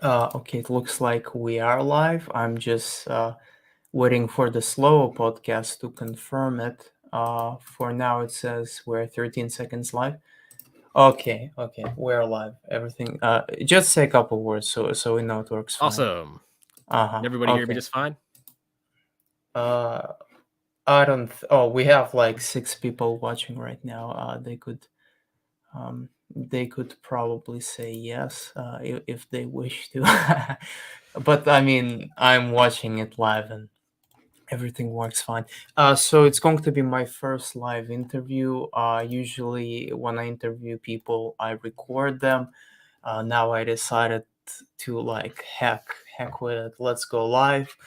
Okay, it looks like we are live. I'm just waiting for the slow podcast to confirm it. For now, it says we're 13 seconds live. Okay, we're live. Everything. Just say a couple words so we know it works fine. Awesome. Uh-huh. Can everybody hear me Okay. just fine? Uh, I don't. Oh, we have like 6 people watching right now. They could probably say yes if they wish to. But I mean, I'm watching it live and everything works fine. So it's going to be my first live interview. Usually, when I interview people, I record them. Now I decided to like heck with it. Let's go live.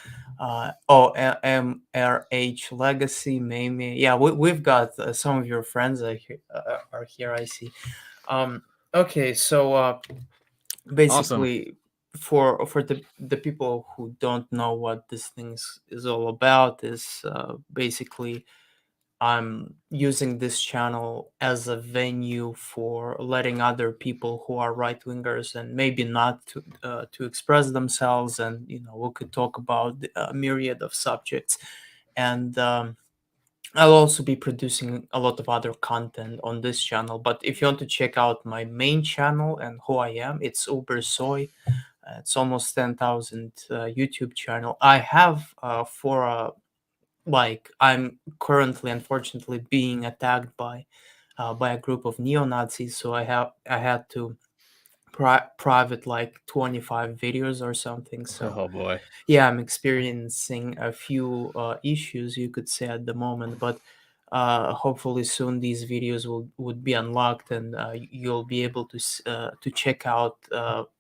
MRH Legacy, Mamie. Yeah, we've got some of your friends are here. I see. Um, okay, so Awesome. basically for the people who don't know what this thing is all about is basically I'm using this channel as a venue for letting other people who are right wingers and maybe not to express themselves, and we could talk about a myriad of subjects. And I'll also be producing a lot of other content on this channel. But if you want to check out my main channel and who I am, it's UBERSOY. It's almost 10,000 YouTube channel. I have I'm currently unfortunately being attacked by a group of neo-Nazis, so I had to private like 25 videos or something. So Oh boy. yeah, I'm experiencing a few issues, you could say, at the moment, but hopefully soon these videos would be unlocked, and you'll be able to check out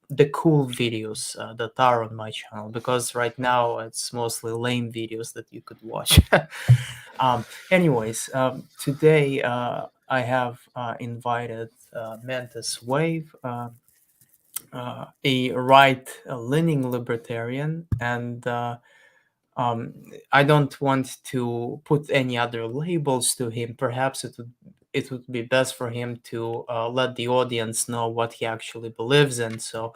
the cool videos that are on my channel, because right now it's mostly lame videos that you could watch. Anyways, today I have invited MentisWave, a right-leaning libertarian, and I don't want to put any other labels to him. Perhaps it would be best for him to let the audience know what he actually believes in. So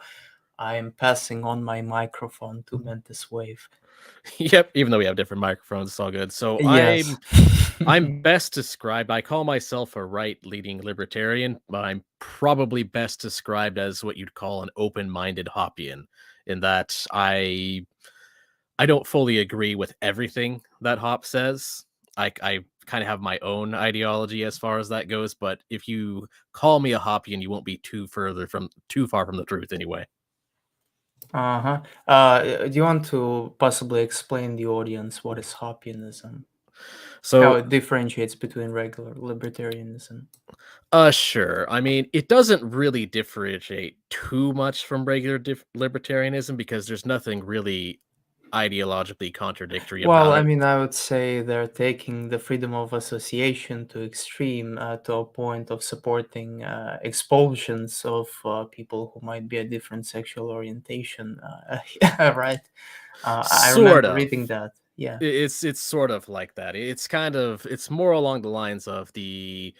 I am passing on my microphone to Mentis Wave. Yep, even though we have different microphones, it's all good. So Yes. I'm best described. I call myself a right-leaning libertarian, but I'm probably best described as what you'd call an open-minded Hoppian, in that I don't fully agree with everything that Hop says. I kind of have my own ideology as far as that goes, but if you call me a Hoppian, you won't be too far from the truth anyway. Uh-huh. Do you want to possibly explain the audience what is Hoppianism? How So it differentiates between regular libertarianism? sure. I mean, it doesn't really differentiate too much from regular libertarianism because there's nothing really ideologically contradictory Well, about I it. mean, I would say they're taking the freedom of association to extreme, to a point of supporting expulsions of people who might be a different sexual orientation. Right? I Sort remember of. reading that. Yeah. It's sort of like that. It's more along the lines of the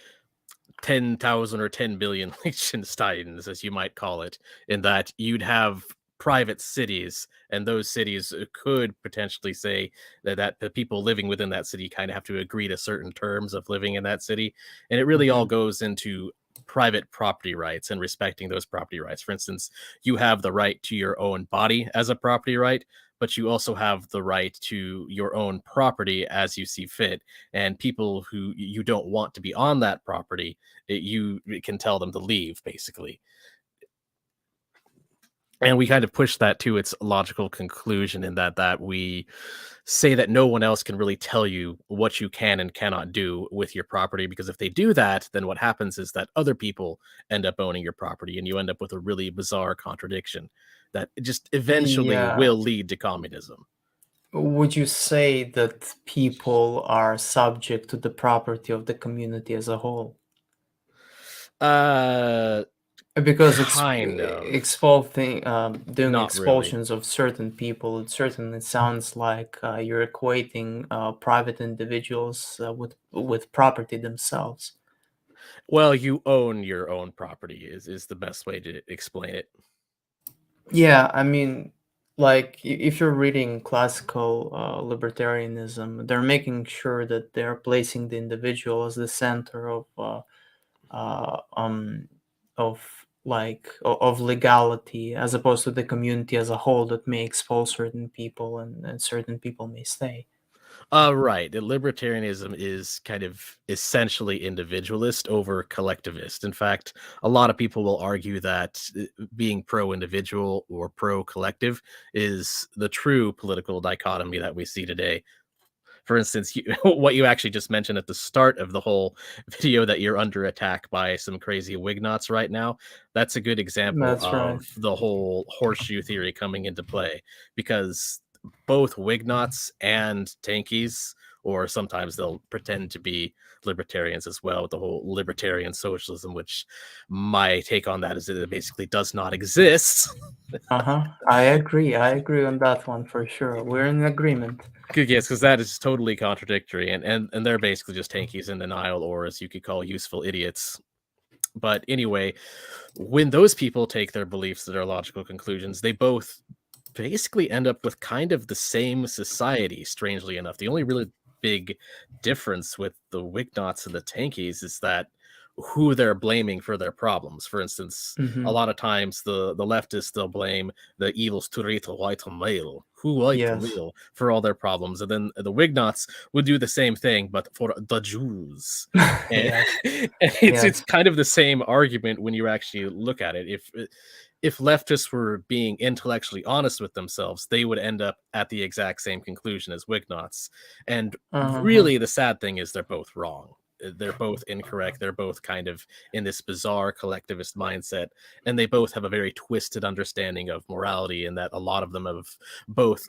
10,000 or 10 billion Liechtensteins, as you might call it, in that you'd have private cities, and those cities could potentially say that the people living within that city kind of have to agree to certain terms of living in that city. And it really all Hmm. goes into private property rights and respecting those property rights. For instance, you have the right to your own body as a property right, but you also have the right to your own property as you see fit. And people who you don't want to be on that property, it can tell them to leave, basically. And we kind of push that to its logical conclusion in that we say that no one else can really tell you what you can and cannot do with your property, because if they do that, then what happens is that other people end up owning your property, and you end up with a really bizarre contradiction that just eventually Yeah. will lead to communism. Would you say that people are subject to the property of the community as a whole? uh Because kind of. doing Not really. expulsions of certain people, it certainly sounds like you're equating private individuals with property themselves. Well, you own your own property is the best way to explain it. Yeah, I mean, like if you're reading classical libertarianism, they're making sure that they're placing the individual as the center uh, um, of of legality, as opposed to the community as a whole that may expose certain people, and certain people may stay. Right. The libertarianism is kind of essentially individualist over collectivist. In fact, a lot of people will argue that being pro individual or pro collective is the true political dichotomy that we see today. For instance, what you actually just mentioned at the start of the whole video, that you're under attack by some crazy Wignots right now. That's a good example That's right. of the whole horseshoe theory coming into play, because both Wignots and Tankies, or sometimes they'll pretend to be libertarians as well, with the whole libertarian socialism, which my take on that is that it basically does not exist. Uh-huh. I agree on that one for sure. We're in agreement. Yes, because that is totally contradictory, and they're basically just tankies in denial, or as you could call useful idiots. But anyway, when those people take their beliefs to their logical conclusions, they both basically end up with kind of the same society, strangely enough. The only really big difference with the Wignots and the Tankies is that who they're blaming for their problems. For instance, a Hmm. lot of times the leftists, they'll blame the evil Sturito white male, who white Yes. male, for all their problems. And then the Wignots would do the same thing, but for the Jews. And, Yes. and it's Yes. kind of the same argument when you actually look at it. If leftists were being intellectually honest with themselves, they would end up at the exact same conclusion as Wignots. And Uh-huh. really, the sad thing is they're both wrong. They're both incorrect. They're both kind of in this bizarre collectivist mindset, and they both have a very twisted understanding of morality, and that a lot of them have both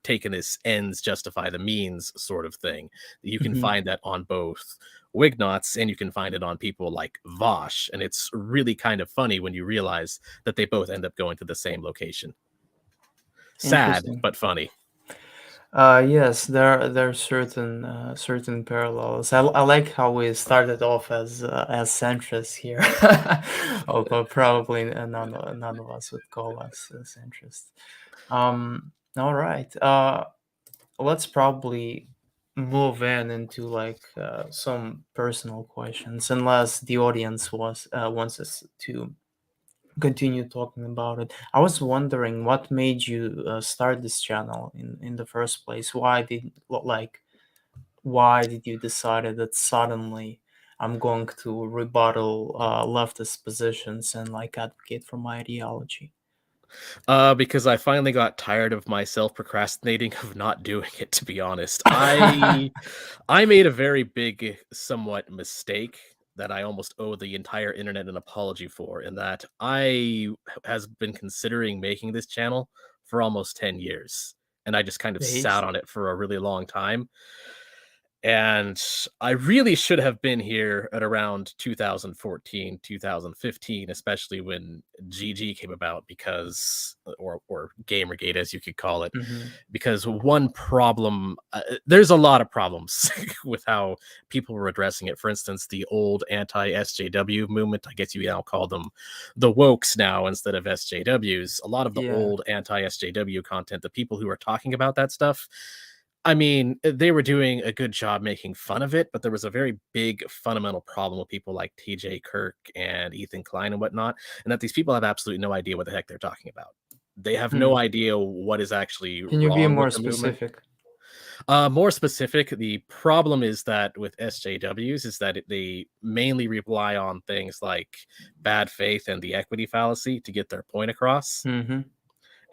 taken this ends justify the means sort of thing. You can Hmm. find that on both Wignots, and you can find it on people like Vosh. And it's really kind of funny when you realize that they both end up going to the same location. Sad, Interesting. but funny. Yes, there are certain parallels. I like how we started off as centrists here, although probably none of us would call us centrist. All right. Let's probably move into like some personal questions, unless the audience wants us to continue talking about it. I was wondering what made you start this channel in the first place. Why did you decide that suddenly I'm going to rebuttal leftist positions and like advocate for my ideology? Because I finally got tired of myself procrastinating of not doing it, to be honest. I made a very big, somewhat mistake that I almost owe the entire internet an apology for, in that I has been considering making this channel for almost 10 years. And I just kind of sat Days. on it for a really long time. And I really should have been here at around 2014, 2015, especially when GG came about, because or Gamergate, as you could call it, Hmm. because one problem, there's a lot of problems with how people were addressing it. For instance, the old anti-SJW movement, I guess you now call them the wokes now instead of SJWs. A lot of the Yeah. old anti-SJW content, the people who are talking about that stuff, I mean, they were doing a good job making fun of it, but there was a very big fundamental problem with people like TJ Kirk and Ethan Klein and whatnot, and that these people have absolutely no idea what the heck they're talking about. They have Hmm. no idea what is actually Can you be wrong with more the movement. specific? More specific, the problem is that with SJWs is that they mainly rely on things like bad faith and the equity fallacy to get their point across. Hmm.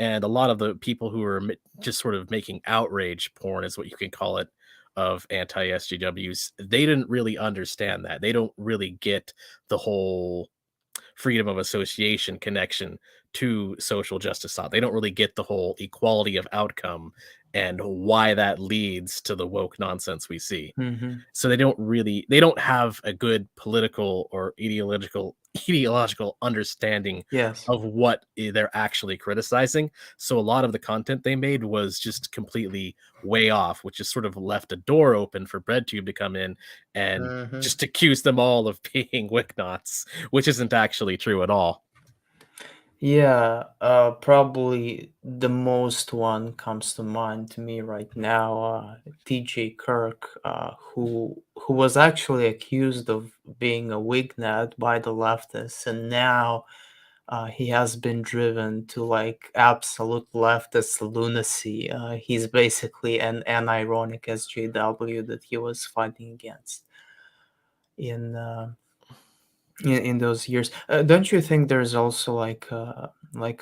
And a lot of the people who are just sort of making outrage porn, is what you can call it, of anti-SJWs, they didn't really understand that. They don't really get the whole freedom of association connection to social justice thought. They don't really get the whole equality of outcome and why that leads to the woke nonsense we see. Hmm. So they don't have a good political or ideological understanding Yes. of what they're actually criticizing. So a lot of the content they made was just completely way off, which just sort of left a door open for BreadTube to come in and Hmm. just accuse them all of being Wicknots, which isn't actually true at all. Yeah, probably the most one comes to mind to me right now. T.J. Kirk, who was actually accused of being a Wignut by the leftists, and now he has been driven to like absolute leftist lunacy. He's basically an ironic SJW that he was fighting against in. In those years. Don't you think there's also like a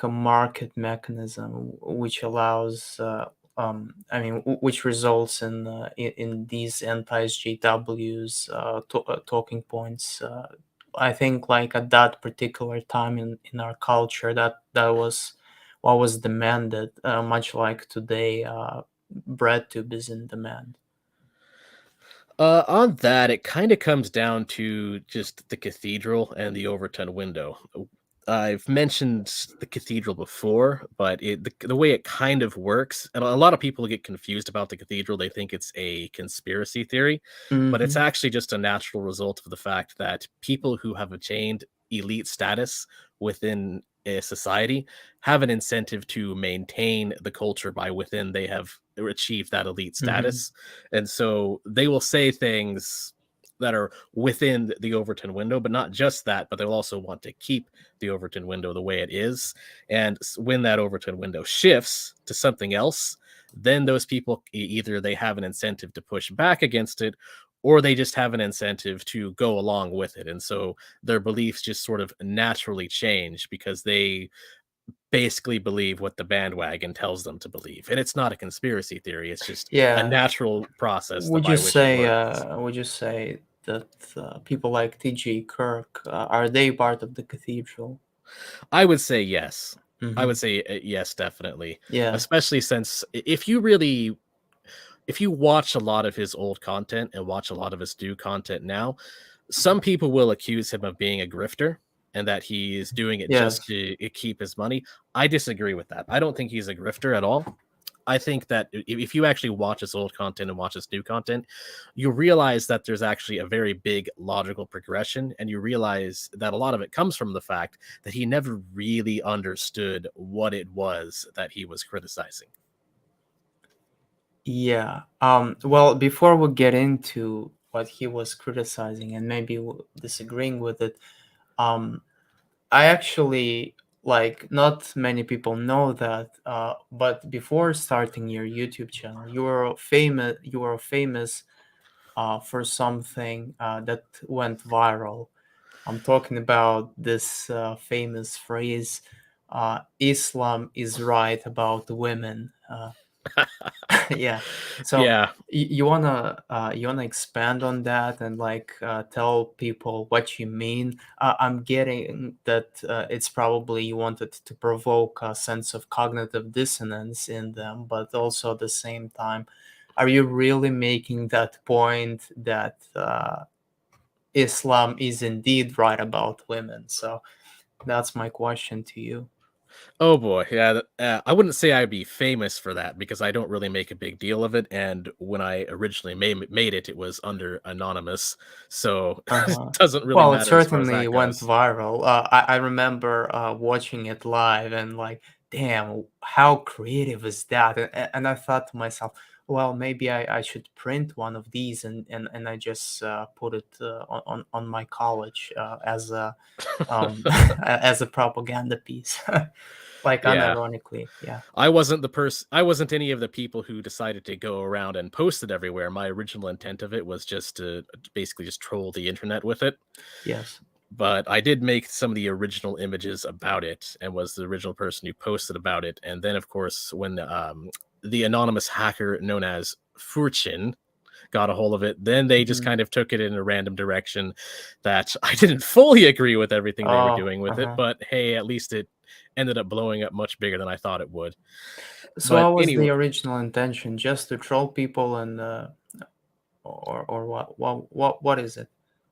market mechanism which allows I mean which results in these anti-SJWs talking points. I think like at that particular time in our culture that was what was demanded, much like today breadtube is in demand. On that, it kind of comes down to just the cathedral and the Overton window. I've mentioned the cathedral before, but the way it kind of works, and a lot of people get confused about the cathedral. They think it's a conspiracy theory, but it's Hmm. actually just a natural result of the fact that people who have attained elite status within a society have an incentive to maintain the culture by within they have achieved that elite Hmm. status. And so they will say things that are within the Overton window, but not just that, but they'll also want to keep the Overton window the way it is. And when that Overton window shifts to something else, then those people either they have an incentive to push back against it, or they just have an incentive to go along with it. And so their beliefs just sort of naturally change because they basically believe what the bandwagon tells them to believe. And it's not a conspiracy theory, it's just a Yeah. natural process by which it works. Would you say that people like T.J. Kirk are they part of the cathedral? I would say yes. I would Hmm. say yes, definitely. Yeah. Especially since if you watch a lot of his old content and watch a lot of his new content now, some people will accuse him of being a grifter and that he is doing it just Yes. to keep his money. I disagree with that. I don't think he's a grifter at all. I think that if you actually watch his old content and watch his new content, you realize that there's actually a very big logical progression. And you realize that a lot of it comes from the fact that he never really understood what it was that he was criticizing. Yeah. Well, before we get into what he was criticizing and maybe disagreeing with it, um, I actually like not many people know that, but before starting your YouTube channel, You were famous for something that went viral. I'm talking about this famous phrase, Islam is right about women. Yeah. So Yeah. you wanna expand on that and like tell people what you mean. I'm getting that it's probably you wanted to provoke a sense of cognitive dissonance in them, but also at the same time, are you really making that point that Islam is indeed right about women? So that's my question to you. Oh boy, yeah. I wouldn't say I'd be famous for that because I don't really make a big deal of it. And when I originally made it, it was under anonymous, so it Uh-huh. doesn't really Well, it matter as far as certainly that went goes. viral. I remember watching it live and like, damn, how creative is that? And I thought to myself, well, maybe I should print one of these and I just put it on my college as a as a propaganda piece, like Yeah, unironically. Yeah. I wasn't any of the people who decided to go around and post it everywhere. My original intent of it was just to basically just troll the internet with it. Yes. But I did make some of the original images about it and was the original person who posted about it. And then, of course, when the anonymous hacker known as Furchin got a hold of it, then they just Hmm. kind of took it in a random direction that I didn't fully agree with everything they were Oh. doing with it. Uh-huh. But hey, at least it ended up blowing up much bigger than I thought it would. So But what was anyway, the original intention? Just to troll people and or what is it?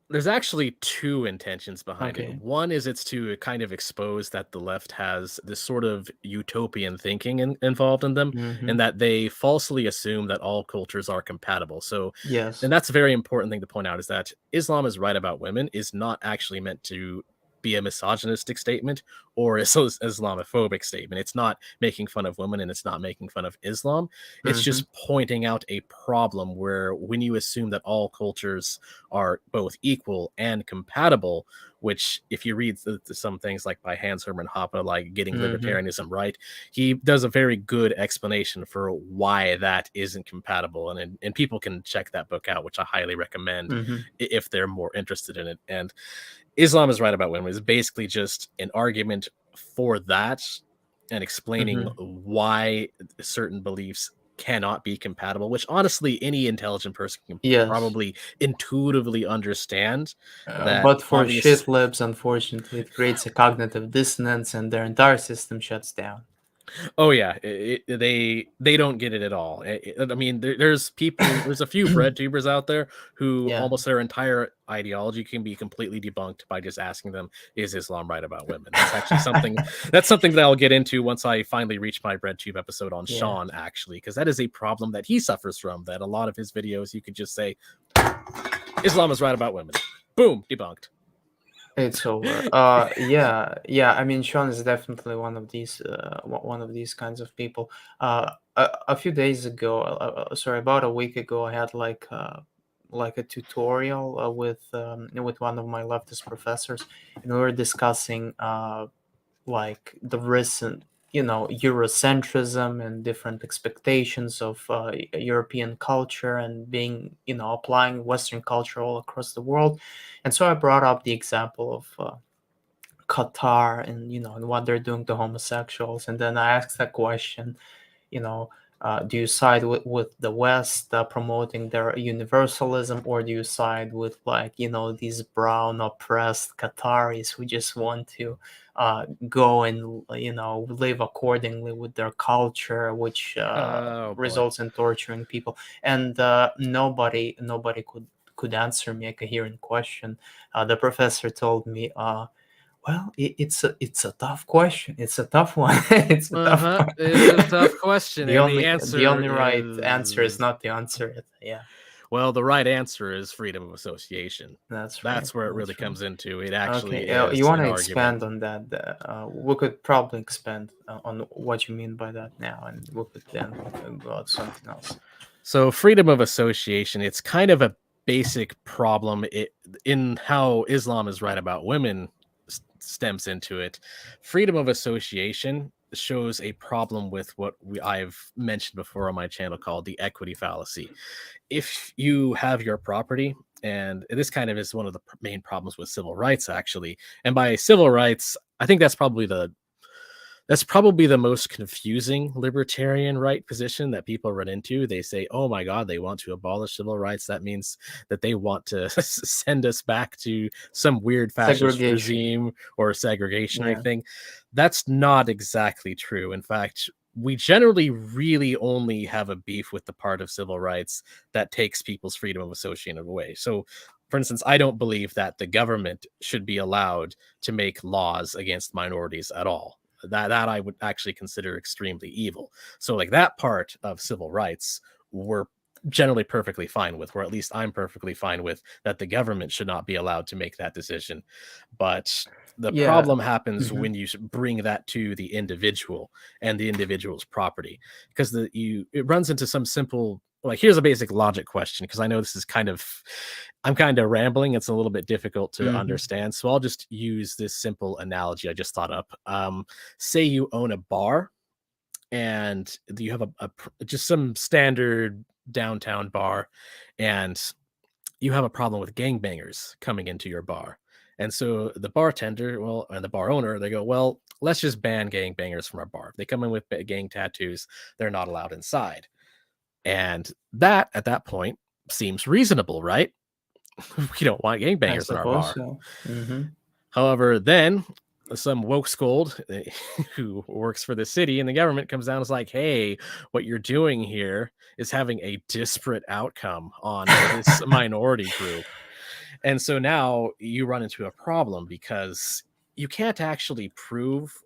there's actually two intentions behind it. Okay. One is it's to kind of expose that the left has this sort of utopian thinking involved in them, and Mhm. that they falsely assume that all cultures are compatible. So, and Yes. that's a very important thing to point out is that Islam is right about women is not actually meant to be a misogynistic statement or a Islamophobic statement. It's not making fun of women and it's not making fun of Islam. It's Mm-hmm. just pointing out a problem where when you assume that all cultures are both equal and compatible, which if you read some things like by Hans Hermann Hoppe, like Getting Mm-hmm. Libertarianism Right, he does a very good explanation for why that isn't compatible. And people can check that book out, which I highly recommend Mm-hmm. if they're more interested in it. And Islam is Right About Women is basically just an argument for that and explaining Mm-hmm. why certain beliefs cannot be compatible, which honestly any intelligent person can Yes. probably intuitively understand that But for obvious. shit libs, unfortunately, it creates a cognitive dissonance and their entire system shuts down. Oh yeah, they don't get it at all. I mean, there's people, there's a few bread tubers out there who Yeah. almost their entire ideology can be completely debunked by just asking them, "Is Islam right about women?" That's actually something that I'll get into once I finally reach my bread tube episode on Yeah. Sean, actually, because that is a problem that he suffers from. That a lot of his videos, you could just say, "Islam is right about women," boom, debunked. It's over. Yeah. I mean, Sean is definitely one of these kinds of people. A few days ago, sorry, about a week ago, I had like a tutorial with one of my leftist professors, and we were discussing like the recent, Eurocentrism and different expectations of European culture and being, applying Western culture all across the world. And so I brought up the example of Qatar and, and what they're doing to homosexuals. And then I asked that question, you know, do you side with the West promoting their universalism, or do you side with, like, these brown oppressed Qataris who just want to go and, live accordingly with their culture, which Oh boy. results in torturing people? And nobody could answer me a coherent question. The professor told me, well, it's a tough question. It's a tough one. It's a tough Uh-huh. one. It's a tough question, The and the only answer only right answer is is, not to answer it. Yeah, well, the right answer is freedom of association. that's right. That's where it really That's right. comes into. It actually Okay, you is want an to argument. expand on that? We could probably expand on what you mean by that now, and we could then go on something else. So freedom of association, it's kind of a basic problem in how Islam is right about women stems into it. Freedom of association shows a problem with what I've mentioned before on my channel called the equity fallacy. If you have your property, and this kind of is one of the main problems with civil rights, actually, and by civil rights, I think that's probably the most confusing libertarian right position that people run into. They say, oh my God, they want to abolish civil rights. That means that they want to send us back to some weird fascist Segregation. regime or segregation or Yeah. anything. That's not exactly true. In fact, we generally really only have a beef with the part of civil rights that takes people's freedom of association away. So, for instance, I don't believe that the government should be allowed to make laws against minorities at all. That I would actually consider extremely evil. So like that part of civil rights we're generally perfectly fine with, or at least I'm perfectly fine with, that the government should not be allowed to make that decision. But the Yeah. problem happens Hmm. when you bring that to the individual and the individual's property, because it runs into some simple, like, here's a basic logic question, because I know this is I'm kind of rambling. It's a little bit difficult to Hmm. understand. So I'll just use this simple analogy I just thought up. Say you own a bar and you have just some standard downtown bar, and you have a problem with gangbangers coming into your bar. And so the bartender, well, and the bar owner, they go, well, let's just ban gangbangers from our bar. If they come in with gang tattoos, they're not allowed inside. And that, at that point, seems reasonable, right? We don't want I gangbangers in our suppose bar. so. Hmm. However, then some woke scold who works for the city and the government comes down and is like, hey, what you're doing here is having a disparate outcome on this minority group. And so now you run into a problem because you can't actually prove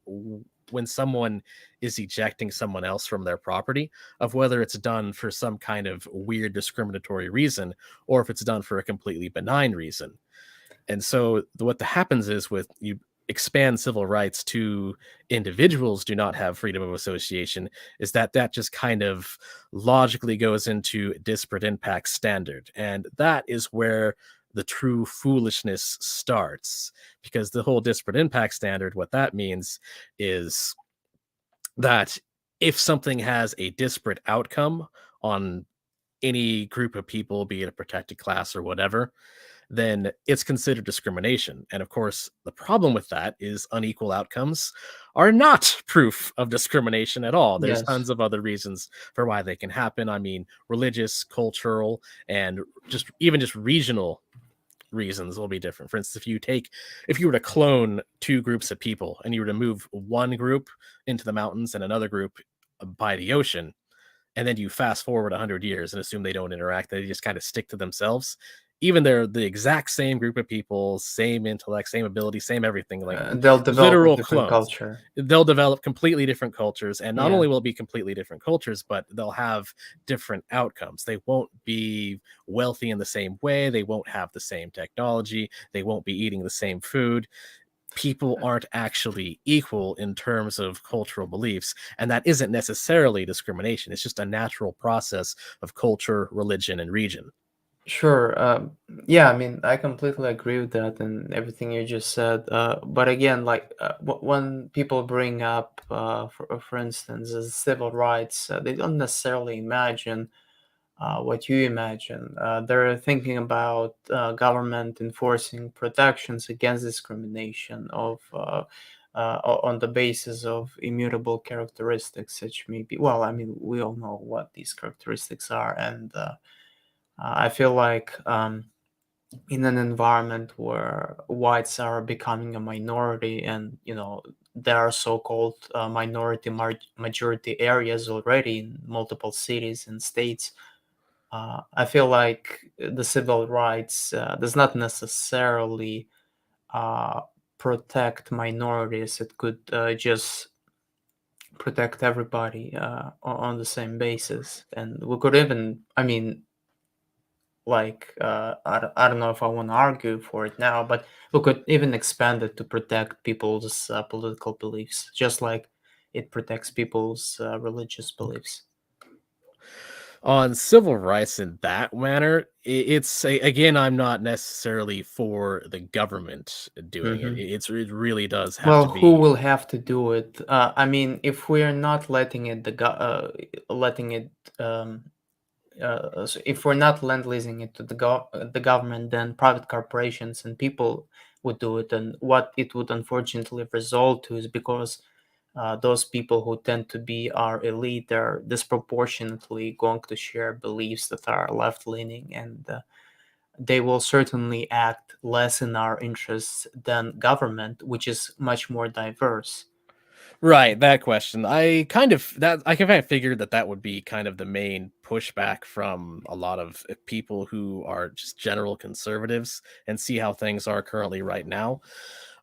when someone is ejecting someone else from their property of whether it's done for some kind of weird discriminatory reason or if it's done for a completely benign reason. And so what happens is with you expand civil rights to individuals do not have freedom of association is that that just kind of logically goes into disparate impact standard. And that is where the true foolishness starts, because the whole disparate impact standard, what that means is that if something has a disparate outcome on any group of people, be it a protected class or whatever, then it's considered discrimination. And of course, the problem with that is unequal outcomes are not proof of discrimination at all. There's Yes. tons of other reasons for why they can happen. I mean, religious, cultural, and just even just regional reasons will be different. For instance, if you were to clone two groups of people and you were to move one group into the mountains and another group by the ocean, and then you fast forward 100 years and assume they don't interact, they just kind of stick to themselves, even they're the exact same group of people, same intellect, same ability, same everything, like They'll develop a literal different clones. culture. They'll develop completely different cultures, and not Yeah. only will it be completely different cultures, but they'll have different outcomes. They won't be wealthy in the same way, they won't have the same technology, they won't be eating the same food. People aren't actually equal in terms of cultural beliefs, and that isn't necessarily discrimination. It's just a natural process of culture, religion, and region. Sure. Yeah, I mean, I completely agree with that and everything you just said. But again, like when people bring up, for instance, civil rights, they don't necessarily imagine what you imagine. They're thinking about government enforcing protections against discrimination on the basis of immutable characteristics, such maybe. Well, I mean, we all know what these characteristics are, and I feel like in an environment where whites are becoming a minority, and there are so-called minority majority areas already in multiple cities and states. I feel like the civil rights does not necessarily uh, protect minorities. It could just protect everybody on the same basis, and we could even, I mean, like I don't know if I want to argue for it now, but we could even expand it to protect people's political beliefs, just like it protects people's religious beliefs. On civil rights in that manner, again, I'm not necessarily for the government doing it. Hmm. It really does have Well, to who be. will have to do it? I mean, if we're not letting it letting it so if we're not lend leasing it to the government, then private corporations and people would do it. And what it would unfortunately result to is, because those people who tend to be our elite, they're disproportionately going to share beliefs that are left leaning, and they will certainly act less in our interests than government, which is much more diverse. Right, that question. I kind of figured that that would be kind of the main pushback from a lot of people who are just general conservatives and see how things are currently right now.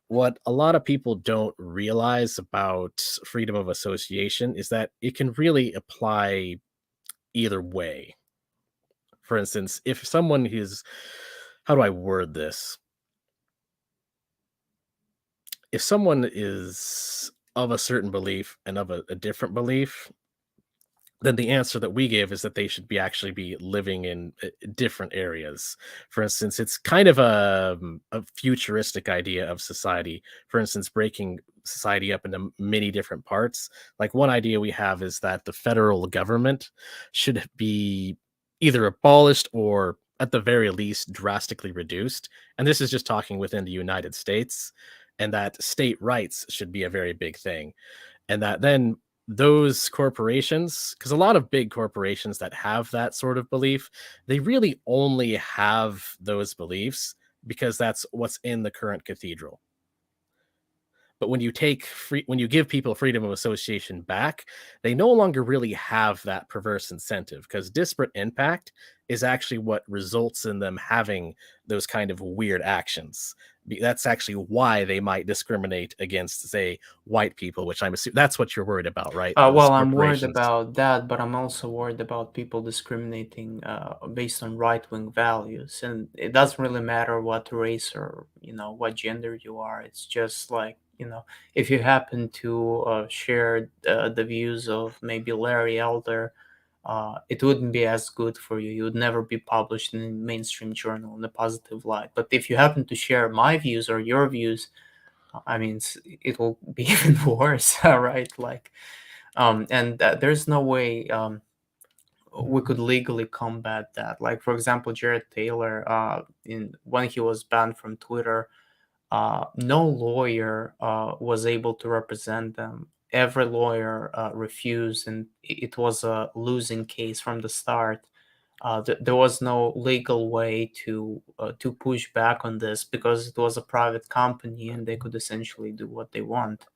What a lot of people don't realize about freedom of association is that it can really apply either way. For instance, if someone is, how do I word this? If someone is of a certain belief and of a different belief, then the answer that we give is that they should be actually be living in different areas. For instance, it's kind of a futuristic idea of society. For instance, breaking society up into many different parts. Like one idea we have is that the federal government should be either abolished or at the very least drastically reduced. And this is just talking within the United States, and that state rights should be a very big thing, and that then those corporations, because a lot of big corporations that have that sort of belief, they really only have those beliefs because that's what's in the current cathedral. But when you give people freedom of association back, they no longer really have that perverse incentive because disparate impact is actually what results in them having those kind of weird actions. That's actually why they might discriminate against, say, white people, which I'm assuming that's what you're worried about, right? Those Well, I'm worried corporations. about that, but I'm also worried about people discriminating based on right-wing values, and it doesn't really matter what race or what gender you are. It's just like if you happen to share the views of maybe Larry Elder, it wouldn't be as good for you. You would never be published in a mainstream journal in a positive light. But if you happen to share my views or your views, I mean, it will be even worse, right? Like and there's no way we could legally combat that. Like for example, Jared Taylor, in when he was banned from Twitter, no lawyer was able to represent them. Every lawyer refused, and it was a losing case from the start. There was no legal way to push back on this because it was a private company and they could essentially do what they want.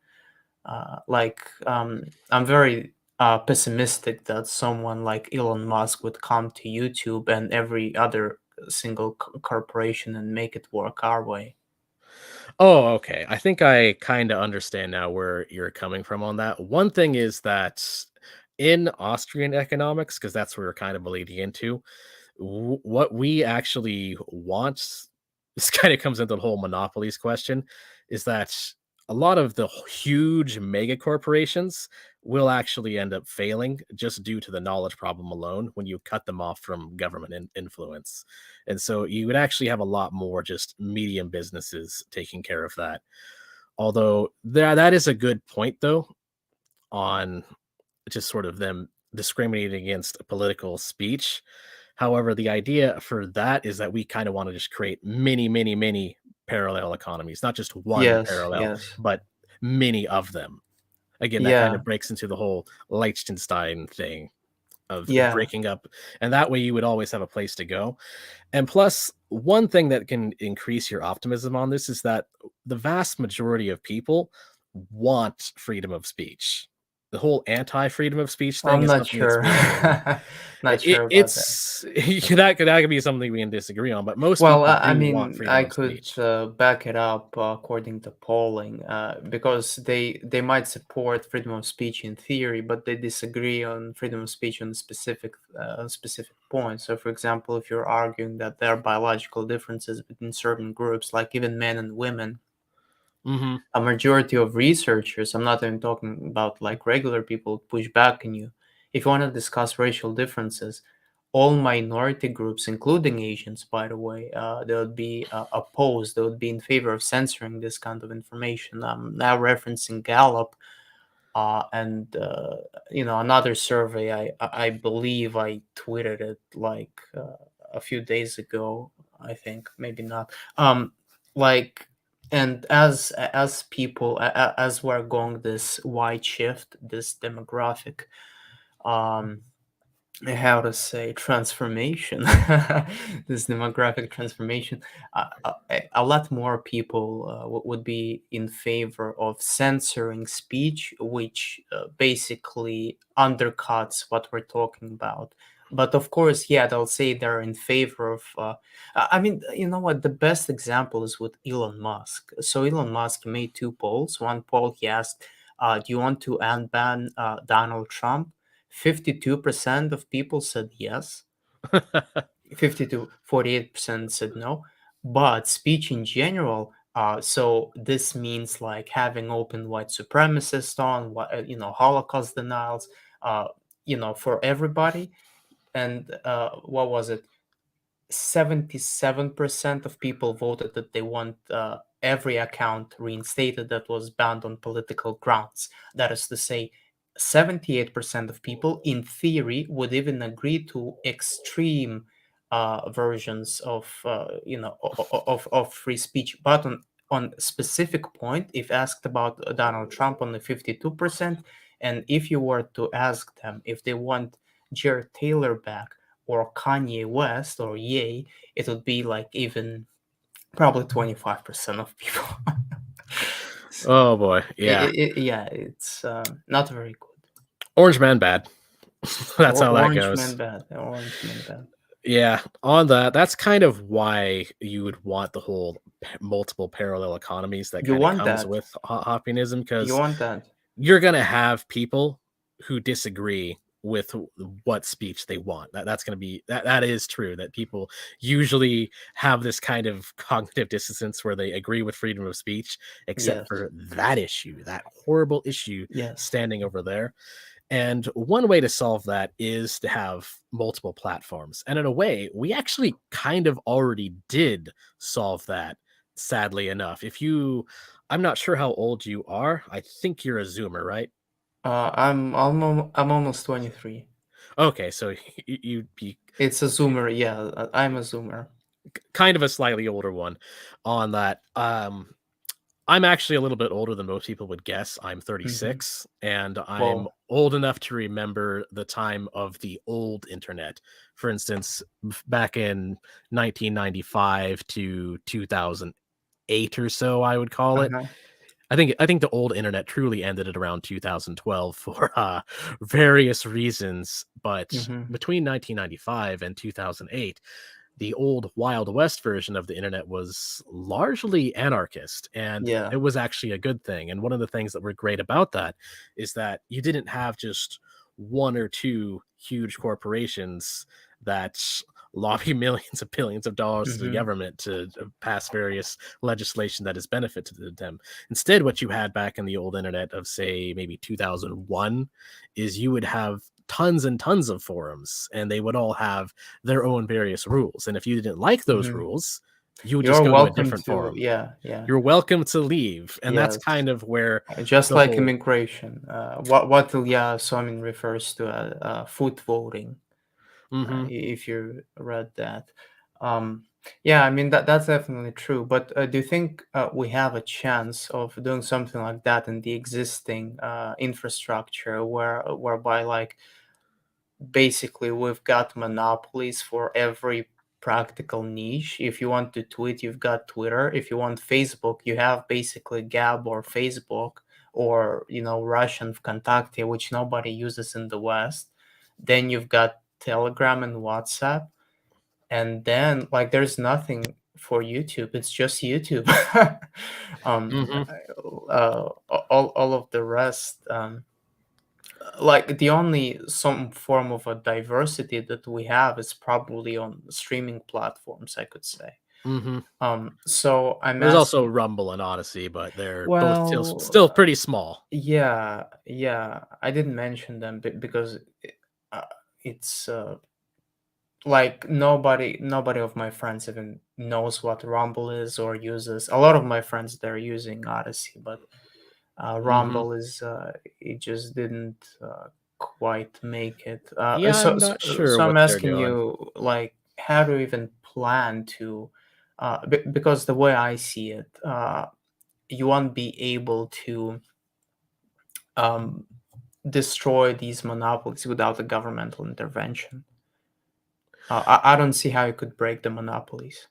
I'm very pessimistic that someone like Elon Musk would come to YouTube and every other single corporation and make it work our way. Oh, okay. I think I kind of understand now where you're coming from on that. One thing is that in Austrian economics, because that's where we're kind of leading into, what we actually want, this kind of comes into the whole monopolies question, is that a lot of the huge mega corporations will actually end up failing just due to the knowledge problem alone when you cut them off from government influence. And so you would actually have a lot more just medium businesses taking care of that. Although that is a good point though on just sort of them discriminating against political speech. However, the idea for that is that we kind of want to just create many, many, many parallel economies, not just one Yes, parallel, yes, but many of them. Again, that kind yeah, of breaks into the whole Liechtenstein thing of yeah. breaking up, and that way you would always have a place to go. And plus, one thing that can increase your optimism on this is that the vast majority of people want freedom of speech. The whole anti-freedom of speech thing I'm is not something that's sure. really rare. Not sure about that. It's that could be something we can disagree on, but most Well, people I do want mean, freedom I of could speech. back it up according to polling, because they might support freedom of speech in theory, but they disagree on freedom of speech on specific points. So, for example, if you're arguing that there are biological differences between certain groups, like even men and women, Mhm. a majority of researchers, I'm not even talking about like regular people, push back on you. If you want to discuss racial differences, all minority groups, including Asians, by the way, they would be opposed. They would be in favor of censoring this kind of information. I'm now referencing Gallup, and another survey. I believe I tweeted it like a few days ago. I think maybe not. Like, and as people as we're going this wide shift, this demographic, um how to say transformation, this demographic transformation, a lot more people would be in favor of censoring speech, which basically undercuts what we're talking about. But of course, yeah, they'll say they're in favor of I mean, you know what, the best example is with Elon Musk. So Elon Musk made two polls. One poll, he asked, do you want to unban Donald Trump? 52% of people said yes, 50 to 48% said no. But speech in general, so this means like having open white supremacists on, Holocaust denials, uh, for everybody. And what was it? 77% of people voted that they want every account reinstated that was banned on political grounds. That is to say, 78% of people, in theory, would even agree to extreme versions of, of free speech. But on specific point, if asked about Donald Trump, only 52%. And if you were to ask them if they want Jared Taylor back, or Kanye West or Ye, it would be like even probably 25% of people. Oh boy, yeah. Yeah, it's not very good. Orange Man bad. That's how that Orange Man goes. bad. Orange Man bad. Yeah, on that, that's kind of why you would want the whole multiple parallel economies that You kind of want comes that. with hoppingism, You because want that. you're gonna have people who disagree with what speech they want. That's gonna be that is true, that people usually have this kind of cognitive dissonance where they agree with freedom of speech, except Yes. for that issue, that horrible issue Yes. standing over there. And one way to solve that is to have multiple platforms. And in a way, we actually kind of already did solve that, sadly enough. I'm not sure how old you are. I think you're a Zoomer, right? I'm almost 23. Okay, so you'd be It's a Zoomer. Yeah, I'm a Zoomer. kind of a slightly older one on that. I'm actually a little bit older than most people would guess. I'm Hmm. 36, and I'm Well, old enough to remember the time of the old internet. For instance, back in 1995 to 2008 or so, I would call it. uh-huh. I think the old internet truly ended at around 2012 for various reasons, but Hmm. between 1995 and 2008, the old Wild West version of the internet was largely anarchist, and Yeah. it was actually a good thing. And one of the things that were great about that is that you didn't have just one or two huge corporations that lobby millions of billions of dollars to the Hmm. government to pass various legislation that is benefit to them. Instead, what you had back in the old internet of, say, maybe 2001, is you would have tons and tons of forums, and they would all have their own various rules. And if you didn't like those Hmm. rules, you would just You're go to a welcome different to. forum. Yeah. Yeah. You're welcome to leave. And that's Yes. kind of where Just the like whole immigration. What Ilya Somin refers to foot voting. Mhm, If you read that. Um, yeah, I mean that's definitely true. But do you think we have a chance of doing something like that in the existing infrastructure, whereby like basically we've got monopolies for every practical niche? If you want to tweet, you've got Twitter. If you want Facebook, you have basically Gab or Facebook, or Russian Vkontakte, which nobody uses in the West. Then you've got Telegram and WhatsApp, and then like there's nothing for YouTube. It's just YouTube. um mhm, all of the rest, like the only some form of a diversity that we have is probably on streaming platforms, I could say. mhm. So I'm There's also asking. Rumble and Odyssey, but they're both Well, still pretty small. yeah, yeah, I didn't mention them because uh, it's like nobody of my friends even knows what Rumble is or uses. A lot of my friends, they're using Odyssey, but Mhm. Rumble is it just didn't quite make it. Yeah, So, I'm so not sure so I'm what they're asking doing. you, like, how do you even plan to? Because the way I see it, you won't be able to um, destroy these monopolies without a governmental intervention. I don't see how you could break the monopolies.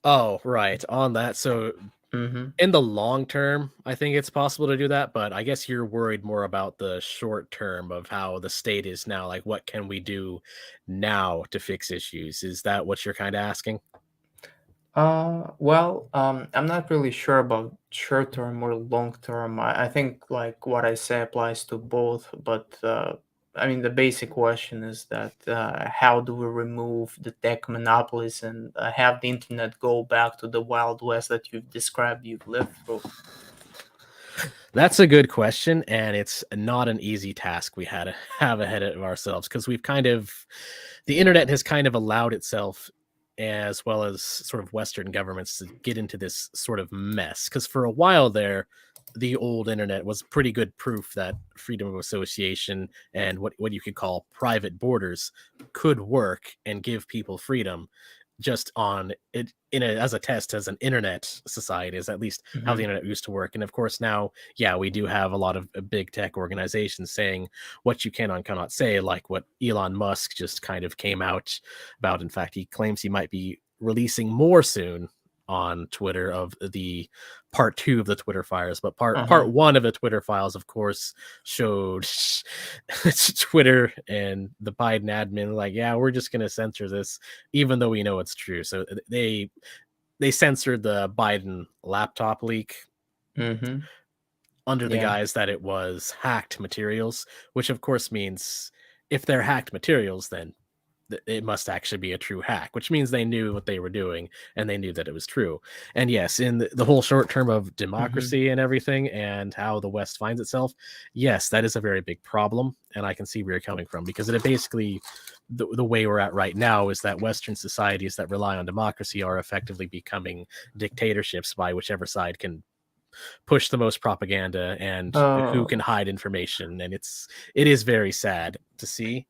Oh, right, on that, so Hmm. in the long term, I think it's possible to do that, but I guess you're worried more about the short term of how the state is now, like, what can we do now to fix issues? Is that what you're kinda asking? Well, I'm not really sure about short term or long term. I think like what I say applies to both, but I mean the basic question is that how do we remove the tech monopolies and have the internet go back to the wild west that you've described you've lived through? That's a good question, and it's not an easy task we had to have ahead of ourselves, because the internet has kind of allowed itself, as well as sort of Western governments, to get into this sort of mess. Because for a while there, the old internet was pretty good proof that freedom of association and what you could call private borders could work and give people freedom, just on it as a test as an internet society, is at least how the Hmm. internet used to work. And of course now, yeah, we do have a lot of big tech organizations saying what you can and cannot say, like what Elon Musk just kind of came out about. In fact, he claims he might be releasing more soon on Twitter of the part 2 of the Twitter files, but part Uh-huh. 1 of the Twitter files, of course, showed Twitter and the Biden admin like, yeah, we're just going to censor this, even though we know it's true. So they censored the Biden laptop leak Mm-hmm. under the Yeah. guise that it was hacked materials, which of course means if they're hacked materials, then it must actually be a true hack, which means they knew what they were doing and they knew that it was true. And yes, in the whole short term of Mm-hmm. democracy and everything and how the West finds itself, yes, that is a very big problem. And I can see where you're coming from because it basically, the way we're at right now is that Western societies that rely on democracy are effectively becoming dictatorships by whichever side can push the most propaganda and who Uh, can hide information. And it is very sad to see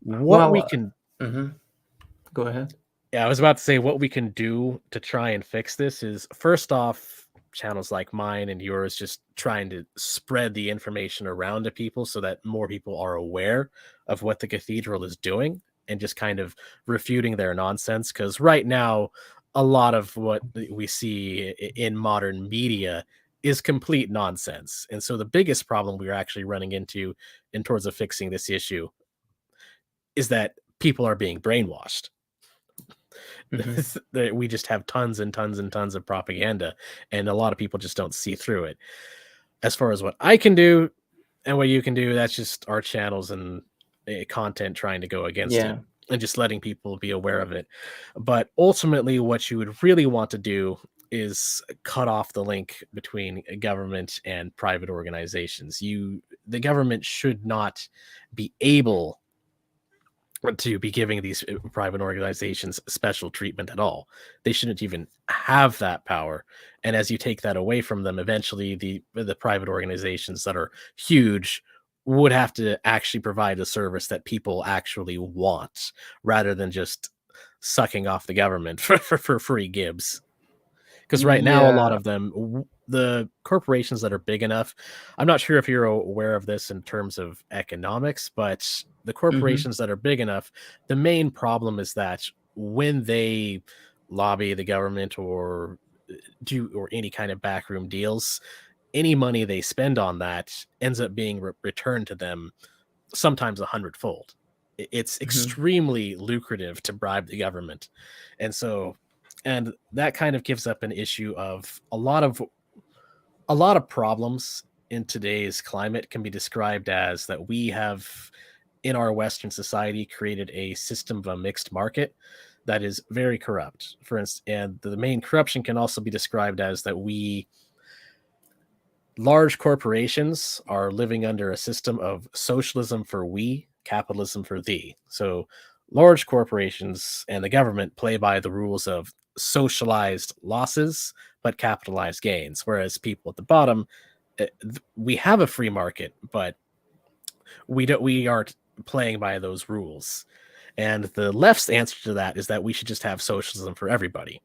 what we well, can. mm-hmm. Go ahead. Yeah, I was about to say what we can do to try and fix this is first off, channels like mine and yours just trying to spread the information around to people so that more people are aware of what the cathedral is doing and just kind of refuting their nonsense. Because right now, a lot of what we see in modern media is complete nonsense. And so the biggest problem we're actually running into in towards of fixing this issue is that people are being brainwashed. Mm-hmm. That we just have tons and tons and tons of propaganda, and a lot of people just don't see through it. As far as what I can do and what you can do, that's just our channels and content trying to go against it Yeah. and just letting people be aware of it. But ultimately, what you would really want to do is cut off the link between government and private organizations. The government should not be able to be giving these private organizations special treatment at all. They shouldn't even have that power. And as you take that away from them, eventually the private organizations that are huge would have to actually provide a service that people actually want rather than just sucking off the government for free gives. Because right now, a lot Yeah. of them, the corporations that are big enough, I'm not sure if you're aware of this in terms of economics, but the Mm-hmm. corporations that are big enough, the main problem is that when they lobby the government or do or any kind of backroom deals, any money they spend on that ends up being returned to them sometimes a hundredfold. It's Mm-hmm. extremely lucrative to bribe the government. And so, and that kind of gives up an issue of a lot of problems in today's climate can be described as that we have in our Western society created a system of a mixed market that is very corrupt. For instance, and the main corruption can also be described as that we large corporations are living under a system of socialism for we, capitalism for thee. So large corporations and the government play by the rules of socialized losses but capitalized gains, whereas people at the bottom, we have a free market, but we aren't playing by those rules. And the left's answer to that is that we should just have socialism for everybody.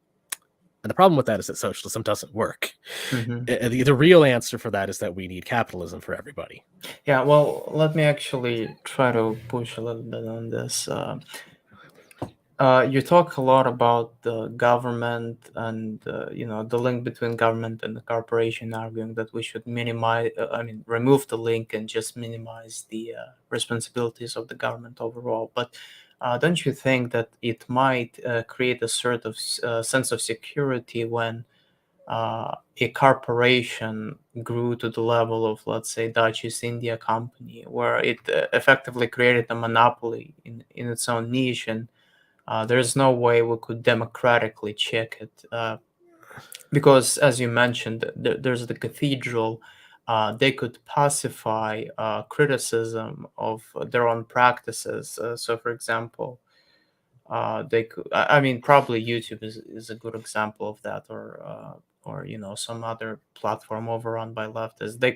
And the problem with that is that socialism doesn't work. Mm-hmm. The real answer for that is that we need capitalism for everybody. Yeah, well, let me actually try to push a little bit on this. You talk a lot about the government and the link between government and the corporation, arguing that we should minimize, remove the link and just minimize the responsibilities of the government overall. But don't you think that it might create a sort of sense of security when a corporation grew to the level of, let's say, Dutch East India Company, where it effectively created a monopoly in its own niche, and there's no way we could democratically check it because, as you mentioned, there's the cathedral. They could pacify criticism of their own practices. So, for example, they could. I mean, probably YouTube is a good example of that, or some other platform overrun by leftists. They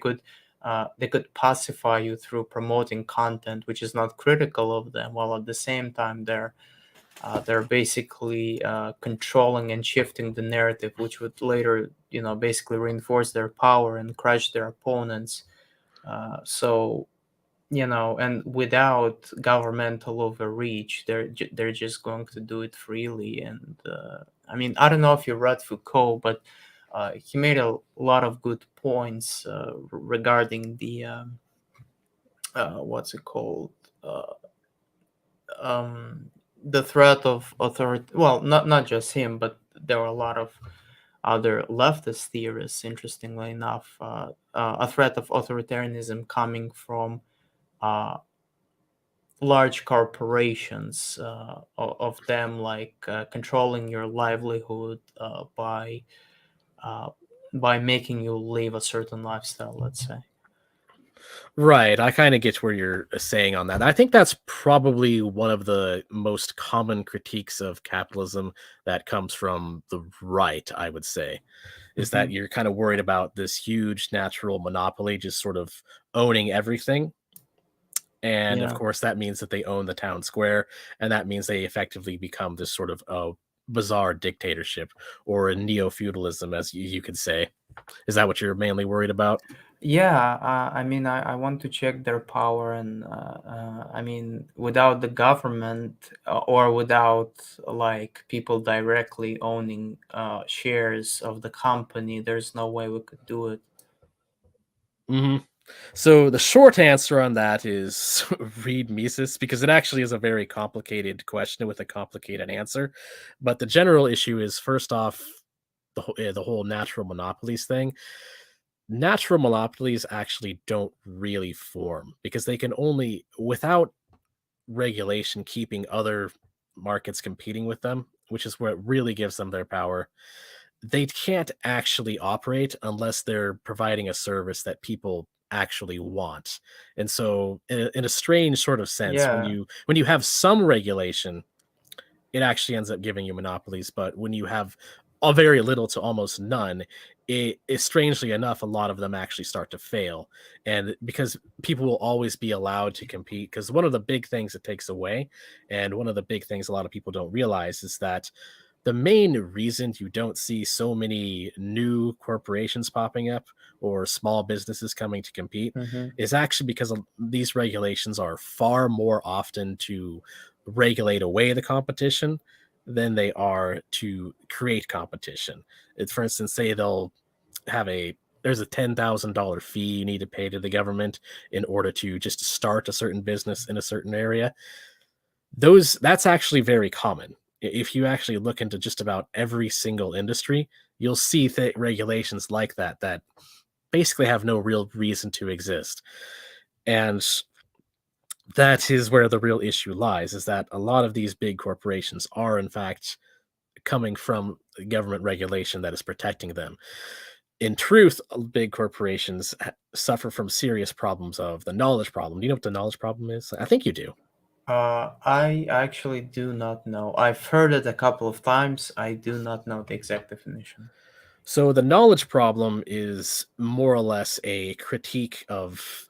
could pacify you through promoting content which is not critical of them, while at the same time they're basically controlling and shifting the narrative, which would later, basically reinforce their power and crush their opponents. So, and without governmental overreach, they're just going to do it freely, and I mean, I don't know if you read Foucault, but he made a lot of good points regarding the what's it called? Uh, um, the threat of authority. Well, not just him, but there were a lot of other leftist theorists. Interestingly enough, a threat of authoritarianism coming from uh, large corporations, of them like controlling your livelihood uh, by making you live a certain lifestyle. Let's say. Right. I kind of get where you're saying on that. I think that's probably one of the most common critiques of capitalism that comes from the right, I would say, is that Hmm. you're kind of worried about this huge natural monopoly just sort of owning everything. And of Yeah. course, that means that they own the town square, and that means they effectively become this sort of bizarre dictatorship or a neo feudalism, as you could say. Is that what you're mainly worried about? Yeah, I mean, I want to check their power, and I mean, without the government or without like people directly owning shares of the company, there's no way we could do it. Hmm. So the short answer on that is read Mises because it actually is a very complicated question with a complicated answer. But the general issue is first off the whole natural monopolies thing. Natural monopolies actually don't really form because they can only without regulation keeping other markets competing with them, which is where it really gives them their power. They can't actually operate unless they're providing a service that people actually want. And so in a strange sort of sense, Yeah, when you have some regulation, it actually ends up giving you monopolies. But when you have a very little to almost none, strangely enough, a lot of them actually start to fail. And because people will always be allowed to compete, because one of the big things it takes away, and one of the big things a lot of people don't realize is that the main reason you don't see so many new corporations popping up or small businesses coming to compete hmm, is actually because these regulations are far more often to regulate away the competition than they are to create competition. For instance, say they'll have a there's a $10,000 fee you need to pay to the government in order to just start a certain business in a certain area. That's actually very common. If you actually look into just about every single industry, you'll see regulations like that basically have no real reason to exist. And that is where the real issue lies, is that a lot of these big corporations are in fact coming from government regulation that is protecting them. In truth, big corporations suffer from serious problems of the knowledge problem. Do you know what the knowledge problem is? I think you do. I actually do not know. I've heard it a couple of times. I do not know the exact definition. So the knowledge problem is more or less a critique of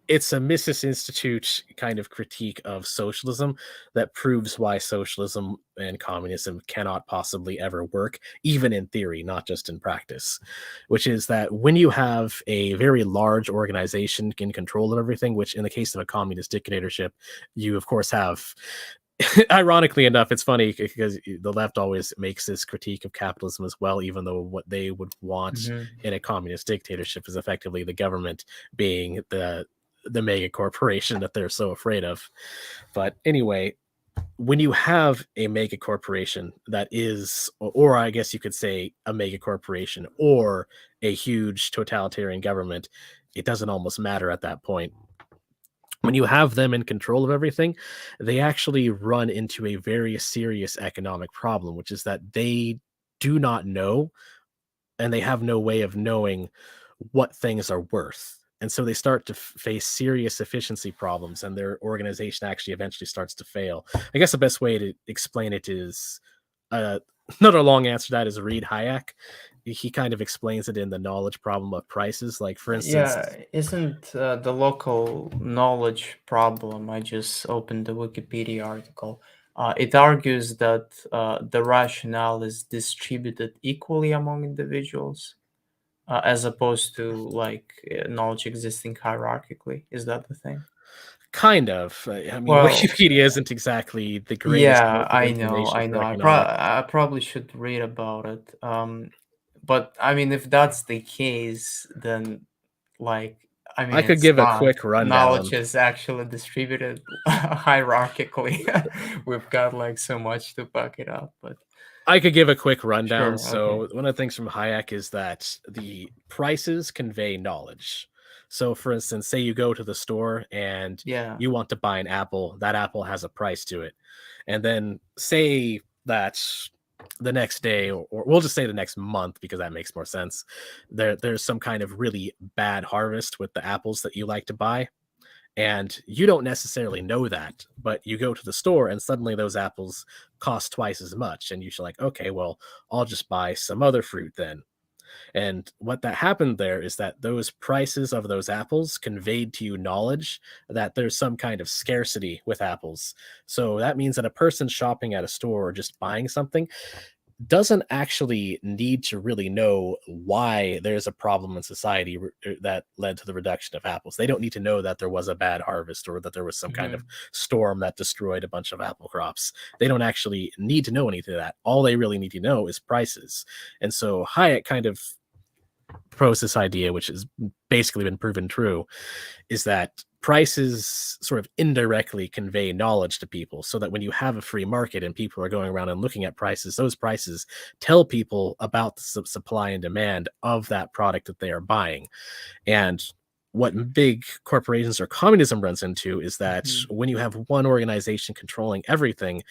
it's a Mises Institute kind of critique of socialism that proves why socialism and communism cannot possibly ever work, even in theory, not just in practice. Which is that when you have a very large organization in control of everything, which in the case of a communist dictatorship, you of course have ironically enough, it's funny because the left always makes this critique of capitalism as well, even though what they would want Hmm. in a communist dictatorship is effectively the government being the mega corporation that they're so afraid of. But anyway, when you have a mega corporation that is, or I guess you could say a mega corporation or a huge totalitarian government, it doesn't almost matter at that point. When you have them in control of everything, they actually run into a very serious economic problem, which is that they do not know and they have no way of knowing what things are worth. And so they start to face serious efficiency problems, and their organization actually eventually starts to fail. I guess the best way to explain it is uh, another long answer to that is read Hayek. He kind of explains it in the knowledge problem of prices. Like, for instance, Yeah, isn't the local knowledge problem? I just opened the Wikipedia article. It argues that the rationale is distributed equally among individuals, as opposed to like knowledge existing hierarchically. Is that the thing? Kind of. I mean, Well, Wikipedia isn't exactly the greatest yeah, source of information I for know. economics. I probably should read about it. But I mean, if that's the case, then like, I mean, I could it's give a not. quick Knowledge rundown. is actually distributed hierarchically. We've got like so much to back it up, but I could give a quick rundown. sure, okay. So, one of the things from Hayek is that the prices convey knowledge. So, for instance, say you go to the store and Yeah. you want to buy an apple, that apple has a price to it. And then say that the next day, or we'll just say the next month because that makes more sense. There's some kind of really bad harvest with the apples that you like to buy, and you don't necessarily know that, but you go to the store and suddenly those apples cost twice as much. And you're like, okay, well, I'll just buy some other fruit then. And what that happened there is that those prices of those apples conveyed to you knowledge that there's some kind of scarcity with apples. So that means that a person shopping at a store or just buying something doesn't actually need to really know why there's a problem in society that led to the reduction of apples. They don't need to know that there was a bad harvest or that there was some kind of Mhm. storm that destroyed a bunch of apple crops. They don't actually need to know anything of that. All they really need to know is prices. And so Hayek kind of proposed this idea, which has basically been proven true, is that prices sort of indirectly convey knowledge to people so that when you have a free market and people are going around and looking at prices, those prices tell people about the supply and demand of that product that they are buying. And what big corporations or communism runs into is that Mhm. when you have one organization controlling everything,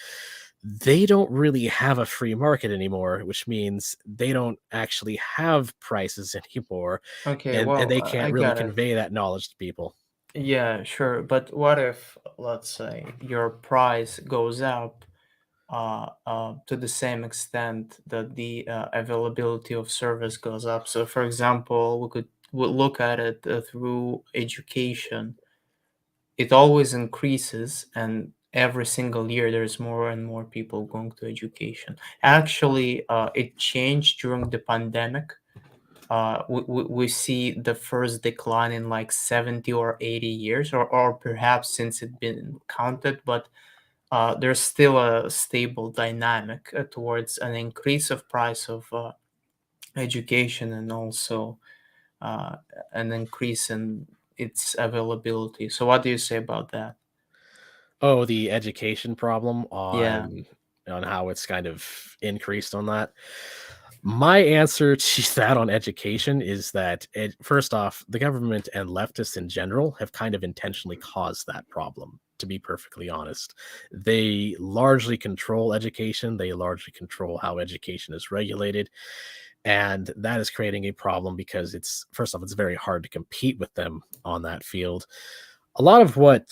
they don't really have a free market anymore, which means they don't actually have prices anymore, Okay, and well, they I can't really got it. convey that knowledge to people. Yeah, sure. But what if, let's say, your price goes up to the same extent that the availability of service goes up? So, for example, we look at it through education. It always increases, and every single year there's more and more people going to education. Actually, it changed during the pandemic. We see the first decline in like 70 or 80 years, or perhaps since it's been counted, but there's still a stable dynamic towards an increase of price of education, and also uh, an increase in its availability. So what do you say about that? Oh, the education problem Yeah. on how it's kind of increased on that. My answer to that on education is that first off, the government and leftists in general have kind of intentionally caused that problem. To be perfectly honest, they largely control education. They largely control how education is regulated, and that is creating a problem because it's first off, it's very hard to compete with them on that field. A lot of what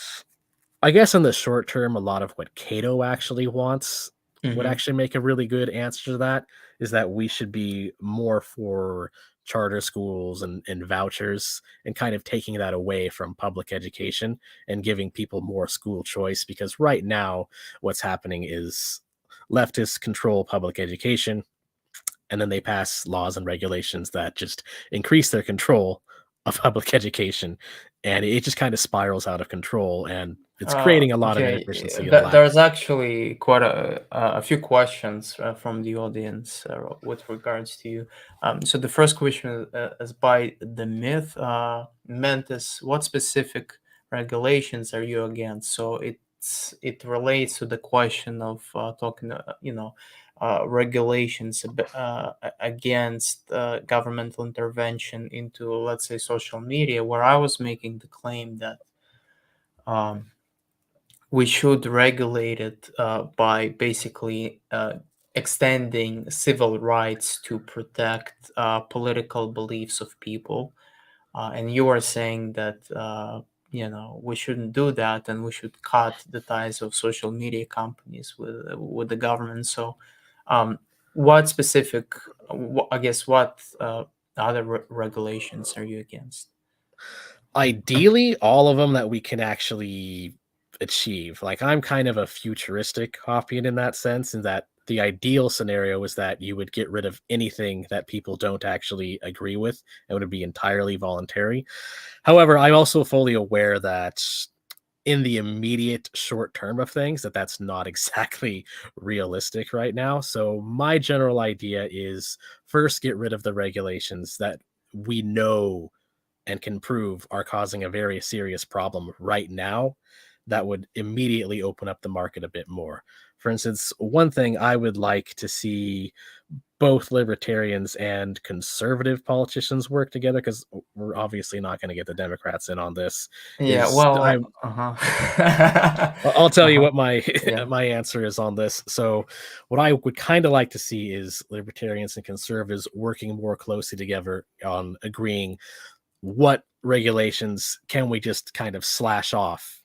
I guess in the short term, a lot of what Cato actually wants would Hmm. actually make a really good answer to that is that we should be more for charter schools and vouchers and kind of taking that away from public education and giving people more school choice. Because right now, what's happening is leftists control public education and then they pass laws and regulations that just increase their control of public education, and it just kind of spirals out of control, and it's creating a lot of Okay, inefficiency and lack. there's actually quite a few questions from the audience with regards to you. So the first question is by the myth. Mentis, what specific regulations are you against? So it relates to the question of talking, regulations against governmental intervention into, let's say, social media, where I was making the claim that. Um, we should regulate it by basically extending civil rights to protect political beliefs of people. And you are saying that we shouldn't do that, and we should cut the ties of social media companies with the government. So, um, what specific, I guess, what other regulations are you against? Ideally, all of them that we can actually achieve. Like, I'm kind of a futuristic Hoppian in that sense, in that the ideal scenario is that you would get rid of anything that people don't actually agree with, and it would be entirely voluntary. However, I'm also fully aware that in the immediate short term of things that's not exactly realistic right now. So my general idea is first get rid of the regulations that we know and can prove are causing a very serious problem right now that would immediately open up the market a bit more. For instance, one thing I would like to see both libertarians and conservative politicians work together, because we're obviously not going to get the Democrats in on this, Yeah, is well, uh-huh. I'll tell you Uh-huh. what my Yeah. my answer is on this. So, what I would kind of like to see is libertarians and conservatives working more closely together on agreeing what regulations can we just kind of slash off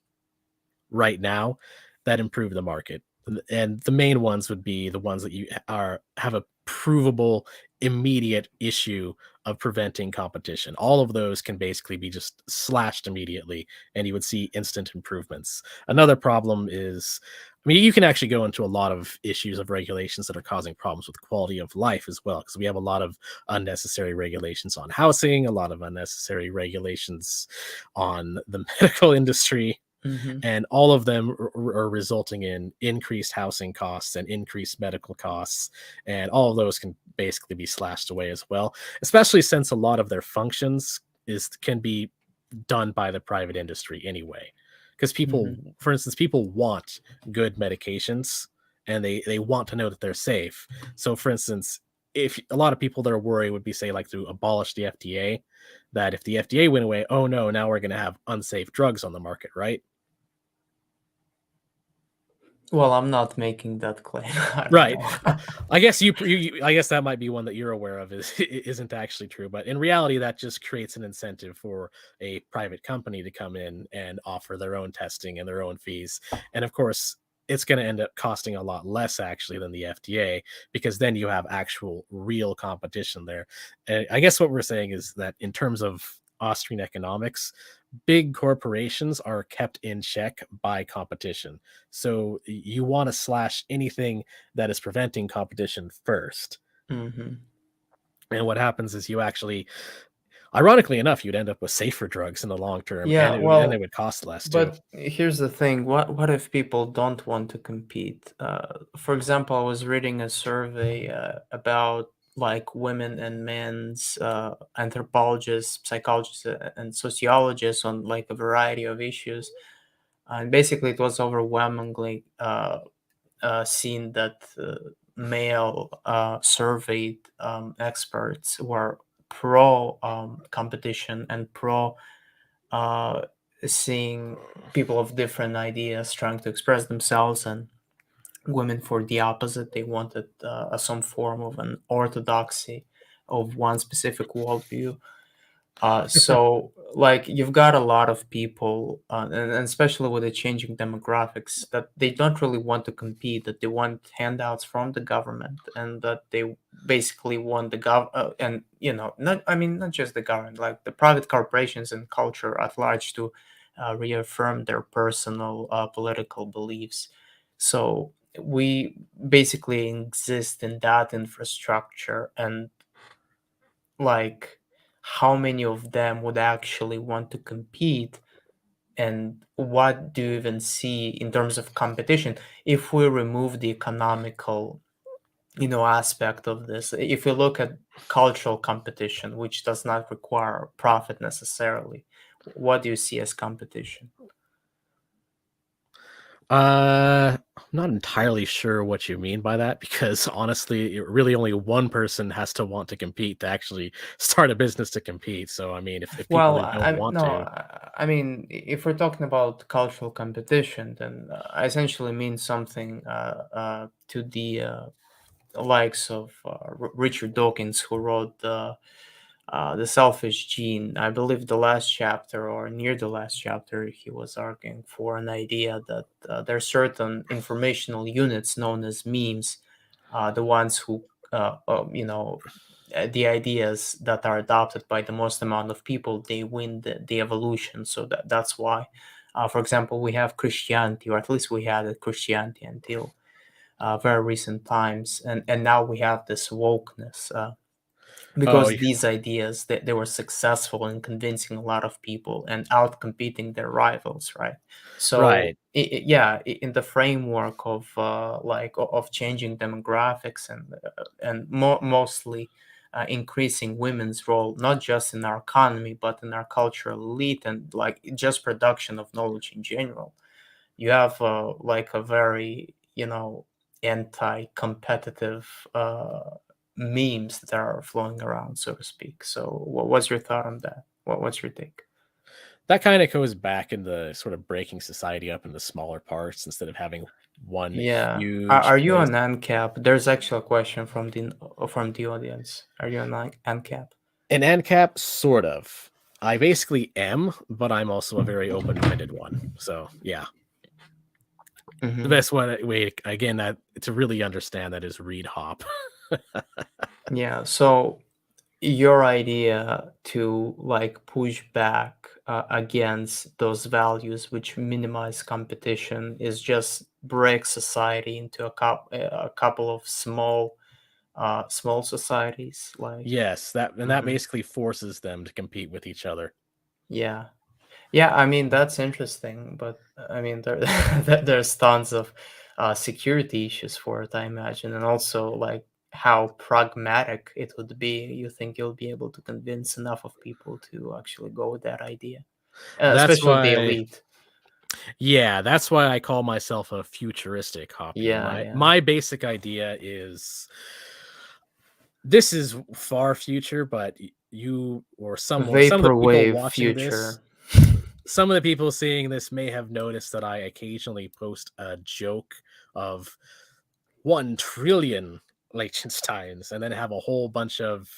right now that improve the market. And the main ones would be the ones that you are have a provable immediate issue of preventing competition. All of those can basically be just slashed immediately and you would see instant improvements. Another problem is, I mean, you can actually go into a lot of issues of regulations that are causing problems with quality of life as well, because we have a lot of unnecessary regulations on housing, a lot of unnecessary regulations on the medical industry, Mhm. and all of them are resulting in increased housing costs and increased medical costs, and all of those can basically be slashed away as well, especially since a lot of their functions is can be done by the private industry anyway, because people, Mhm. for instance, people want good medications and they want to know that they're safe. So for instance, if a lot of people that are worried would be say like to abolish the FDA, that if the FDA went away, oh no, now we're going to have unsafe drugs on the market, right? Well, I'm not making that claim. I don't Right. know. I guess I guess that might be one that you're aware of is isn't actually true, but in reality, that just creates an incentive for a private company to come in and offer their own testing and their own fees. And of course, it's going to end up costing a lot less actually than the FDA, because then you have actual real competition there. I guess what we're saying is that in terms of Austrian economics, big corporations are kept in check by competition. So you want to slash anything that is preventing competition first. Mhm. And what happens is you actually, ironically enough, you'd end up with safer drugs in the long term, Yeah, and it well, would cost less too. but here's the thing. What if people don't want to compete? For example, I was reading a survey about like women and men's anthropologists, psychologists, and sociologists on like a variety of issues, and basically it was overwhelmingly seen that male surveyed experts were pro competition and pro uh, seeing people of different ideas trying to express themselves, and women for the opposite. They wanted some form of an orthodoxy of one specific worldview. So, like, you've got a lot of people, and especially with the changing demographics, that they don't really want to compete, that they want handouts from the government, and that they basically want the and not, I mean, not just the government, like the private corporations and culture at large to reaffirm their personal political beliefs. So we basically exist in that infrastructure, and like how many of them would actually want to compete, and what do you even see in terms of competition if we remove the economical aspect of this? If we look at cultural competition, which does not require profit necessarily, what do you see as competition? I'm not entirely sure what you mean by that, because honestly, really only one person has to want to compete to actually start a business to compete. So I mean, if people Well, that don't I want no, to, I mean, if we're talking about cultural competition, then I essentially mean something to the likes of Richard Dawkins, who wrote the Selfish Gene. I believe the last chapter or near the last chapter, he was arguing for an idea that there are certain informational units known as memes, the ones who, the ideas that are adopted by the most amount of people, they win the evolution. So that's why, for example, we have Christianity, or at least we had a Christianity until very recent times, and now we have this wokeness. Oh, because these ideas they were successful in convincing a lot of people and out competing their rivals, right? So right. yeah, in the framework of of changing demographics and mostly increasing women's role, not just in our economy but in our cultural elite and like just production of knowledge in general, you have like a very, anti-competitive memes that are flowing around, so to speak. So what's your thought on that? What's your take? That kind of goes back in the sort of breaking society up into smaller parts instead of having one Yeah, are huge you place. on ANCAP? There's actually a question from the audience. Are you on ANCAP? An ANCAP, sort of. I basically am, but I'm also a very open-minded one. So yeah, the Hmm. best way again that to really understand that is read Hop. Yeah, so your idea to like push back against those values which minimize competition is just break society into a couple of small societies like. Yes, that Mhm. basically forces them to compete with each other. Yeah, yeah, I mean that's interesting, but I mean there there's tons of security issues for it, I imagine, and also like how pragmatic it would be. You think you'll be able to convince enough of people to actually go with that idea, That's especially the why elite? Yeah, that's why I call myself a futuristic Hoppian. Yeah, My yeah. basic idea is this is far future, but you or some of the people Vaporwave watching this, future. some of the people seeing this may have noticed that I occasionally post a joke of 1 trillion Liechtensteins and then have a whole bunch of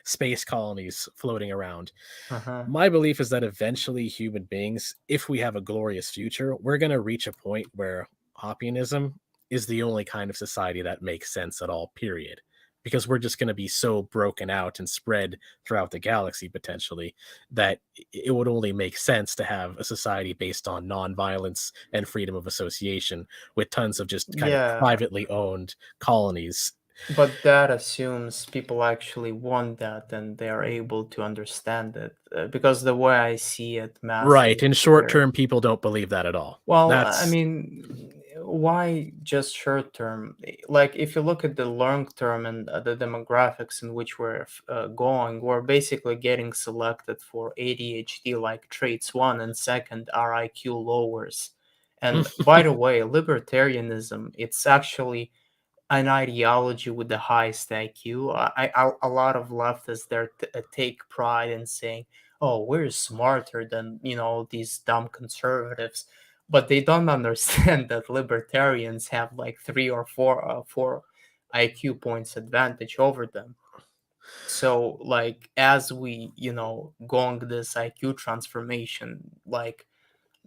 space colonies floating around. Uh-huh. My belief is that eventually human beings, if we have a glorious future, we're going to reach a point where Hoppianism is the only kind of society that makes sense at all, period. Because we're just going to be so broken out and spread throughout the galaxy potentially that it would only make sense to have a society based on nonviolence and freedom of association with tons of just kind of Yeah, privately owned colonies. but that assumes people actually want that and they are able to understand it. Because the way I see it, Right. masses In short are. term, people don't believe that at all. Well, I That's mean, why just short term? Like, if you look at the long term and the demographics in which we're going, we're basically getting selected for ADHD like traits. One and second, our IQ lowers. And by the way, libertarianism, it's actually an ideology with the highest IQ. A lot of leftists there take pride in saying, "Oh, we're smarter than these dumb conservatives," but they don't understand that libertarians have like four IQ points advantage over them. So, like, as we going this IQ transformation, like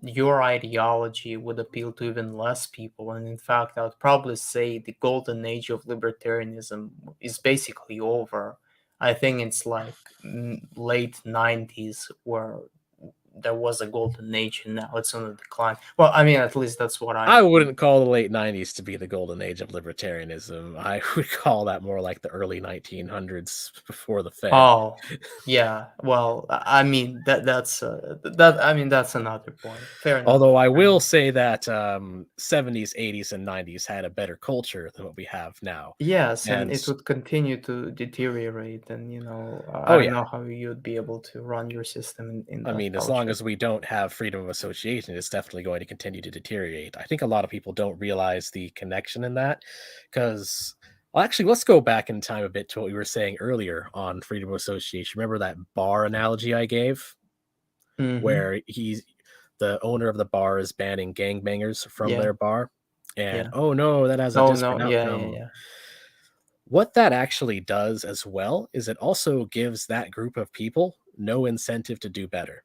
your ideology would appeal to even less people. And in fact, I would probably say the golden age of libertarianism is basically over. I think it's like late 90s where there was a golden age and now it's on the decline. Well, I mean, at least that's what I I'm. wouldn't call the late 90s to be the golden age of libertarianism. I would call that more like the early 1900s before the Fed. Oh, yeah. Well, I mean that's another point. Fair Although enough. I Fair will enough. say that 70s, 80s, and 90s had a better culture than what we have now. Yes, and And it would continue to deteriorate, and I oh, don't yeah. know how you'd be able to run your system in I that mean, as long culture. as we don't have freedom of association, it's definitely going to continue to deteriorate. I think a lot of people don't realize the connection in that because, well, actually, let's go back in time a bit to what we were saying earlier on freedom of association. Remember that bar analogy I gave Hmm. where the owner of the bar is banning gangbangers from Yeah, their bar? And yeah. oh no, that has a Oh no, disparate yeah, yeah, outcome. yeah. What that actually does as well is it also gives that group of people no incentive to do better.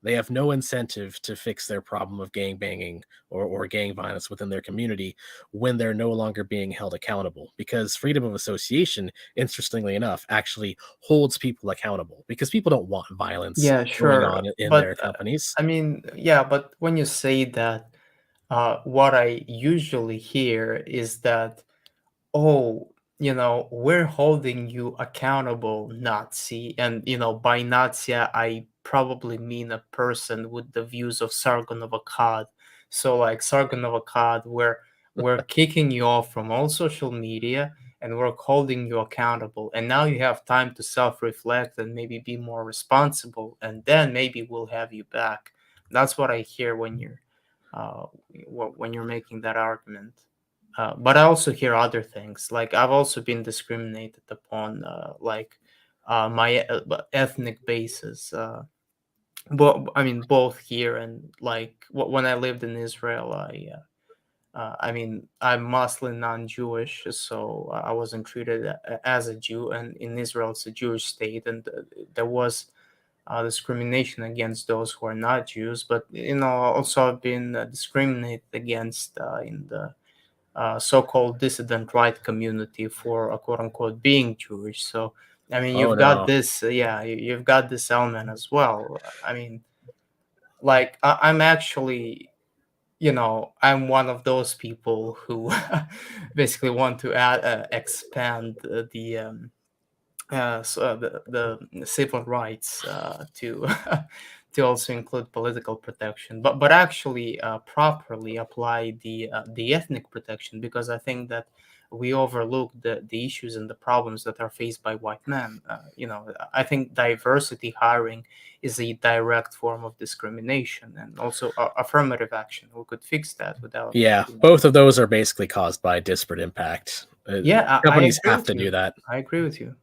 They have no incentive to fix their problem of gang banging or gang violence within their community when they're no longer being held accountable. Because freedom of association, interestingly enough, actually holds people accountable because people don't want violence Yeah, going sure. on in But their companies. I mean, yeah, but when you say that, what I usually hear is that, oh, we're holding you accountable, Nazi. And, by Nazi, I probably mean a person with the views of Sargon of Akkad. So, like Sargon of Akkad, we're kicking you off from all social media and we're holding you accountable. And now you have time to self reflect and maybe be more responsible. And then maybe we'll have you back. That's what I hear uh, when you're making that argument. But I also hear other things. Like I've also been discriminated upon, like my ethnic basis. But I mean, both here and like when I lived in Israel, I mean, I'm Muslim, non-Jewish, so I wasn't treated as a Jew. And in Israel, it's a Jewish state, and there was discrimination against those who are not Jews. But also I've been discriminated against in the so-called dissident right community for quote unquote being Jewish. So I mean, Oh you've got no. this, yeah, you've got this element as well. I mean, like I'm actually, I'm one of those people who basically want to expand the civil rights to to also include political protection, but actually properly apply the ethnic protection, because I think that we overlook the issues and the problems that are faced by white men. I think diversity hiring is a direct form of discrimination, and also affirmative action. We could fix that without, Yeah, both of those are basically caused by disparate impact. Yeah, I Companies agree have with to do you. that. I agree with you.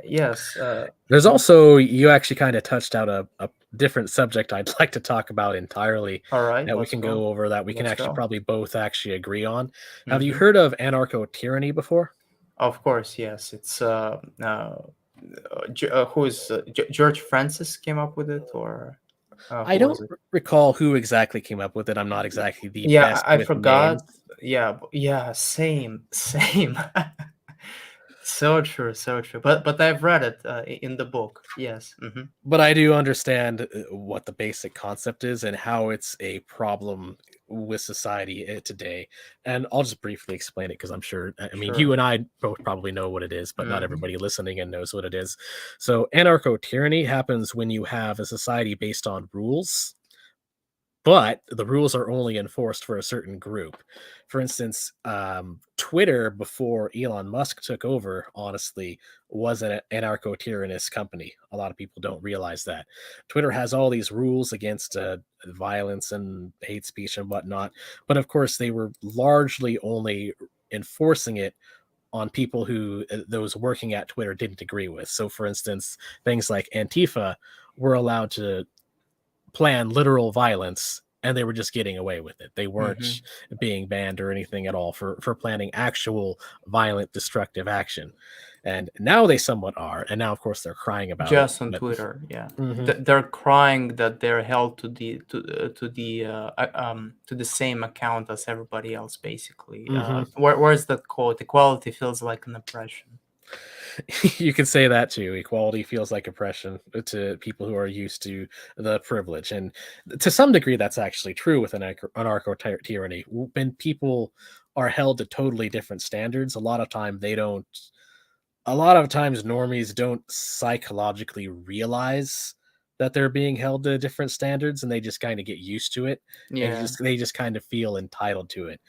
Yes. There's also, you actually kind of touched out a different subject I'd like to talk about entirely All right, that we let's can go. go over, that we can Let's actually go. probably both actually agree on. Have you Hmm. heard of anarcho tyranny before? Of course, yes. It's who is George Francis came up with it, or I who was don't it? recall who exactly came up with it. I'm not exactly the Yeah, best I with names. forgot. Yeah, yeah, same, same. So true, so true. But I've read it in the book. Yes. Hmm. But I do understand what the basic concept is and how it's a problem with society today. And I'll just briefly explain it because I'm sure, I mean, you Sure. and I both probably know what it is, but not Hmm. everybody listening and knows what it is. So, anarcho tyranny happens when you have a society based on rules, but the rules are only enforced for a certain group. For instance, Twitter, before Elon Musk took over, honestly, was an anarcho tyrannous company. A lot of people don't realize that. Twitter has all these rules against violence and hate speech and whatnot, but of course, they were largely only enforcing it on people who those working at Twitter didn't agree with. So, for instance, things like Antifa were allowed to plan literal violence, and they were just getting away with it. They weren't Hmm. being banned or anything at all for planning actual violent destructive action. And now they somewhat are, and now of course they're crying about it. Just on But Twitter, yeah. mhm, They're crying that they're held to the same account as everybody else, basically. mhm. Where's that quote? Equality feels like an oppression. You could say that too. Equality feels like oppression to people who are used to the privilege, and to some degree, that's actually true with anarcho tyranny. When people are held to totally different standards, a lot of time they don't. A lot of times, normies don't psychologically realize that they're being held to different standards, and they just kind of get used to it, and Yeah. they just kind of feel entitled to it.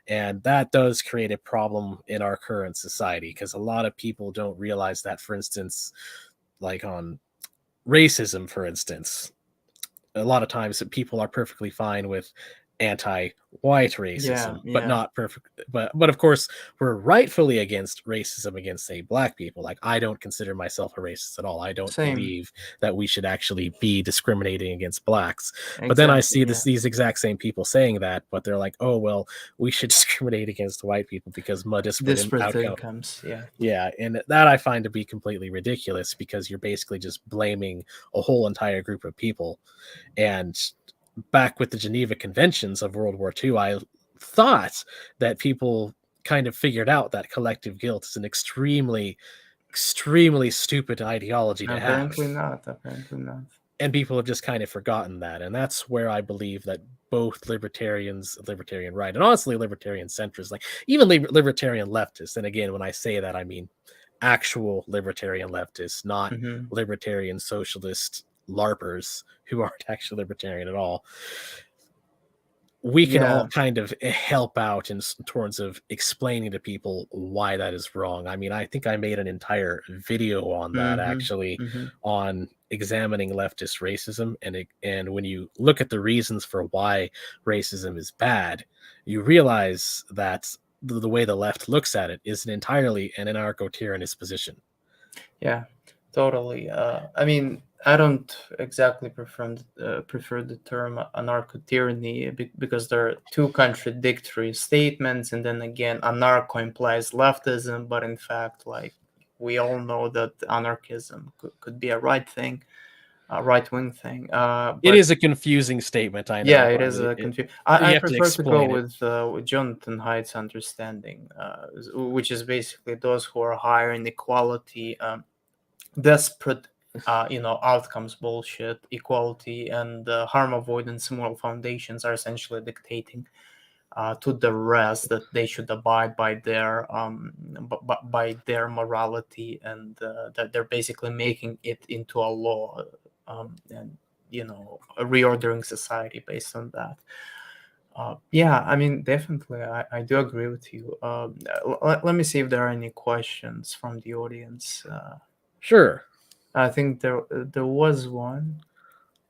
And that does create a problem in our current society because a lot of people don't realize that, for instance, like on racism, for instance, a lot of times that people are perfectly fine with anti-white Yeah. racism, but Yeah. not perfect. But of course, we're rightfully against racism against, say, black people. Like I don't consider myself a racist at all. I don't Same. believe that we should actually be discriminating against blacks. But then I Exactly. see Yeah. these exact same people saying that, but they're like, oh well, we should discriminate against white people because disparate Disparate outcome. incomes. Yeah. Yeah, and that I find to be completely ridiculous because you're basically just blaming a whole entire group of people. And back with the Geneva Conventions of World War II, I thought that people kind of figured out that collective guilt is an extremely, extremely stupid ideology to have. Apparently not. Apparently not. and people have just kind of forgotten that. And that's where I believe that both libertarians, libertarian right, and honestly libertarian centrists, like even libertarian leftists, and again when I say that I mean actual libertarian leftists, not Hmm. libertarian socialist larpers who aren't actually libertarian at all, we can all Yeah. kind of help out in terms of explaining to people why that is wrong. I mean, I think I made an entire video on that Hmm. actually, Hmm. on examining leftist racism, and when you look at the reasons for why racism is bad, you realize that the way the left looks at it is an entirely an anarcho-tyrannist position. Yeah, totally. I mean, I don't exactly prefer the term anarcho tyranny because there are two contradictory statements, and then again, anarcho implies leftism, but in fact, like we all know that anarchism could be a right thing, a right wing thing. It But is a confusing statement, I yeah, know, it but is a confusion. you I have to prefer to go explain it. with Jonathan Haidt's understanding, which is basically those who are higher in equality. Desperate outcomes bullshit, equality, and harm avoidance moral foundations are essentially dictating to the rest that they should abide by their by their morality, and that they're basically making it into a law, and reordering society based on that. Yeah, I mean, definitely, I do agree with you. Let me see if there are any questions from the audience. Sure. I think there was one.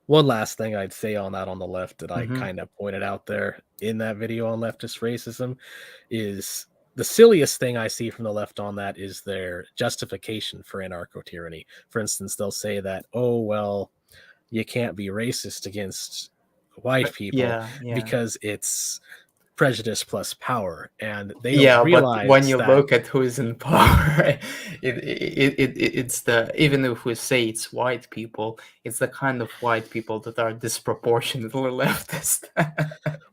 One last thing I'd say on that on the left that I Hmm. kind of pointed out there in that video on leftist racism is the silliest thing I see from the left on that is their justification for anarcho tyranny. For instance, they'll say that, oh, well, you can't be racist against white people Yeah, yeah, because it's prejudice plus power. And they don't yeah. But when realize you that. look at who is in power, it's the even if we say it's white people, it's the kind of white people that are disproportionately leftist.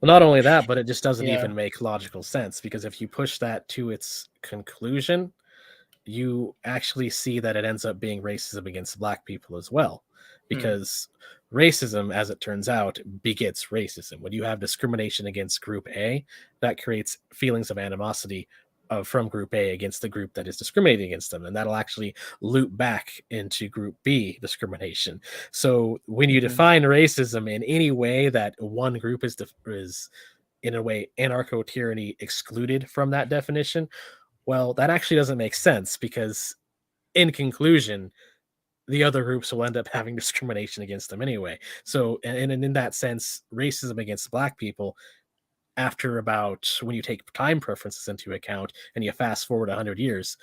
Well, not only that, but it just doesn't Yeah. even make logical sense because if you push that to its conclusion, you actually see that it ends up being racism against black people as well. Hmm. Because racism, as it turns out, begets racism. When you have discrimination against group A, that creates feelings of animosity from group A against the group that is discriminating against them. And that'll actually loop back into group B discrimination. So when you Hmm. define racism in any way that one group is in a way anarcho tyranny excluded from that definition, well, that actually doesn't make sense because, in conclusion, the other groups will end up having discrimination against them anyway. So, and in that sense, racism against black people, after about when you take time preferences into account and you fast forward 100 years,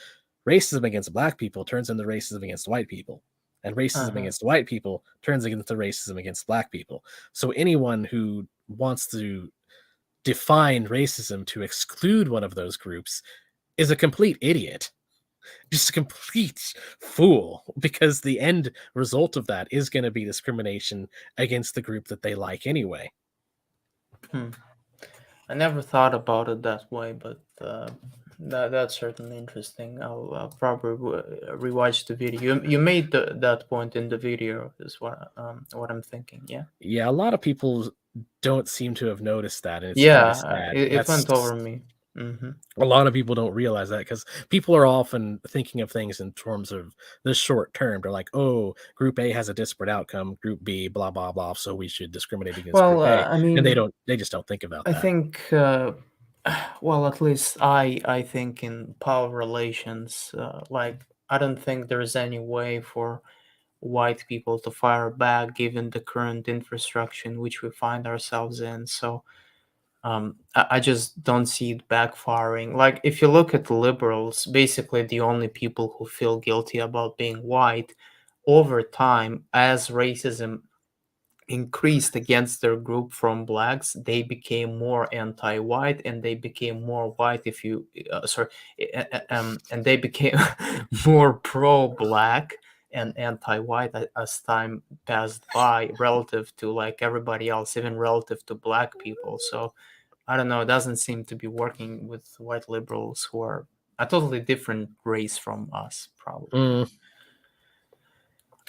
racism against black people turns into racism against white people. And racism Uh-huh. against white people turns into racism against black people. So, anyone who wants to define racism to exclude one of those groups is a complete idiot, just a complete fool, because the end result of that is going to be discrimination against the group that they like anyway. Hmm. I never thought about it that way, but that's certainly interesting. I'll probably rewatch the video. You made that point in the video, is what I'm thinking. Yeah. Yeah, a lot of people don't seem to have noticed that, and it's kind of Yeah, sad. it went That's over me. Hmm. a lot of people don't realize that because people are often thinking of things in terms of the short term. They're like, oh, group A has a disparate outcome, group B, blah, blah, blah. So we should discriminate against Well, group A. I And mean, they just don't think about I that. think, well, at least I think in power relations, like I don't think there's any way for white people to fire back given the current infrastructure in which we find ourselves in. So I just don't see it backfiring. Like if you look at the liberals, basically the only people who feel guilty about being white over time as racism increased against their group from blacks, they became more anti-white and they became more white if you sorry and they became more pro-black and anti-white as time passed by relative to like everybody else, even relative to black people. So I don't know, it doesn't seem to be working with white liberals who are a totally different race from us, probably. Mm,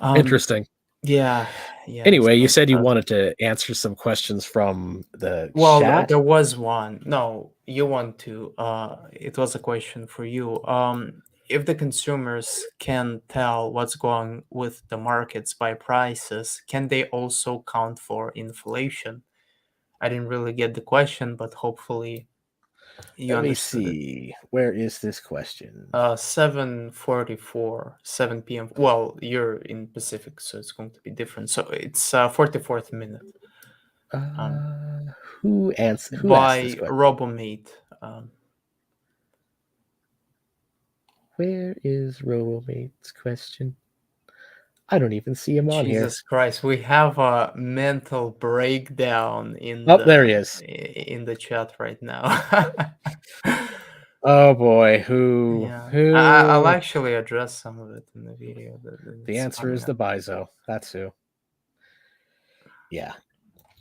um interesting. Yeah, yeah. Anyway, you So said you wanted to answer some questions from the well, chat. there was one. No, you want to. It was a question for you. If the consumers can tell what's going with the markets by prices, can they also count for inflation? I didn't really get the question, but hopefully you Let me understood it. see. Where is this question? 7:44, 7 p.m. Well, you're in Pacific, so it's going to be different. So it's 44th minute. Um, Uh, who asked this by question? Robomate. Where is Robomate's question? I don't even see him on here. Jesus Christ, we have a mental breakdown Oh, there he is. in the chat right now. Oh boy, who Yeah, I'll who? actually address some of it in the video The that's answer coming is the up. Bizo. That's who. Yeah.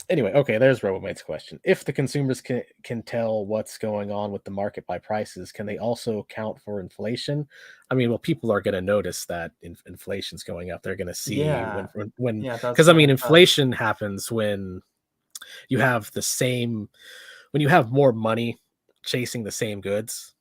Anyway, okay, there's Robomate's question. If the consumers can tell what's going on with the market by prices, can they also account for inflation? I mean, well, people are going to notice that inflation's going up. They're going to see Yeah, when yeah, that's because I what mean, I thought. inflation happens when you have the same when you have more money chasing the same goods,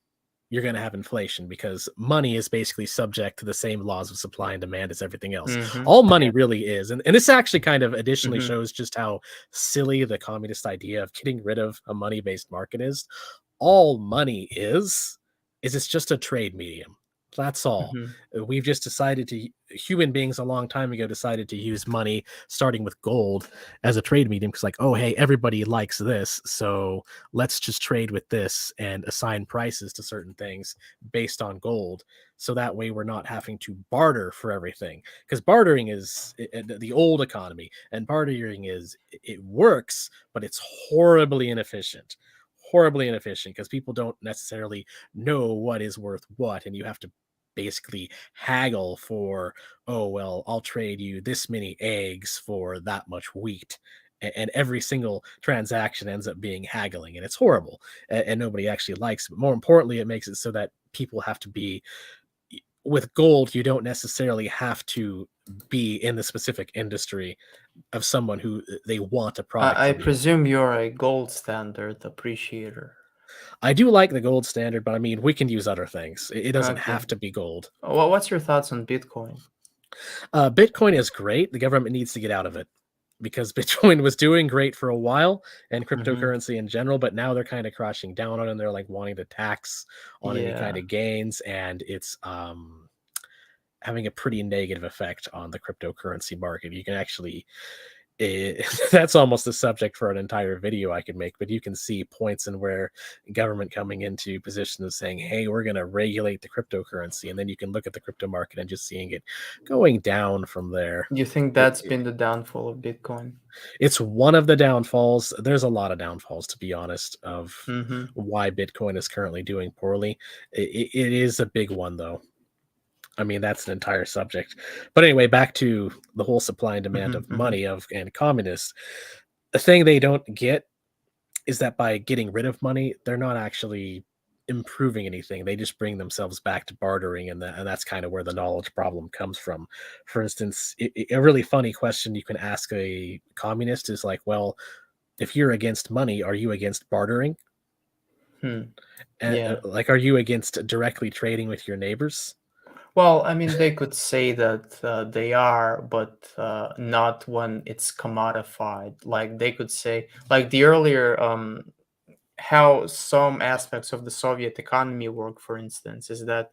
you're going to have inflation because money is basically subject to the same laws of supply and demand as everything else. Mm-hmm. All money Yeah. really is. And this actually kind of additionally Mm-hmm. shows just how silly the communist idea of getting rid of a money based market is. All money is it's just a trade medium. That's all. Mm-hmm. We've just decided to human beings a long time ago decided to use money starting with gold as a trade medium because like, oh hey, everybody likes this, so let's just trade with this and assign prices to certain things based on gold, so that way we're not having to barter for everything, because bartering is the old economy, and bartering is it works, but it's horribly inefficient because people don't necessarily know what is worth what, and you have to basically haggle for, oh well, I'll trade you this many eggs for that much wheat, and every single transaction ends up being haggling, and it's horrible, and nobody actually likes it. But more importantly, it makes it so that people have to be with gold. You don't necessarily have to be in the specific industry of someone who they want a product I from you. presume you're a gold standard appreciator. I do like the gold standard, but I mean, we can use other things. It doesn't Okay. have to be gold. Well, what's your thoughts on Bitcoin? Bitcoin is great. The government needs to get out of it because Bitcoin was doing great for a while, and Mm-hmm. cryptocurrency in general, but now they're kind of crashing down on it, and they're like wanting to tax on any kind Yeah. of gains, and it's having a pretty negative effect on the cryptocurrency market. You can actually that's almost a subject for an entire video I could make, but you can see points in where government coming into position of saying, hey, we're going to regulate the cryptocurrency, and then you can look at the crypto market and just seeing it going down from there. You think it, that's been the downfall of Bitcoin? it's one of the downfalls. There's a lot of downfalls, to be honest, of Mm-hmm. why Bitcoin is currently doing poorly. It is a big one, though. I mean, that's an entire subject. But anyway, back to the whole supply and demand of Mm-hmm. Mm-hmm. money of and communists. The thing they don't get is that by getting rid of money, they're not actually improving anything. They just bring themselves back to bartering, and that's kind of where the knowledge problem comes from. For instance, a really funny question you can ask a communist is like, well, if you're against money, are you against bartering? Hmm. And, Yeah. like, are you against directly trading with your neighbors? Well, I mean, they could say that they are, but not when it's commodified. Like they could say, like the earlier, how some aspects of the Soviet economy work, for instance, is that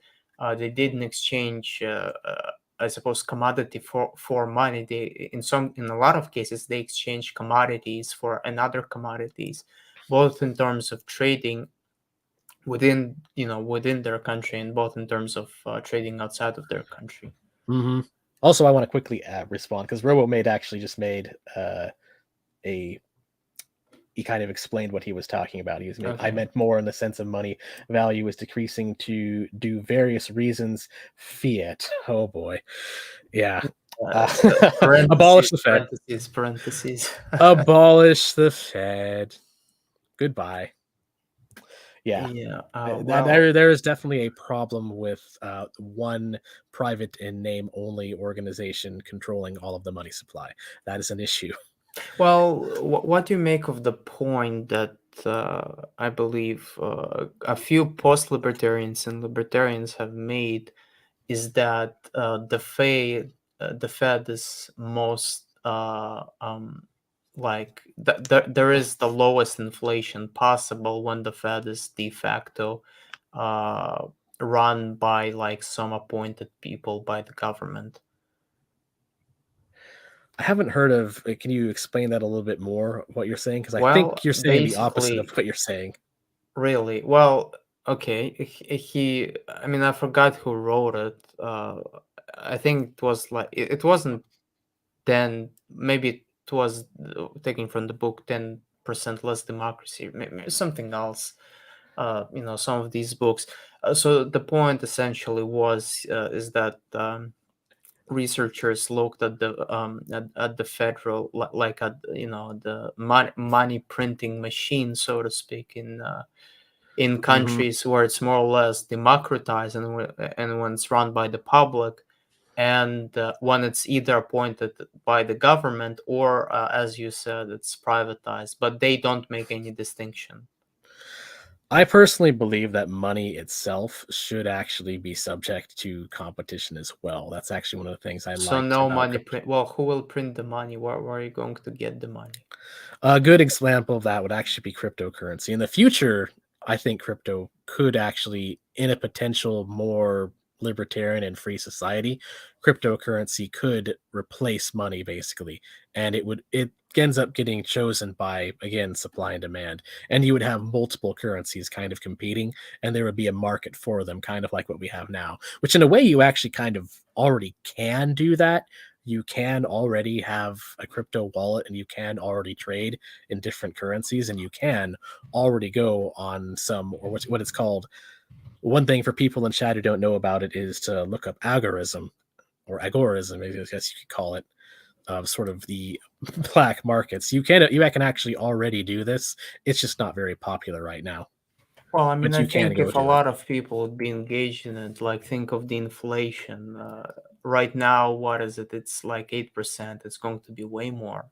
they didn't exchange, I suppose, commodity for money. They in a lot of cases they exchange commodities for another commodities, both in terms of trading within their country and both in terms of trading outside of their country. Mm-hmm. Also, I want to quickly respond because RoboMate actually just made a he kind of explained what he was talking about. He was I Okay. meant more in the sense of money value is decreasing to do various reasons. Fiat. Oh boy. Yeah. Abolish Parentheses, the Fed. parentheses, parentheses. Abolish the Fed. Goodbye. Yeah. Yeah. That Well, there is definitely a problem with one private and name only organization controlling all of the money supply. That is an issue. what do you make of the point that I believe a few post-libertarians and libertarians have made is that the Fed is most there is the lowest inflation possible when the Fed is de facto uh, run by like some appointed people by the government. I haven't heard of. Can you explain that a little bit more? What you're saying? Because I Well, think you're saying the opposite of basically, what you're saying. really, well, okay, I mean, I forgot who wrote it. I think it was like it wasn't then maybe it was taken from the book 10% Less Democracy, maybe something else. Some of these books. So the point essentially was is that researchers looked at at the federal like at the money printing machine, so to speak, in Hmm. countries where it's more or less democratized and when it's run by the public, and when it's either appointed by the government or as you said, it's privatized, but they don't make any distinction. I personally believe that money itself should actually be subject to competition as well. That's actually one of the things I So liked no about money crypto. print. Well, who will print the money? Where are you going to get the money? A good example of that would actually be cryptocurrency. In the future, I think crypto could actually, in a potential more libertarian and free society, cryptocurrency could replace money basically. And it ends up getting chosen by, again, supply and demand. And you would have multiple currencies kind of competing, and there would be a market for them, kind of like what we have now, which in a way you actually kind of already can do that. You can already have a crypto wallet and you can already trade in different currencies, and you can already go on some, or what it's called. One thing for people in chat who don't know about it is to look up agorism, or agorism, I guess you could call it, sort of the black markets. You can actually already do this. It's just not very popular right now, Well, I mean, but I you can think go if a do it. lot of people would be engaged in it, like think of the inflation. Right now, what is it? It's like 8%. It's going to be way more.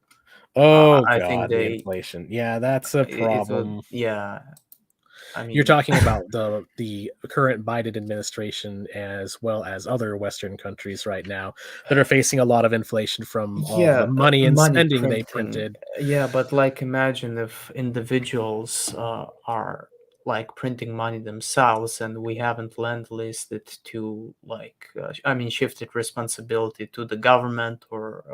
Oh I think god, the inflation. Yeah, that's a it would, problem. yeah. I You're mean, talking about the current Biden administration as well as other Western countries right now that are facing a lot of inflation from all the yeah, money and money spending they printing. printed. Yeah, but like imagine if individuals are like printing money themselves and we haven't lend listed to like, I mean, shifted responsibility to the government or,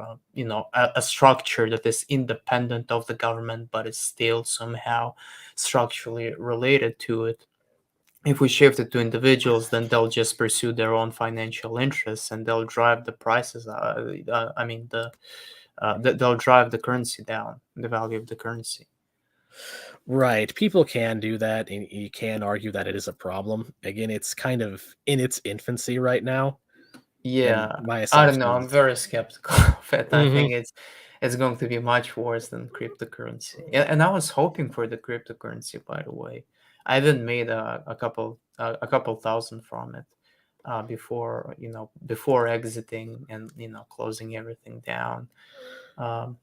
a structure that is independent of the government but is still somehow structurally related to it. If we shift it to individuals, then they'll just pursue their own financial interests and they'll drive the prices. I mean, they'll drive the currency down, the value of the currency. Right. People can do that, and you can argue that it is a problem. Again, it's kind of in its infancy right now, and Yeah, my I don't assumption know. I'm is. very skeptical of it. I Mhm. think it's going to be much worse than cryptocurrency. And I was hoping for the cryptocurrency, by the way. I even made a couple thousand from it before exiting and closing everything down. Um,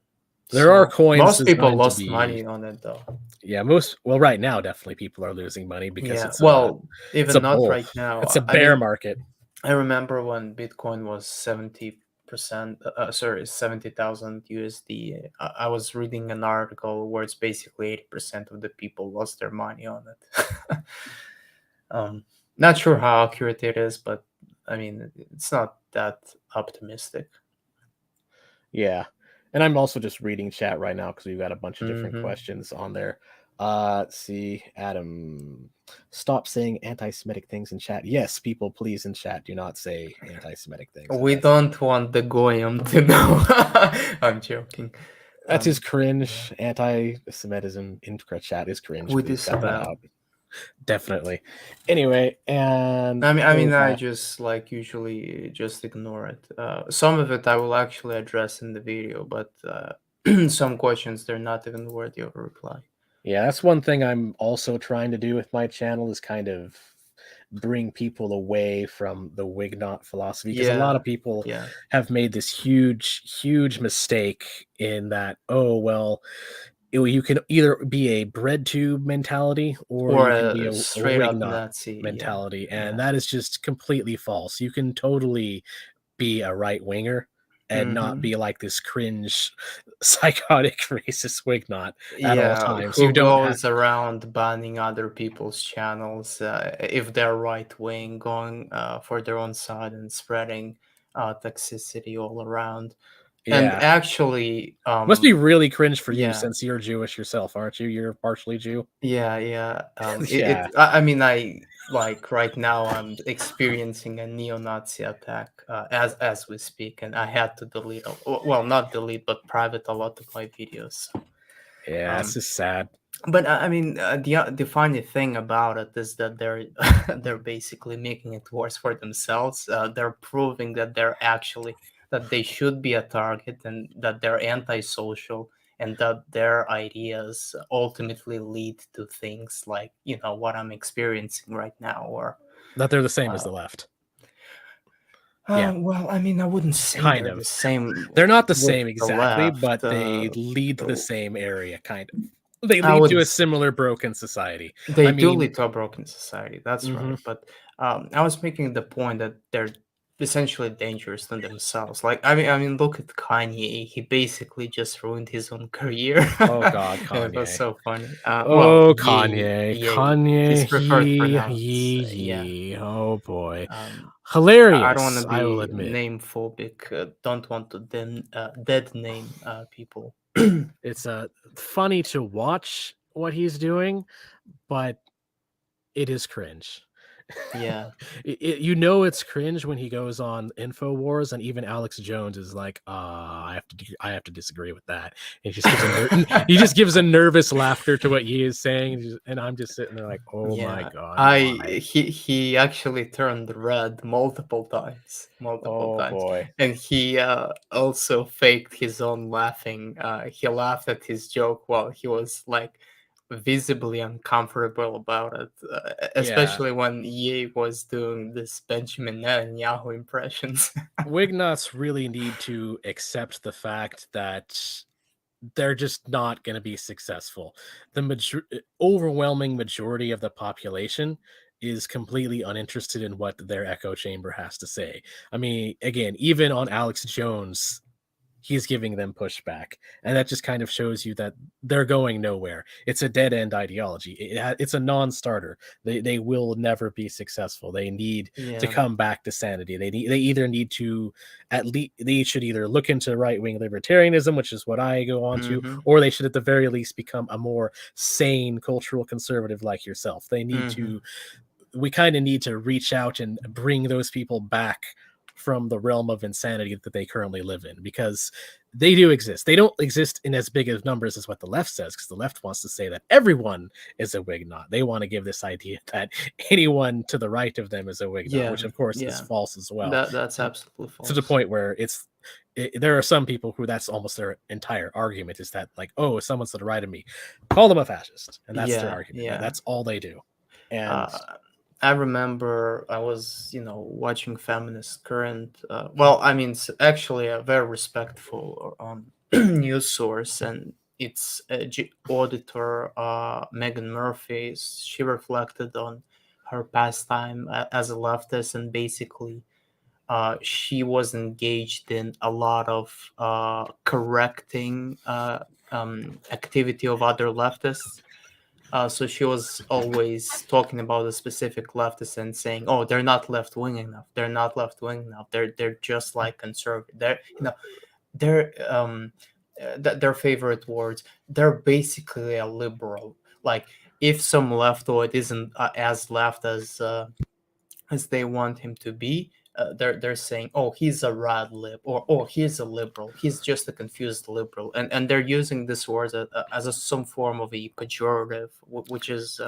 There are so coins most people designed to lost be. money on it, though. Yeah, most, well, right now definitely people are losing money because Yeah, it's a well, it's a even not bull. right now. It's a I bear mean, market. I remember when Bitcoin was 70%, sorry, 70,000 USD. I was reading an article where it's basically 80% of the people lost their money on it. um, Not sure how accurate it is, but I mean, it's not that optimistic. Yeah. And I'm also just reading chat right now because we've got a bunch of different Hmm. questions on there. Let's see, Adam, stop saying anti-Semitic things in chat. Yes, people, please in chat, do not say anti-Semitic things. We don't want the goyim to know. I'm joking. That is Yeah. cringe. Anti-Semitism in chat is cringe. We Please cut that disavow. out. Definitely. Anyway, and I that. just like usually just ignore it. Some of it I will actually address in the video, but some questions they're not even worthy of a reply. Yeah, that's one thing I'm also trying to do with my channel is kind of bring people away from the Wignot philosophy because a lot Yeah, of people yeah. have made this huge mistake in that, oh well, you can either be a bread tube mentality or Or you can be a a straight up Wignot Nazi. Yeah, mentality, and yeah. that is just completely false. You can totally be a right winger and not Hmm. be like this cringe psychotic racist Wignot at all Yeah, times. You who don't have goes around banning other people's channels if they're right wing, going for their own side and spreading toxicity all around. And yeah. actually, Must be really cringe for you yeah, since you're Jewish yourself, aren't you? You're partially Jew? yeah, yeah. Yeah. I mean, I like right now I'm experiencing a neo-Nazi attack as we speak, and I had to delete, well, not delete, but private a lot of my videos. So, Yeah, it's um, just sad. but I mean, the funny thing about it is that they're they're basically making it worse for themselves. They're proving that they're actually that they should be a target and that they're antisocial and that their ideas ultimately lead to things like what I'm experiencing right now. Or That they're the same as uh, the left. Yeah, well, I mean, I wouldn't say kind they're the of. same They're not the with same the exactly, left. but they lead to the same area, kind of. They I lead to wouldn't a similar broken society. They I do mean, lead to a broken society. That's mhm. right. But I was making the point that they're essentially dangerous to themselves. Like, I mean, look at Kanye. He basically just ruined his own career. Oh God, It was Kanye. so funny. Well, Oh, Ye, Kanye. Ye, his Kanye, preferred he, pronounce. ye, Yeah. ye. Oh boy. Um, I don't want Hilarious, to I will be admit. name phobic. Don't want to dead name people. It's funny to watch what he's doing, but it is cringe. Yeah. You know it's cringe when he goes on Infowars, and even Alex Jones is like, I have to disagree with that." And he just gives a he just gives a nervous laughter to what he is saying, and I'm just sitting there like, "Oh my Yeah, god, I why?" he actually turned red multiple Oh times, boy. and he also faked his own laughing. He laughed at his joke while he was like visibly uncomfortable about it, Yeah, especially when Ye was doing this Benjamin Netanyahu impressions. Wignots really need to accept the fact that they're just not going to be successful. The overwhelming majority of the population is completely uninterested in what their echo chamber has to say. I mean, again, even on Alex Jones, he's giving them pushback, and that just kind of shows you that they're going nowhere. It's a dead end ideology. It's a non-starter. They will never be successful. They need to Yeah. come back to sanity. They either need to at least they should either look into right-wing libertarianism, which is what I go on to, Mm-hmm. or they should at the very least become a more sane cultural conservative like yourself. They need Mm-hmm. to We kind of need to reach out and bring those people back from the realm of insanity that they currently live in, because they do exist. They don't exist in as big of numbers as what the left says, because the left wants to say that everyone is a Wignot. They want to give this idea that anyone to the right of them is a Wignot, Yeah. which of course is Yeah. false as well. That's To, absolutely to the false. point where there are some people who that's almost their entire argument is that, like, oh, if someone's to the right of me, call them a fascist, and that's their Yeah. argument. Yeah. That's all they do. And uh, I remember I was, watching Feminist Current. Well, I mean, it's actually a very respectful news source, and its auditor, Megan Murphy. She reflected on her past time as a leftist, and basically, she was engaged in a lot of correcting activity of other leftists. So she was always talking about a specific leftist and saying, "Oh, they're not left wing enough. They're not left wing enough. They're just like conservative. They're their favorite words. They're basically a liberal. Like if some leftoid isn't as left as they want him to be, they're saying, "Oh, he's a rad lib," or "Oh, he's a liberal. He's just a confused liberal," and they're using this word as some form of a pejorative, which is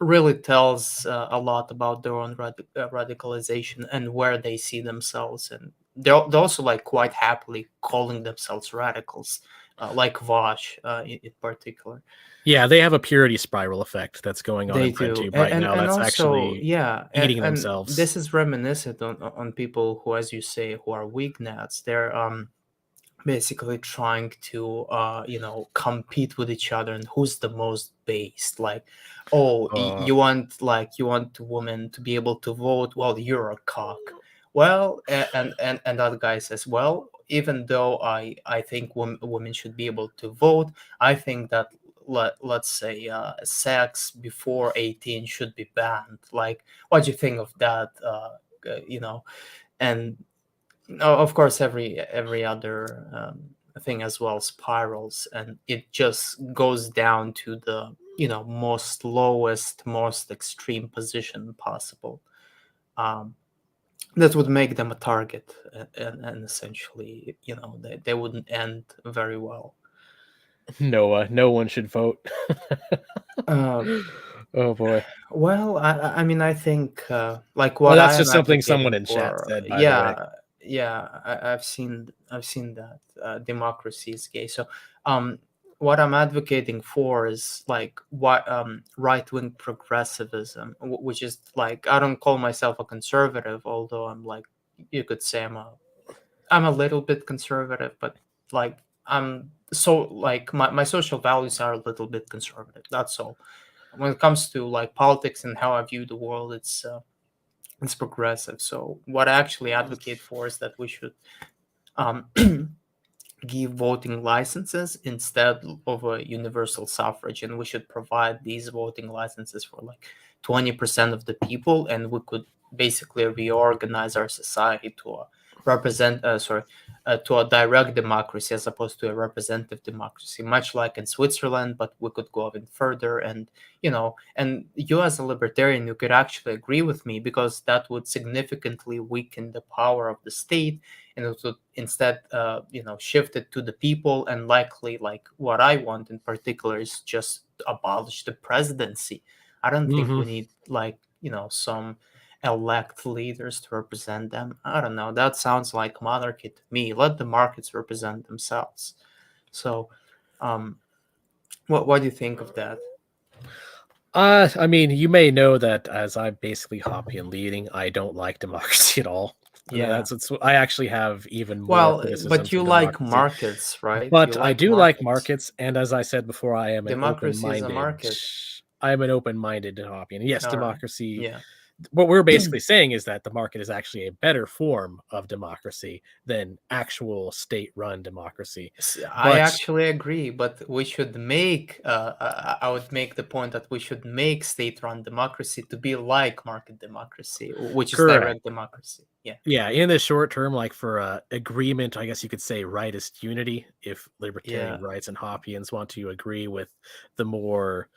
really tells a lot about their own radicalization and where they see themselves, and they're also like quite happily calling themselves radicals. like Vosh in particular. Yeah, they have a purity spiral effect that's going on They in do, RedTube right now and that's also, actually yeah, eating and themselves. this is reminiscent on people who, as you say, who are weak nets. They're basically trying to compete with each other and who's the most based. Like, oh, Uh, you want women to be able to vote, well, you're a cock. Well, and that guy says, well, even though I think women should be able to vote, I think that let's say sex before 18 should be banned. Like, what do you think of that? And of course, every other thing as well spirals, and it just goes down to the most lowest, most extreme position possible. um, that would make them a target, and essentially, they wouldn't end very well. Noah, no one should vote. uh, Oh boy. Well, I mean, I think like Well, what I that's am just something someone advocating in chat for, said, by the way. yeah, yeah, I've seen that democracy is gay. So, um, what I'm advocating for is like what right wing progressivism, which is like, I don't call myself a conservative, although I'm like, you could say I'm a little bit conservative, but like so like my social values are a little bit conservative. That's all. When it comes to like politics and how I view the world, it's progressive. So what I actually advocate for is that we should um, give voting licenses instead of a universal suffrage, and we should provide these voting licenses for like 20% of the people, and we could basically reorganize our society to a to a direct democracy as opposed to a representative democracy, much like in Switzerland. But we could go even further, and and you, as a libertarian, you could actually agree with me, because that would significantly weaken the power of the state, and it would instead shift it to the people. And likely, like, what I want in particular is just abolish the presidency. I don't think Hmm. we need, like, some elect leaders to represent them. I don't know, that sounds like monarchy to me. Let the markets represent themselves. So what do you think of that? I mean, you may know that as I'm basically Hoppian leading, I don't like democracy at all. And Yeah, I actually have even more well, but criticisms you of like democracy. markets, right? You But I like do like markets. markets, and as I said before, Democracy is a market. I am an open-minded Hoppian. Yes, All right. democracy. Yeah. What we're basically saying is that the market is actually a better form of democracy than actual state-run democracy. I But actually agree, but we should make. I would make the point that we should make state-run democracy to be like market democracy, which is correct. direct democracy. Yeah, Yeah, in the short term, like for agreement, I guess you could say rightist unity, if yeah, libertarian rights and Hoppians want to agree with the more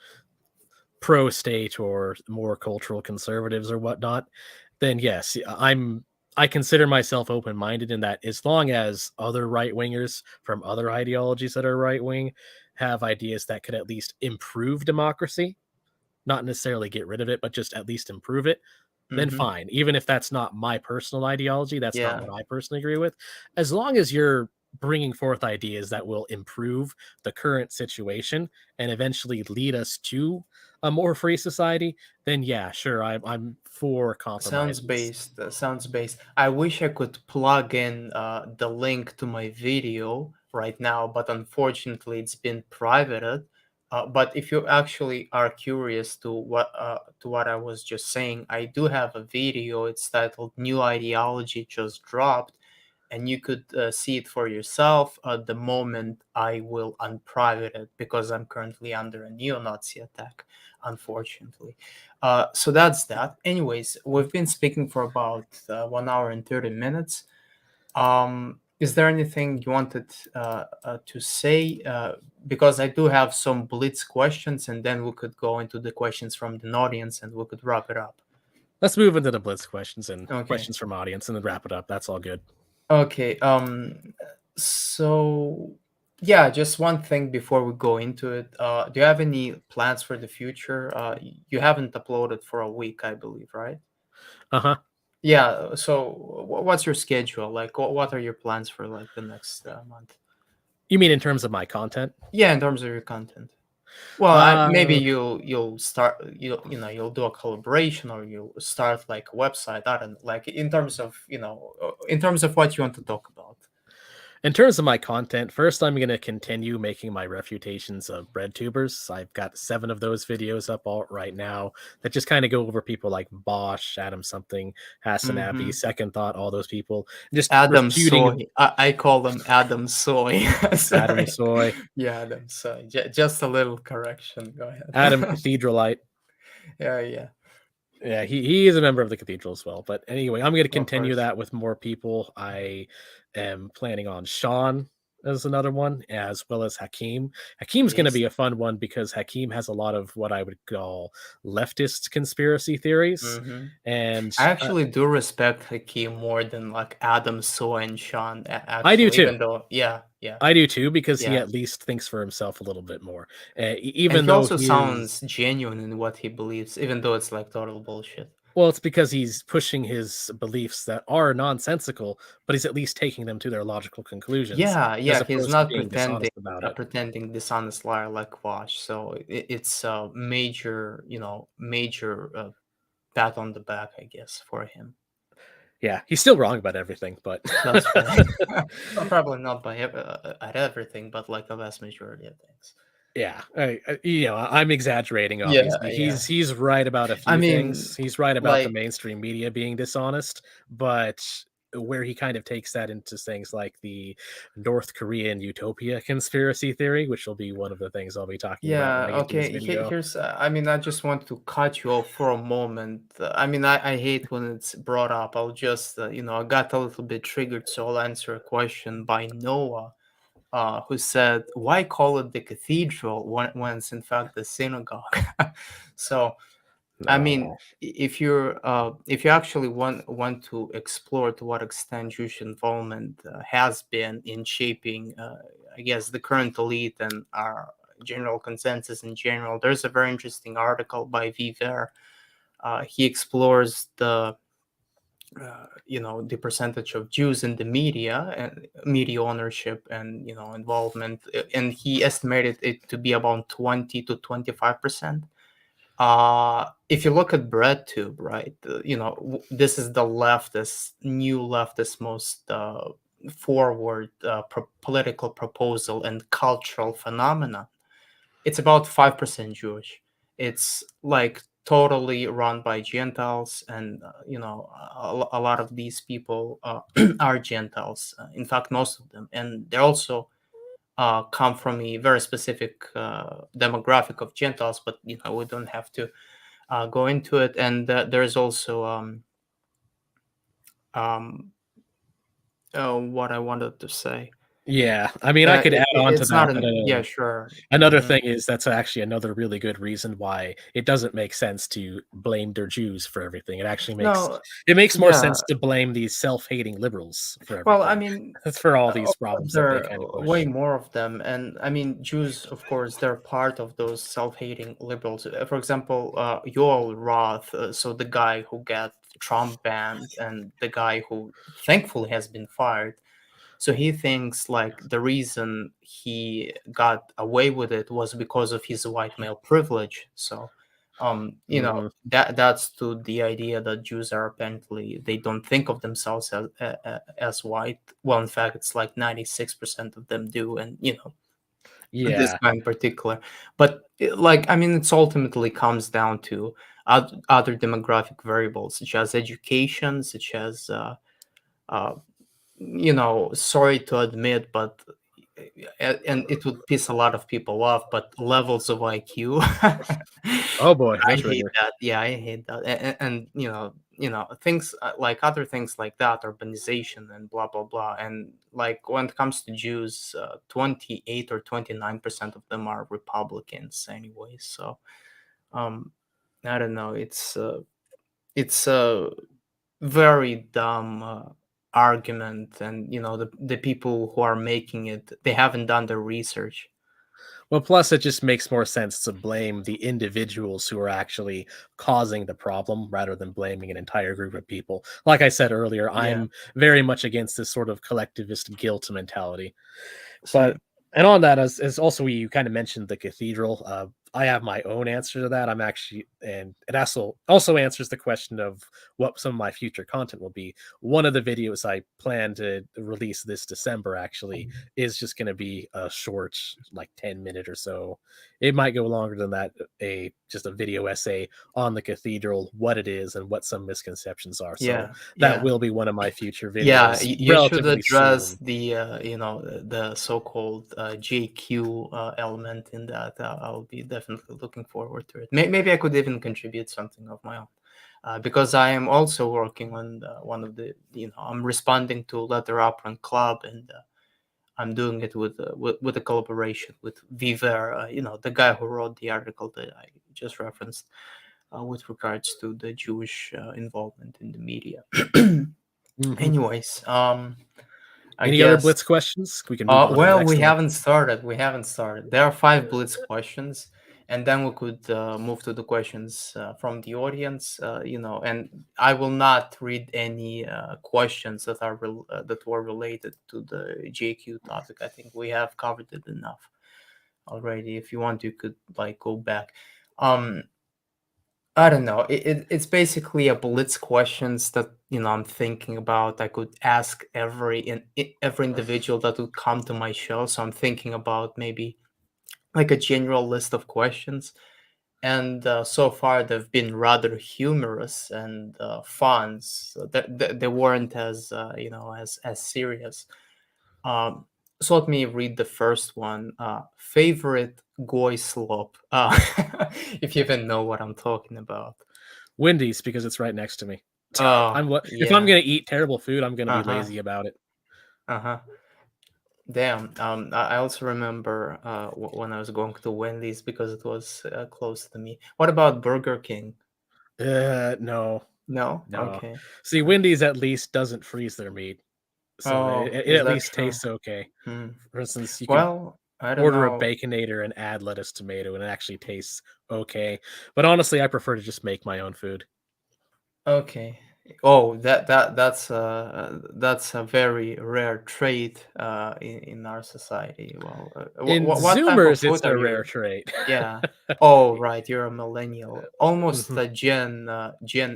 pro-state or more cultural conservatives or whatnot, then yes, I consider myself open-minded in that as long as other right-wingers from other ideologies that are right-wing have ideas that could at least improve democracy, not necessarily get rid of it, but just at least improve it, then mm-hmm. fine. Even if that's not my personal ideology, that's not Yeah. what I personally agree with. As long as you're bringing forth ideas that will improve the current situation and eventually lead us to a more free society, then yeah, sure, I'm for compromises. Sounds based. I wish I could plug in the link to my video right now, but unfortunately, it's been privated. But if you actually are curious to what I was just saying, I do have a video. It's titled "New Ideology Just Dropped," and you could see it for yourself the moment I will unprivate it, because I'm currently under a neo-Nazi attack, unfortunately. So that's that. Anyways, we've been speaking for about 1 hour and 30 minutes. Is there anything you wanted to say? Because I do have some blitz questions, and then we could go into the questions from the audience, and we could wrap it up. Let's move into the blitz questions and Okay. questions from audience and then wrap it up. That's all good. Okay. So yeah, just one thing before we go into it. Do you have any plans for the future? You haven't uploaded for a week, I believe, right? Uh-huh. Yeah. So what's your schedule? Like, what are your plans for like the next month? You mean in terms of my content? Yeah, in terms of your content. Well, maybe Uh, you'll start you'll do a collaboration or you'll start like a website. I don't know, like in terms of in terms of what you want to talk about. In terms of my content, first I'm going to continue making my refutations of bread tubers. I've got 7 of those videos up all right now that just kind of go over people like Bosch, Adam something, Hassan Abdi, Hmm. Second Thought, all those people, just Adam refuting Soy. I call them Adam Soy. Adam Sorry. Soy, Yeah, Adam Soy. Just a little correction. Go Adam ahead. Cathedralite. Yeah, yeah, Yeah, he is a member of the cathedral as well. But anyway, I'm going to of continue course. that with more people. I am planning on Sean as another one, as well as Hakeem. Hakeem's going to Yes. be a fun one because Hakeem has a lot of what I would call leftist conspiracy theories, Hmm. and I actually do respect Hakeem more than like Adam Soy and Sean. I do Actually, too. even though, yeah, yeah, I do too because he yeah. at least thinks for himself a little bit more, And even he though also he is. sounds genuine in what he believes, even though it's like total bullshit. Well, it's because he's pushing his beliefs that are nonsensical, but he's at least taking them to their logical conclusions, Yeah, as yeah. He's opposed to not being pretending dishonest about a it. pretending dishonest liar like Wash. So it's a major, major pat on the back, I guess, for him. Yeah, he's still wrong about everything, but That's right. Well, probably not at everything, but like the vast majority of things. yeah, I'm exaggerating, Yeah, obviously. yeah. He's right about a I few mean, things. He's right about the like, mainstream media being dishonest, but where he kind of takes that into things like the North Korean utopia conspiracy theory, which will be one of the things I'll be talking about when yeah, I get to his okay. video. Here's, I mean, I just want to cut you off for a moment. I mean, I hate when it's brought up. I'll just, I got a little bit triggered, so I'll answer a question by Noah, who said, "Why call it the cathedral when it's in fact the synagogue?" So, I mean, No. if you actually want to explore to what extent Jewish involvement has been in shaping, I guess, the current elite and our general consensus in general, there's a very interesting article by Viver. He explores the percentage of Jews in the media and media ownership and involvement, and he estimated it to be about 20 to 25%. If you look at breadtube, right, this is the new leftist most forward political proposal and cultural phenomenon. It's about 5% Jewish. It's like totally run by Gentiles, and a lot of these people are Gentiles. In fact, most of them, and they also come from a very specific demographic of Gentiles. But we don't have to go into it. And there's also um, what I wanted to say. Yeah, I mean, I could add on to It's not that, but an yeah, sure. another Hmm. thing is that's actually another really good reason why it doesn't make sense to blame their Jews for everything. No, It makes more yeah. sense to blame these self-hating liberals for Well, I everything. mean, That's for all of these course, problems that they there kind of are way push. more of them, and I mean, Jews, of course, they're part of those self-hating liberals. For example, Yoel Roth, so the guy who got Trump banned, and the guy who thankfully has been fired. So he thinks like the reason he got away with it was because of his white male privilege. So, Mhm. that's to the idea that Jews are apparently they don't think of themselves as white. Well, in fact, it's like 96% of them do, and this Yeah. guy in particular. But like, I mean, it's ultimately comes down to other demographic variables such as education, such as uh, sorry to admit, but and it would piss a lot of people off, but levels of IQ. Oh boy, I the hate trigger. that. Yeah, I hate that. And things like other things like that, urbanization and blah blah blah. And like when it comes to Jews, 28 or 29% of them are Republicans anyway. So um, I don't know. It's very dumb argument, and the people who are making it, they haven't done their research. Well, plus it just makes more sense to blame the individuals who are actually causing the problem rather than blaming an entire group of people. Like I said earlier, Yeah, I'm very much against this sort of collectivist guilt mentality. But same. And on that, as also you kind of mentioned the cathedral, I have my own answer to that. I'm actually, and it also answers the question of what some of my future content will be. One of the videos I plan to release this December actually is just going to be a short, like 10-minute or so. It might go longer than that. A just a video essay on the cathedral, what it is, and what some misconceptions are. So Yeah, that yeah. will be one of my future Yeah, videos you should relatively address soon. the the so-called JQ element in that. I'll be definitely looking forward to it. Maybe I could even contribute something of my own, because I am also working on one of the, I'm responding to Letter Apron Club, and I'm doing it with a collaboration with Viver, the guy who wrote the article that I just referenced, with regards to the Jewish involvement in the media. Mhm. Anyways, I Any other guess. blitz questions? We can move on to the Well, we next one. haven't started. We haven't started. There are five blitz questions, and then we could move to the questions from the audience. And I will not read any questions that were related to the JQ topic. I think we have covered it enough already. If you want, you could like go back. Um, I don't know. It's basically a blitz questions that I'm thinking about. I could ask every individual that would come to my show. So I'm thinking about maybe like a general list of questions, and so far they've been rather humorous and fun. So they weren't as as serious. Um, so let me read the first one. Favorite goy slop. If you even know what I'm talking about. Wendy's, because it's right next to me. Oh, If I'm yeah. gonna eat terrible food, I'm gonna be Uh-huh. lazy about it. Uh-huh. Damn. I also remember when I was going to Wendy's because it was close to me. What about Burger King? No, No? no. Okay. See, Wendy's at least doesn't freeze their meat, so Oh, it is at that least true? tastes okay. Hmm. For instance, you could Well, I don't order a know. Baconator and add lettuce, tomato, and it actually tastes okay. But honestly, I prefer to just make my own food. Okay. Oh, that's a very rare trait in our society. Well, In what type of Zoomers, food it's are a rare you? trait. Yeah. Oh, right. You're a millennial, almost Mhm. a Gen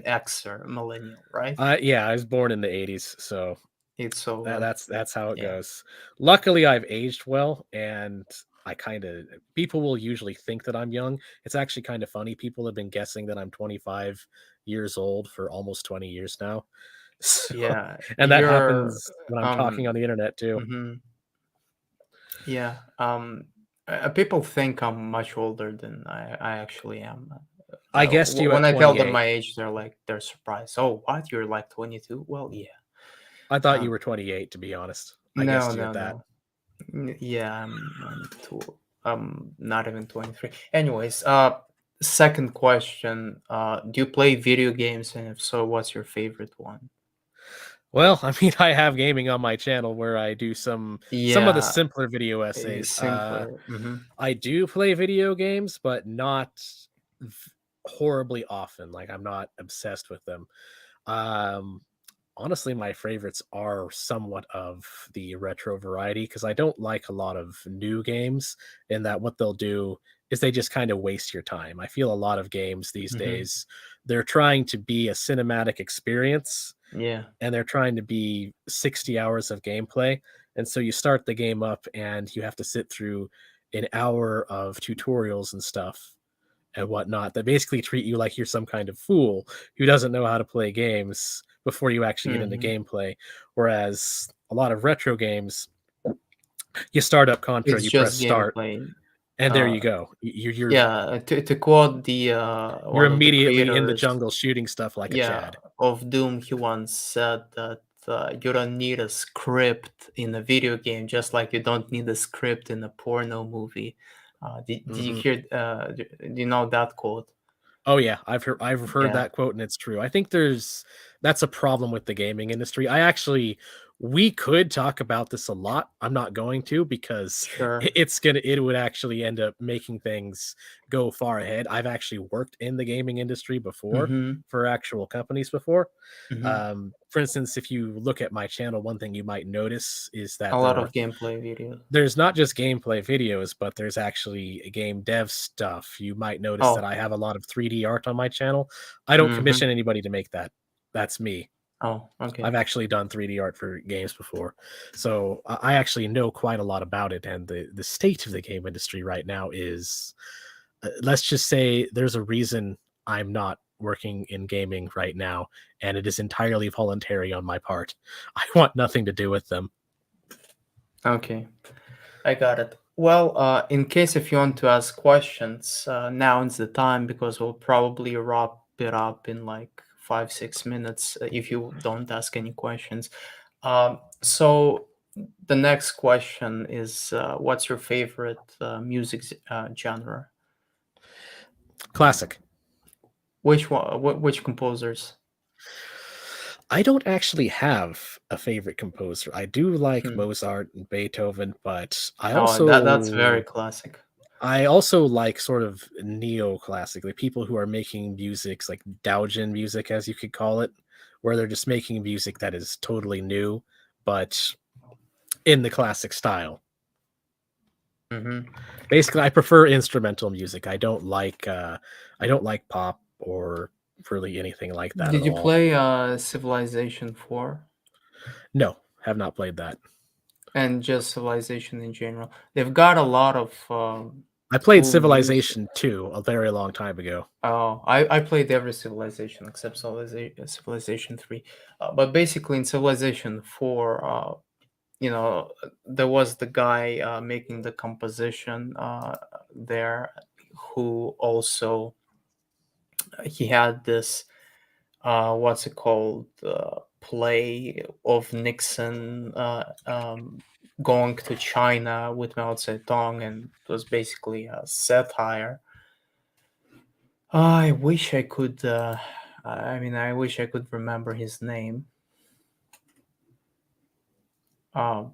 Xer millennial, right? Yeah, I was born in the '80s, so It's over. that's how it Yeah. goes. Luckily, I've aged well, and I kinda people will usually think that I'm young. It's actually kinda funny. People have been guessing that I'm 25 years old for almost 20 years now. So Yeah. and that You're happens when I'm talking um. on the internet too. Mhm. Yeah. People think I'm much older than I actually am. I guessed you When at I tell them 28. my age, they're surprised. Oh, what? You're like 22? Well, yeah. I thought you Um, were 28, to be honest. I no, guessed you no, at that. no. Yeah, I'm too. Not even 23. Anyways, second question. Do you play video games, and if so, what's your favorite one? Well, I mean, I have gaming on my channel where I do some of the Yeah, simpler video essays. simpler. Mm-hmm. I do play video games, but not v horribly often. Like, I'm not obsessed with them. Um, Honestly, my favorites are somewhat of the retro variety because I don't like a lot of new games in that what they'll do is they just kind of waste your time. I feel a lot of games these Mm-hmm. days, they're trying to be a cinematic experience Yeah. and they're trying to be 60 hours of gameplay. And so you start the game up and you have to sit through an hour of tutorials and stuff and whatnot that basically treat you like you're some kind of fool who doesn't know how to play games before you actually get into Mm-hmm. gameplay. Whereas a lot of retro games, you start up Contra, It's you press just start, gameplay. and there Uh, you go. You're yeah. To quote the you're one of the immediately in the creators, jungle shooting stuff like a yeah, Chad. of Doom, he once said that you don't need a script in a video game, just like you don't need a script in a porno movie. Did you Mhm. hear? Do you know that quote? Oh yeah, I've heard Yeah. that quote and it's true. I think that's a problem with the gaming industry. I actually We could talk about this a lot. I'm not going to because Sure. it would actually end up making things go far ahead. I've actually worked in the gaming industry before Mm-hmm. for actual companies before. Mm-hmm. For instance, if you look at my channel, one thing you might notice is A that lot of gameplay videos. there's not just gameplay videos, but there's actually game dev stuff. You might notice that Oh. I have a lot of 3D art on my channel. I don't Mm-hmm. commission anybody to make that. That's me. Oh, okay. I've actually done 3D art for games before. So I actually know quite a lot about it. And the state of the game industry right now is, let's just say there's a reason I'm not working in gaming right now. And it is entirely voluntary on my part. I want nothing to do with them. Okay. I got it. Well, in case if you want to ask questions, now is the time because we'll probably wrap it up in like 5, 6 minutes if you don't ask any questions. So the next question is, what's your favorite music genre? Classic. Which one? Which composers? I don't actually have a favorite composer. I do like Hmm. Mozart and Beethoven, but Oh, that's very classic. I also like sort of neoclassic, like people who are making musics like Doujin music, as you could call it, where they're just making music that is totally new, but in the classic style. Hmm. Basically, I prefer instrumental music. I don't like pop or really anything like that at Did you all. play Civilization 4? No, have not played that. And just Civilization in general. They've got a lot of I played cool music. Civilization 2 a very long time ago. Oh, I played every Civilization except Civilization 3. But basically, in Civilization 4, there was the guy making the composition there who also he had this what's it called play of Nixon going to China with Mao Zedong, and it was basically a satire. I wish I could. I mean, I wish I could remember his name. Uh,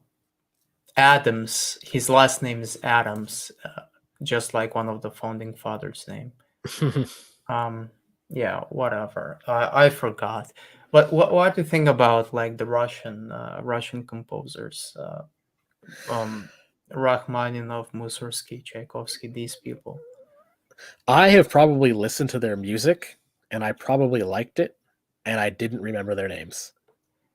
Adams. His last name is Adams, just like one of the founding fathers' name. Um, yeah, whatever. I forgot. But what do you think about like the Russian composers? Um, Rachmaninoff, Mussorgsky, Tchaikovsky, these people. I have probably listened to their music and I probably liked it and I didn't remember their names.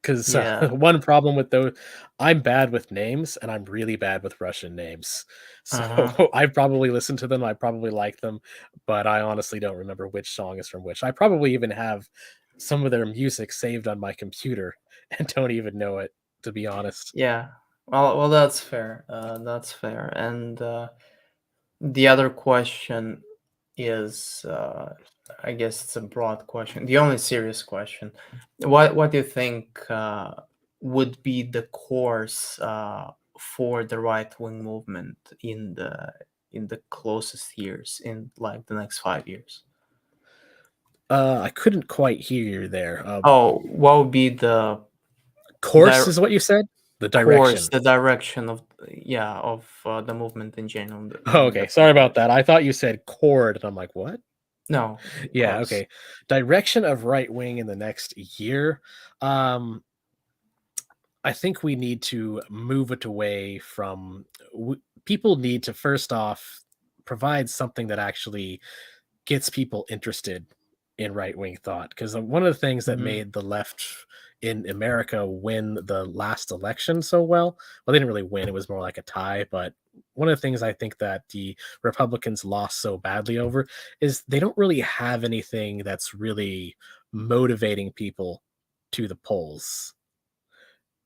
Because Yeah. one problem with those, I'm bad with names and I'm really bad with Russian names. So Uh huh. I probably listened to them, I probably like them, but I honestly don't remember which song is from which. I probably even have some of their music saved on my computer and don't even know it, to be honest. Yeah. Well, that's fair. That's fair. And the other question is, I guess it's a broad question. The only serious question: what do you think would be the course for the right wing movement in the closest years, in like the next 5 years? I couldn't quite hear you there. Oh, what would be the Course di- is what you said? The course, direction. the direction of, yeah, of the movement in general Oh, in okay. the Sorry coming about years? that. I thought you said chord, and I'm like, what? No, Yeah, close. okay. Direction of right wing in the next year. Um, I think we need to move it away from people need to first off provide something that actually gets people interested in right wing thought. Because one of the things that Hmm. made the left in America win the last election so well, they didn't really win, it was more like a tie. But one of the things I think that the Republicans lost so badly over is they don't really have anything that's really motivating people to the polls.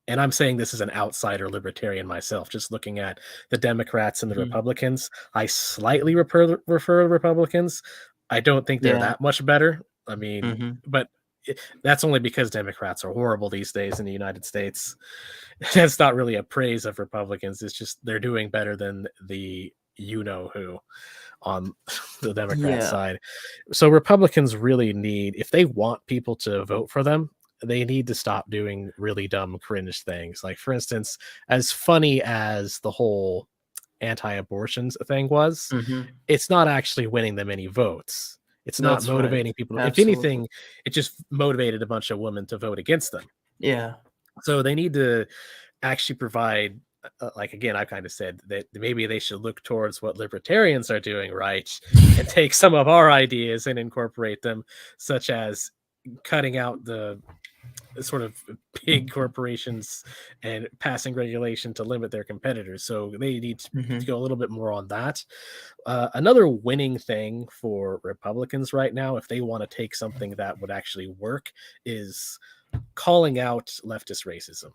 And I'm saying this as an outsider libertarian myself, just looking at the Democrats and the Hmm. Republicans. I slightly refer Republicans. I don't think they're Yeah. that much better. I mean, Hmm. but that's only because Democrats are horrible these days in the United States. That's not really a praise of Republicans. It's just they're doing better than the you know who on the Democrat Yeah. side. So Republicans really need, if they want people to vote for them, they need to stop doing really dumb cringe things. Like for instance, as funny as the whole anti-abortions thing was, Hmm. it's not actually winning them any votes. It's not That's right. motivating people. If Absolutely. anything, it just motivated a bunch of women to vote against them. Yeah. So they need to actually provide, like again, I kind of said that maybe they should look towards what libertarians are doing right and take some of our ideas and incorporate them, such as cutting out the sort of big corporations and passing regulation to limit their competitors. So they need to Hmm. go a little bit more on that. Another winning thing for Republicans right now, if they want to take something that would actually work, is calling out leftist racism.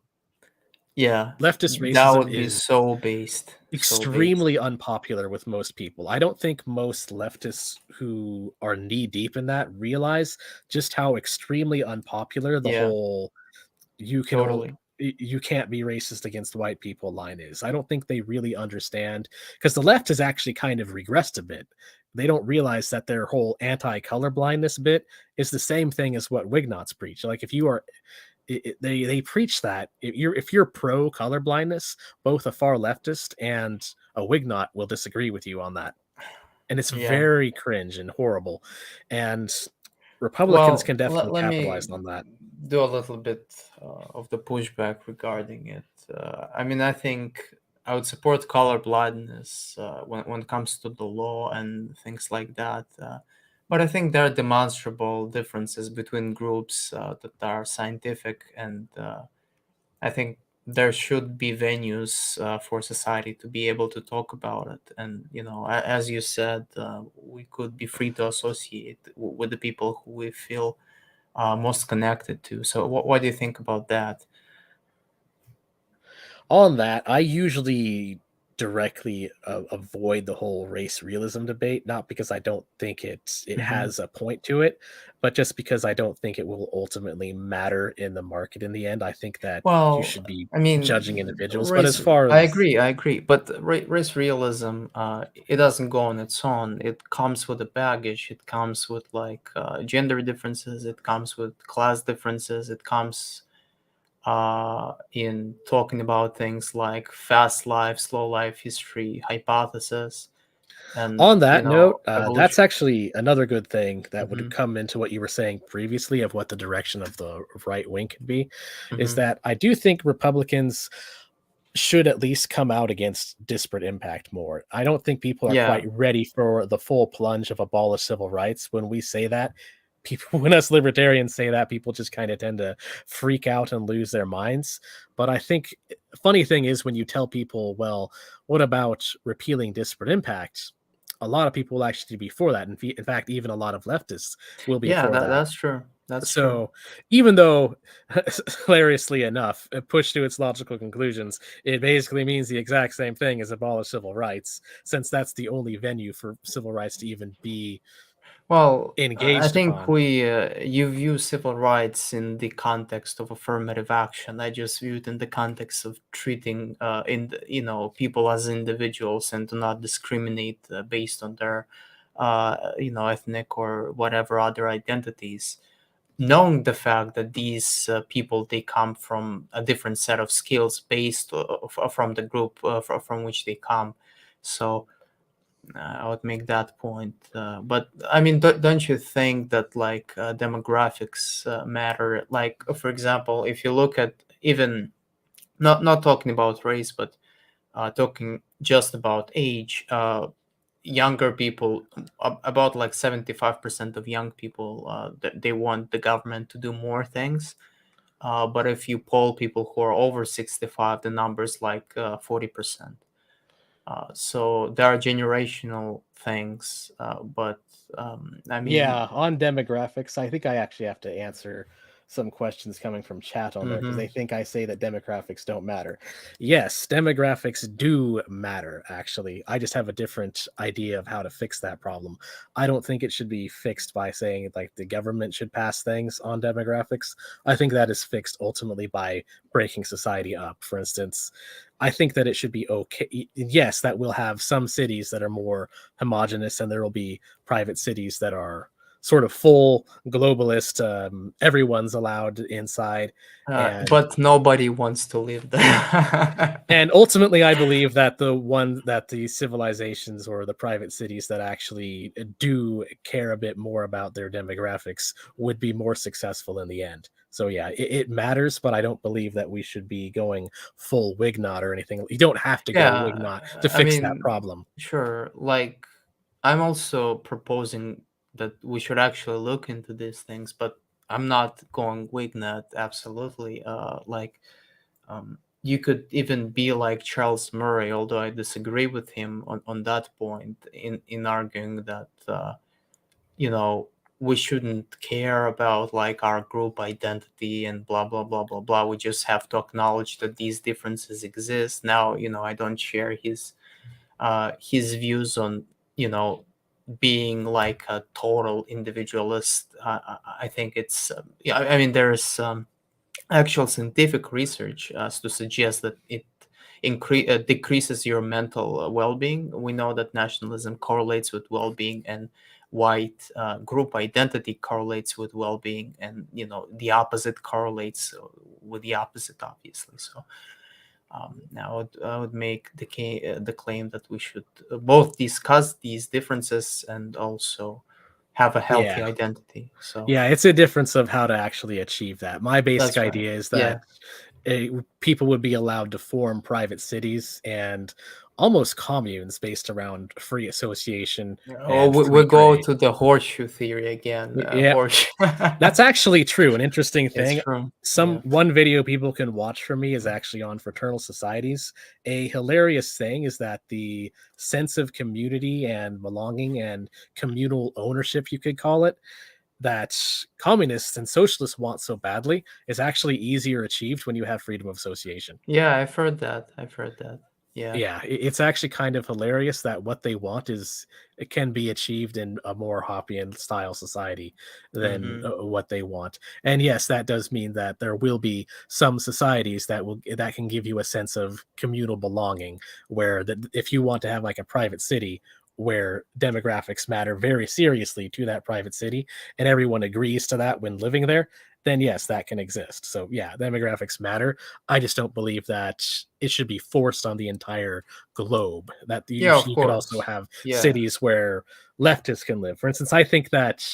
Yeah. Leftist That racism would be is so based. So based. extremely unpopular with most people. I don't think most leftists who are knee deep in that realize just how extremely unpopular the Yeah. whole you can Totally. you can't be racist against white people line is. I don't think they really understand because the left has actually kind of regressed a bit. They don't realize that their whole anti-color blindness bit is the same thing as what Wignots preach. Like if you are they preach that if you're pro color blindness, both a far leftist and a Wignot will disagree with you on that. And it's Yeah. very cringe and horrible. And Republicans Well, can definitely let capitalize me on that. do a little bit of the pushback regarding it. I mean, I think I would support color blindness when it comes to the law and things like that. But I think there are demonstrable differences between groups that are scientific, and I think there should be venues for society to be able to talk about it. And, as you said, we could be free to associate with the people who we feel most connected to. So, what do you think about that? On that, I usually directly avoid the whole race realism debate, not because I don't think it Hmm. has a point to it, but just because I don't think it will ultimately matter in the market in the end. I think that you Well, should be I mean, judging individuals. But as race. far I as agree. I agree. But race realism, it doesn't go on its own. It comes with a baggage. It comes with like gender differences. It comes with class differences. It comes in talking about things like fast life, slow life history, hypothesis, and on that note, that's evolution. actually another good thing that would Hmm. come into what you were saying previously of what the direction of the right wing could be, is Hmm. that I do think Republicans should at least come out against disparate impact more. I don't think people are Yeah. quite ready for the full plunge of abolish civil rights. When we say that, people when us libertarians say that, people just kind of tend to freak out and lose their minds. But I think funny thing is when you tell people, well, what about repealing disparate impact? A lot of people will actually be for that. In fact, even a lot of leftists will be Yeah, for that. that's true. That's true. So even though, hilariously enough, pushed to its logical conclusions, it basically means the exact same thing as abolish civil rights, since that's the only venue for civil rights to even be Well, I engaged think upon. you view civil rights in the context of affirmative action. I just view it in the context of treating people as individuals and to not discriminate based on their ethnic or whatever other identities. Knowing the fact that these people, they come from a different set of skills based from the group from which they come. So I would make that point. But I mean, don't you think that like demographics matter? Like, for example, if you look at even not talking about race, but talking just about age, younger people, about like 75% of young people, they want the government to do more things. But if you poll people who are over 65, the number's like 40%. So there are generational things, but I Yeah, mean, on demographics, I think I actually have to answer some questions coming from chat on there because they mhm. think I say that demographics don't matter. Yes, demographics do matter, actually. I just have a different idea of how to fix that problem. I don't think it should be fixed by saying like the government should pass things on demographics. I think that is fixed ultimately by breaking society up. For instance, I think that it should be okay. Yes, that will have some cities that are more homogenous and there will be private cities that are sort of full globalist, everyone's allowed inside, and But nobody wants to live there. ultimately, I believe that the civilizations or the private cities that actually do care a bit more about their demographics would be more successful in the end. So yeah, it matters, but I don't believe that we should be going full Wignot or anything. You don't have to go Yeah, Wignot to I fix that mean, problem. sure. Like, I'm also proposing that we should actually look into these things, but I'm not going Wignut. Absolutely. You could even be like Charles Murray, although I disagree with him on that point in arguing that you know we shouldn't care about like our group identity and blah blah blah blah blah. We just have to acknowledge that these differences exist. Now, I don't share his views on you know being like a total individualist. I think it's yeah. I mean, there's actual scientific research to suggest that it decreases your mental well-being. We know that nationalism correlates with well-being, and white group identity correlates with well-being, and the opposite correlates with the opposite, obviously. So now I would make the claim that we should both discuss these differences and also have a healthy Yeah. identity. So Yeah, it's a difference of how to actually achieve that. My basic that's right. idea is that Yeah. people would be allowed to form private cities and almost communes based around free association Oh, and we free go trade. to the horseshoe theory again. Yeah, Horseshoe. that's actually true. An interesting It's thing. true. Some Yeah. one video people can watch from me is actually on fraternal societies. A hilarious thing is that the sense of community and belonging and communal ownership, you could call it, that communists and socialists want so badly is actually easier achieved when you have freedom of association. Yeah, I've heard that. I've heard that. Yeah. Yeah, it's actually kind of hilarious that what they want is it can be achieved in a more Hoppian style society than Mm-hmm. what they want. And yes, that does mean that there will be some societies that can give you a sense of communal belonging, where that if you want to have like a private city where demographics matter very seriously to that private city and everyone agrees to that when living there, then yes, that can exist. So yeah, demographics matter. I just don't believe that it should be forced on the entire globe. That Yeah, of you could also course. have Yeah. cities where leftists can live. For instance, I think that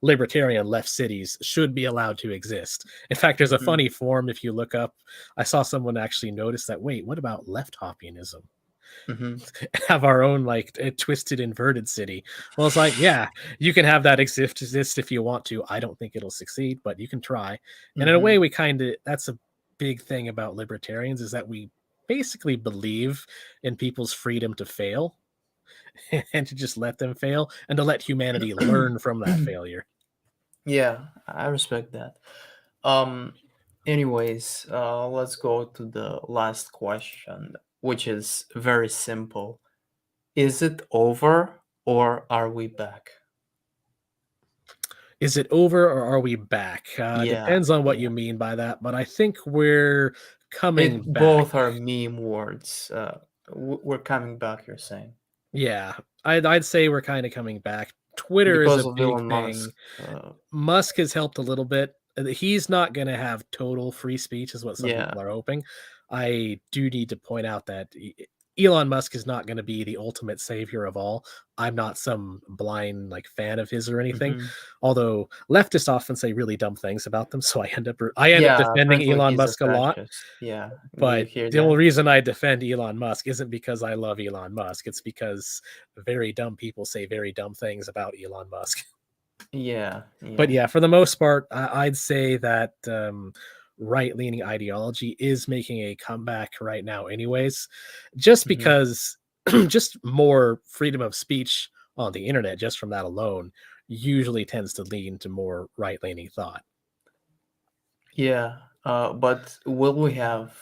libertarian left cities should be allowed to exist. In fact, there's a Mm-hmm. funny form if you look up. I saw someone actually notice that. Wait, what about left Hoppianism? Mm-hmm. Have our own like twisted inverted city. Well, it's like, yeah, you can have that exist if you want to. I don't think it'll succeed, but you can try. And in a Mm-hmm. way, we kind of that's a big thing about libertarians is that we basically believe in people's freedom to fail and to just let them fail and to let humanity learn from that failure. Yeah, I respect that. Um, Anyways, let's go to the last question, which is very simple. Is it over or are we back? Is it over or are we back? Yeah, Depends on what you yeah. mean by that, but I think we're coming It back. both are meme words. We're coming back, you're saying. Yeah, I'd say we're kind of coming back. Twitter is a Because of big Elon thing. Musk. Musk has helped a little bit. He's not going to have total free speech, is what some Yeah. people are hoping. I do need to point out that Elon Musk is not going to be the ultimate savior of all. I'm not some blind like fan of his or anything. Hmm. Although leftists often say really dumb things about them, so I end up Yeah, defending apparently Elon he's a Musk a lot. fascist. Yeah. Do you But hear the only that? reason I defend Elon Musk isn't because I love Elon Musk. It's because very dumb people say very dumb things about Elon Musk. Yeah, But yeah. yeah, for the most part, I'd say that right leaning ideology is making a comeback right now, anyways, just Hmm. because just more freedom of speech on the internet, just from that alone, usually tends to lean to more right leaning thought. Yeah. But will we have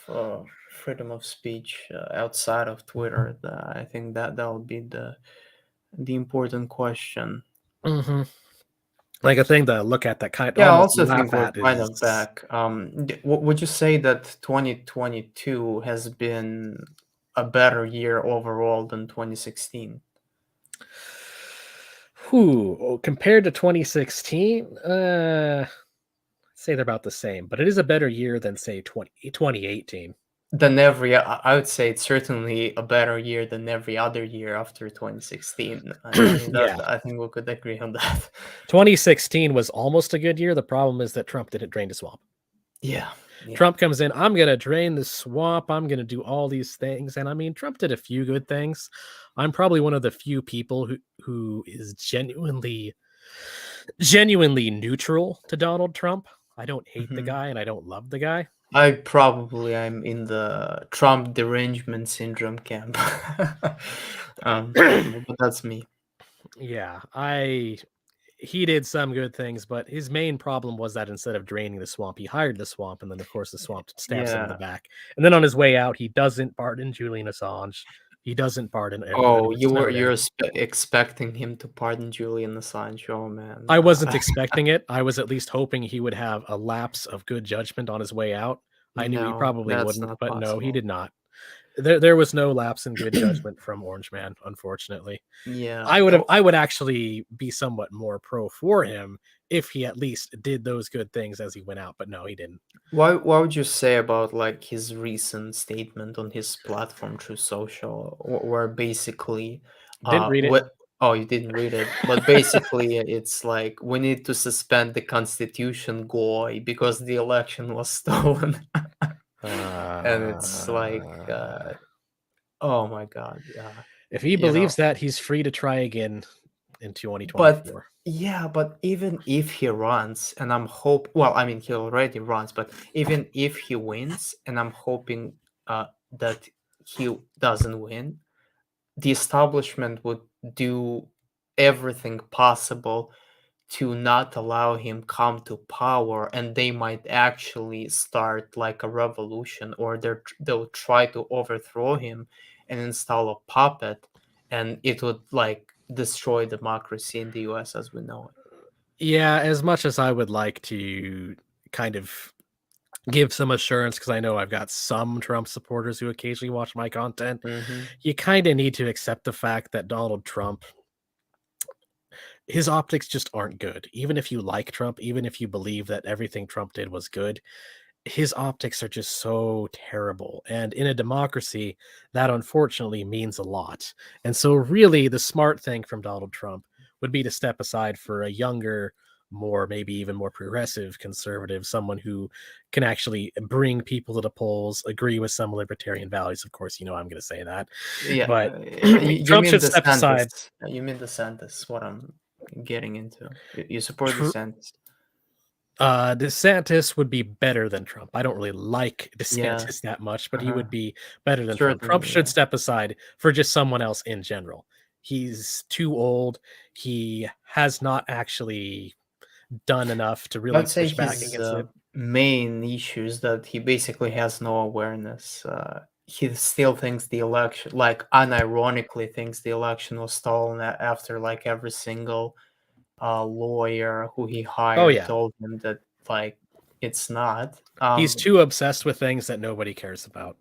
freedom of speech outside of Twitter? I think that'll be the important question. Hmm. Like a thing to look at that kind Yeah, I almost also think laugh we're at kind of is back. Would you say that 2022 has been a better year overall than 2016? Compared to 2016, I'd say they're about the same, but it is a better year than say 2018. Than every I would say it's certainly a better year than every other year after 2016. I mean, that Yeah, I think we could agree on that. 2016 was almost a good year. The problem is that Trump didn't drain the swamp. Yeah, yeah. Trump comes in, I'm going to drain the swamp. I'm going to do all these things. And I mean, Trump did a few good things. I'm probably one of the few people who is genuinely neutral to Donald Trump. I don't hate the Mhm. guy and I don't love the guy. I'm in the Trump derangement syndrome camp. But that's me. Yeah, he did some good things, but his main problem was that instead of draining the swamp, he hired the swamp, and then of course the swamp stabs him in the Yeah. back. And then on his way out, he doesn't pardon Julian Assange. He doesn't pardon Oh, Edward Snowden. expecting him to pardon Julian Assange. Oh man. I wasn't expecting it. I was at least hoping he would have a lapse of good judgment on his way out. I knew he No, probably that's wouldn't, not but no, he possible. did not. There was no lapse in good judgment from Orange Man, unfortunately. Yeah. I would actually be somewhat more pro for him if he at least did those good things as he went out, but no, he didn't. What would you say about like his recent statement on his platform True Social, where basically, Didn't read it. what? Oh, you didn't read it, but basically, it's like we need to suspend the constitution, goy, because the election was stolen, and it's like, Uh, oh my god, if he you know. believes that, he's free to try again in But 2024. yeah, but even if he runs, and well, I mean, he already runs, but even if he wins, and I'm hoping that he doesn't win, the establishment would do everything possible to not allow him come to power, and they might actually start like a revolution, or they'll try to overthrow him and install a puppet, and it would like destroy democracy in the US as we know Yeah, as much as I would like to kind of give some assurance, because I know I've got some Trump supporters who occasionally watch my content, it. you kind of need to accept the fact that Donald Trump, his optics just aren't good. Even if you like Trump, even if you believe that everything Trump did was good, his optics are just so terrible. And in a democracy, that unfortunately means a lot. And so, really, the smart thing from Donald Trump would be to step aside for a younger, more maybe even more progressive conservative, someone who can actually bring people to the polls, agree with some libertarian values. Of course, I'm going to say that. Yeah, But you Trump mean should step DeSantis? aside. You mean DeSantis? What I'm getting into. You support Tr- DeSantis? DeSantis would be better than Trump. I don't really like Yeah. DeSantis that much, but he Uh-huh. would be better than Trump. Trump Certainly. should Yeah. step aside for just someone else in general. He's too old. He has not actually done enough to really I'd say push back his against it. main issue is that he basically has no awareness. He still thinks the election, like unironically, thinks the election was stolen after like every single lawyer who he Oh hired yeah, told him that like it's not. he's too obsessed with things that nobody cares about.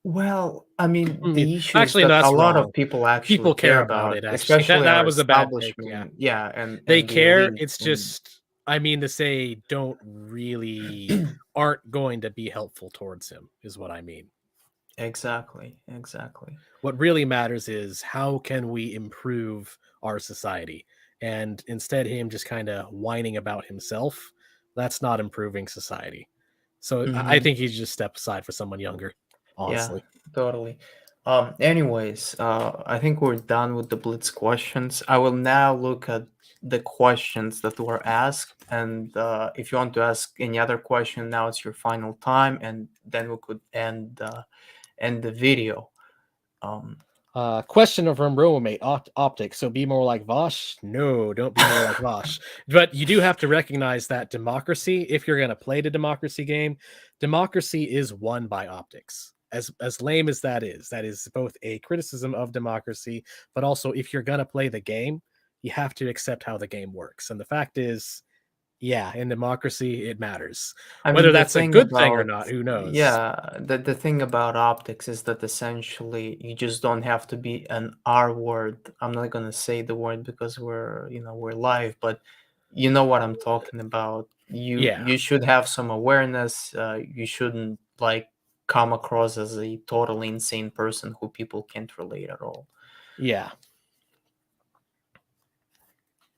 Well, I mean, the issue is Actually, that no, a that's lot wrong. of people actually People care care about about, it. Actually, that especially that our was a bad take. Yeah, establishment, yeah, they and the care. elite, It's and just, I mean, to say don't really aren't going to be helpful towards him is what I mean. exactly, exactly. What really matters is how can we improve our society? And instead, him just kind of whining about himself, that's not improving society. So I Hmm. think he's just step aside for someone younger, Yeah, honestly. totally. Anyways, I think we're done with the blitz questions. I will now look at the questions that were asked, and if you want to ask any other question, now it's your final time, and then we could end the video. Um, Question from Romate Optics. So be more like Vosh? No, don't be more like Vosh. But you do have to recognize that democracy, if you're going to play the democracy game, democracy is won by optics. As lame as that is both a criticism of democracy, but also if you're going to play the game, you have to accept how the game works. And the fact is, Yeah, in democracy, it matters. I Whether mean, the that's a thing good thing or about not, who knows? yeah, the thing about optics is that essentially you just don't have to be an R word. I'm not gonna say the word because we're live, but you know what I'm talking about. You Yeah, you should have some awareness. You shouldn't like come across as a totally insane person who people can't relate at all. yeah.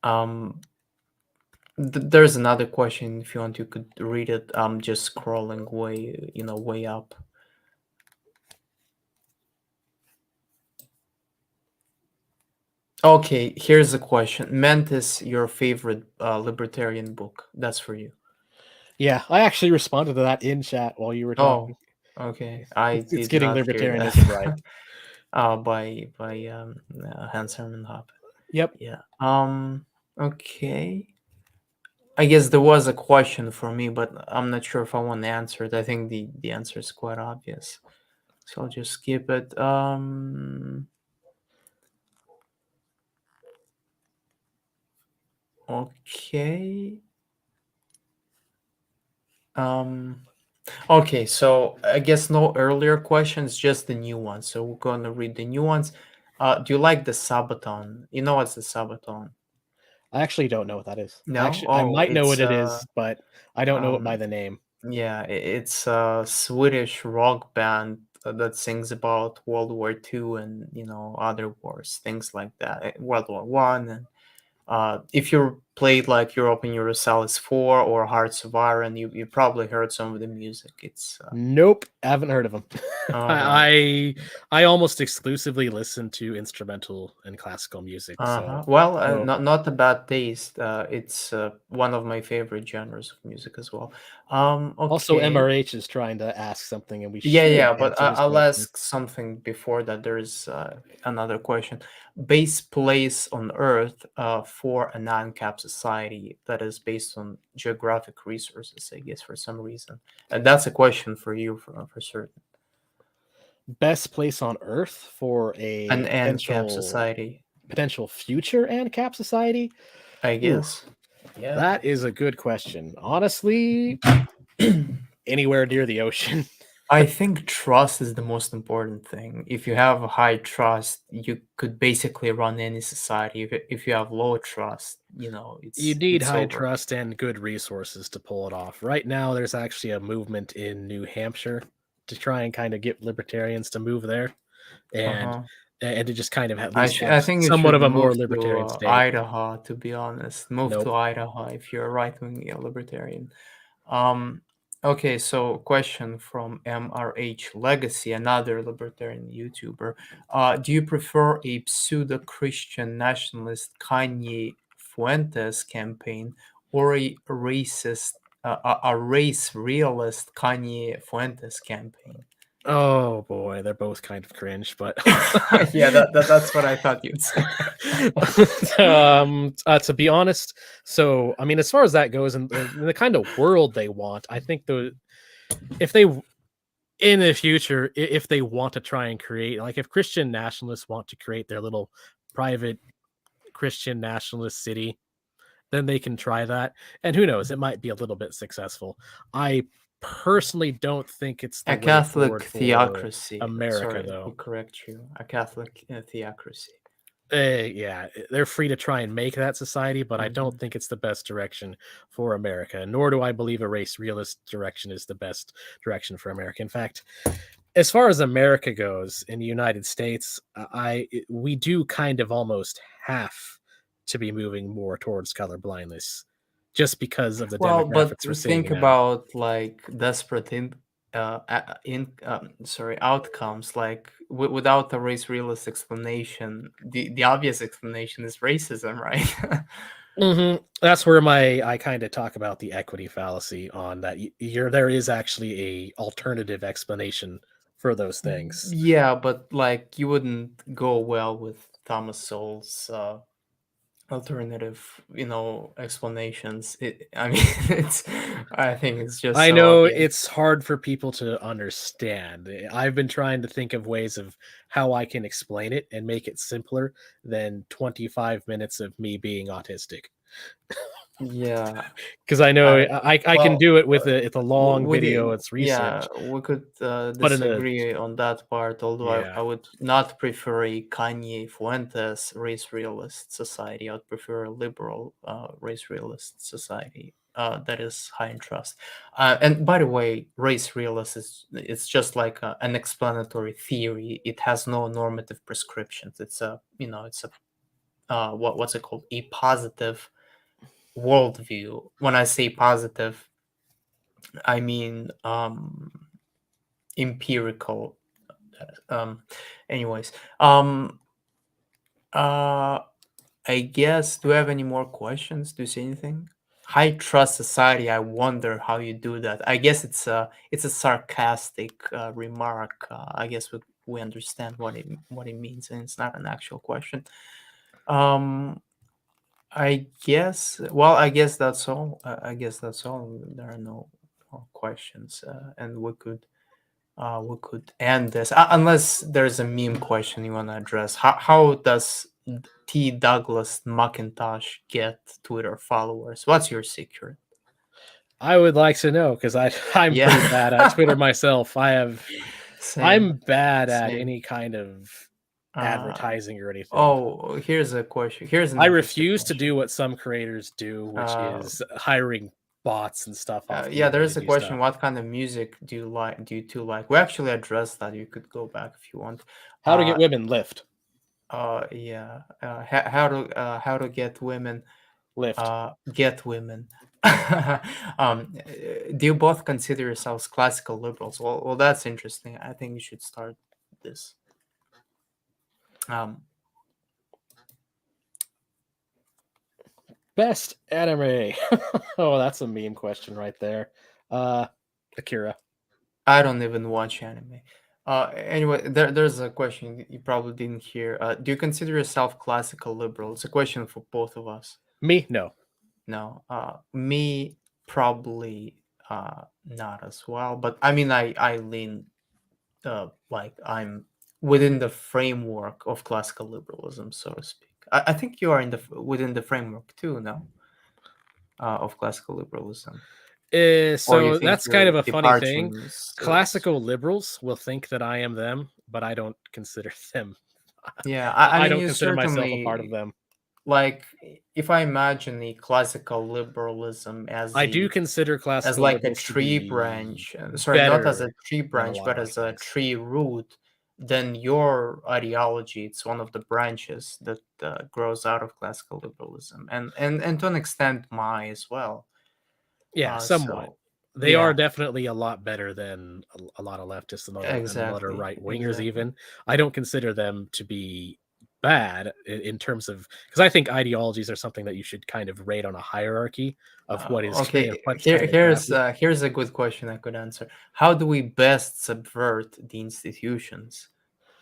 Um, there's another question. If you want, you could read it. I'm just scrolling way up. Okay, here's a question. Mentis, your favorite libertarian book? That's for you. Yeah, I actually responded to that in chat while you were talking. Oh, okay. I It's did getting not hear libertarianism right. that. By Hans Hermann Hoppe. Yep. Yeah. Okay. I guess there was a question for me, but I'm not sure if I want to answer it. I think the answer is quite obvious, so I'll just skip it. Okay. Um. Okay, so I guess no earlier questions, just the new ones. So we're going to read the new ones. Do you like the Sabaton? You know what's the Sabaton? I actually don't know what that is. No? I Oh, might know what it's it is, but I don't know it by um the name. yeah, it's a Swedish rock band that sings about World War II and other wars, things like that. World War One, and if you played like Europe and Universalis 4 or Hearts of Iron, you probably heard some of the music. It's Nope, haven't heard of them. all right. I almost exclusively listen to instrumental and classical music, Uh-huh. Well, so not a bad taste. It's one of my favorite genres of music as well. also Okay. MRH is trying to ask something, and we Yeah, should yeah, but answer his I'll question. ask something before that. There's another question. Base place on Earth for a non-cap society that is based on geographic resources, I guess, for some reason. And that's a question for you for certain. Best place on Earth for An a ANCAP society, potential future ANCAP society? I Ooh, guess. Yeah. that is a good question. Honestly, anywhere near the ocean. I think trust is the most important thing. If you have a high trust, you could basically run any society. If you have low trust, You it's need it's high over. trust and good resources to pull it off. Right now, there's actually a movement in New Hampshire to try and kind of get libertarians to move there and Uh-huh. and to just kind of at least have I think you somewhat should of a move more to libertarian state. Idaho. To be honest, move Nope. to Idaho if you're a right wing libertarian. Um, okay, so question from MRH Legacy, another libertarian YouTuber. Do you prefer a pseudo Christian nationalist Kanye Fuentes campaign or a racist, a race realist Kanye Fuentes campaign? Oh boy, they're both kind of cringe, but Yeah, that's what I thought you'd say. to be honest, so I mean, as far as that goes, and the kind of world they want, I think if they in the future, if they want to try and create, like, if Christian nationalists want to create their little private Christian nationalist city, then they can try that. And who knows, it might be a little bit successful. I personally don't think it's the A way Catholic forward for theocracy. America, Sorry to though. correct you. A Catholic theocracy. Yeah, they're free to try and make that society, but I don't Mhm. think it's the best direction for America. Nor do I believe a race realist direction is the best direction for America. In fact, as far as America goes in the United States, we do kind of almost have to be moving more towards color blindness just because of the Well, but demographics we're seeing think now. about like desperate sorry, outcomes. Like without a race realist explanation, the obvious explanation is racism, right? That's where I kind of talk about the equity fallacy on that. There is actually a alternative explanation for those things. Yeah, but like you wouldn't go well with Thomas Sowell's alternative, explanations. I mean, I think it's just I so know obvious. it's hard for people to understand. I've been trying to think of ways of how I can explain it and make it simpler than 25 minutes of me being autistic. Yeah. because I know I I can well, do it with a long with video. It's yeah, research, we could but in a disagree on that part. Although yeah, I would not prefer a Kanye Fuentes race realist society. I would prefer a liberal race realist society that is high in trust. And by the way, race realist is it's just like an explanatory theory. It has no normative prescriptions. It's a it's a what's it called, a positive worldview. When I say positive, I mean empirical. Um, anyways, uh, I guess. Do you have any more questions? Do you see anything? High trust society. I wonder how you do that. I guess it's a sarcastic remark. I guess we understand what it means, and it's not an actual question. Um, I guess. Well, I guess that's all. I guess that's all. There are no more questions, and we could end this unless there's a meme question you want to address. How does T. Douglas McIntosh get Twitter followers? What's your secret? I would like to know because I'm pretty bad at Yeah, Twitter myself. same, I'm bad at same. any kind of Uh, advertising or anything. oh, here's a question. Here's an I interesting refuse to question. do what some creators do, which Uh, is hiring bots and stuff off the yeah, internet there's to a do question. stuff. What kind of music do you like? Do you two like? We actually addressed that. You could go back if you want. How to get Uh, women lift, yeah. How to lift. get women. Do you both consider yourselves classical liberals? Well, that's interesting. I think you should start this. Um, Best anime. Oh, that's a meme question right there. Uh, Akira. I don't even watch anime. Anyway, there's a question you probably didn't hear. Do you consider yourself classical liberal? It's a question for both of us. Me, no. No, me probably not as well. But I mean, I lean like I'm within the framework of classical liberalism, so to speak. I think you are within the framework too, no, of classical liberalism, or you So think that's kind you're of a funny thing. departing Classical liberals will think that I am them, but I don't consider them. Yeah, I I mean, don't you consider myself a part of certainly them. like if I imagine the classical liberalism I do consider as classical like a liberals to tree be branch, sorry, not as a better tree than a branch, lot but of other as a things. tree root, then your ideology, it's one of the branches that grows out of classical liberalism, and to an extent, my as well. Yeah, somewhat. So They are yeah, definitely a lot better than a lot of leftists and a lot of exactly, right wingers. exactly. Even I don't consider them to be bad in terms of because I think ideologies are something that you should kind of rate on a hierarchy of what is Okay, what's kind of crappy. here's a good question I could answer. How do we best subvert the institutions?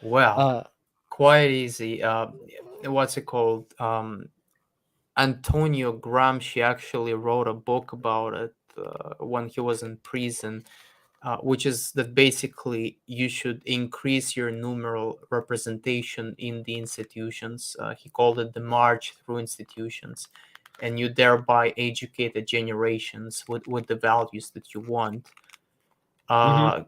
Well, Uh, quite easy. What's it called? Antonio Gramsci actually wrote a book about it when he was in prison, which is that basically you should increase your numeral representation in the institutions. He called it the march through institutions, and you thereby educate the generations with the values that you want. mhm.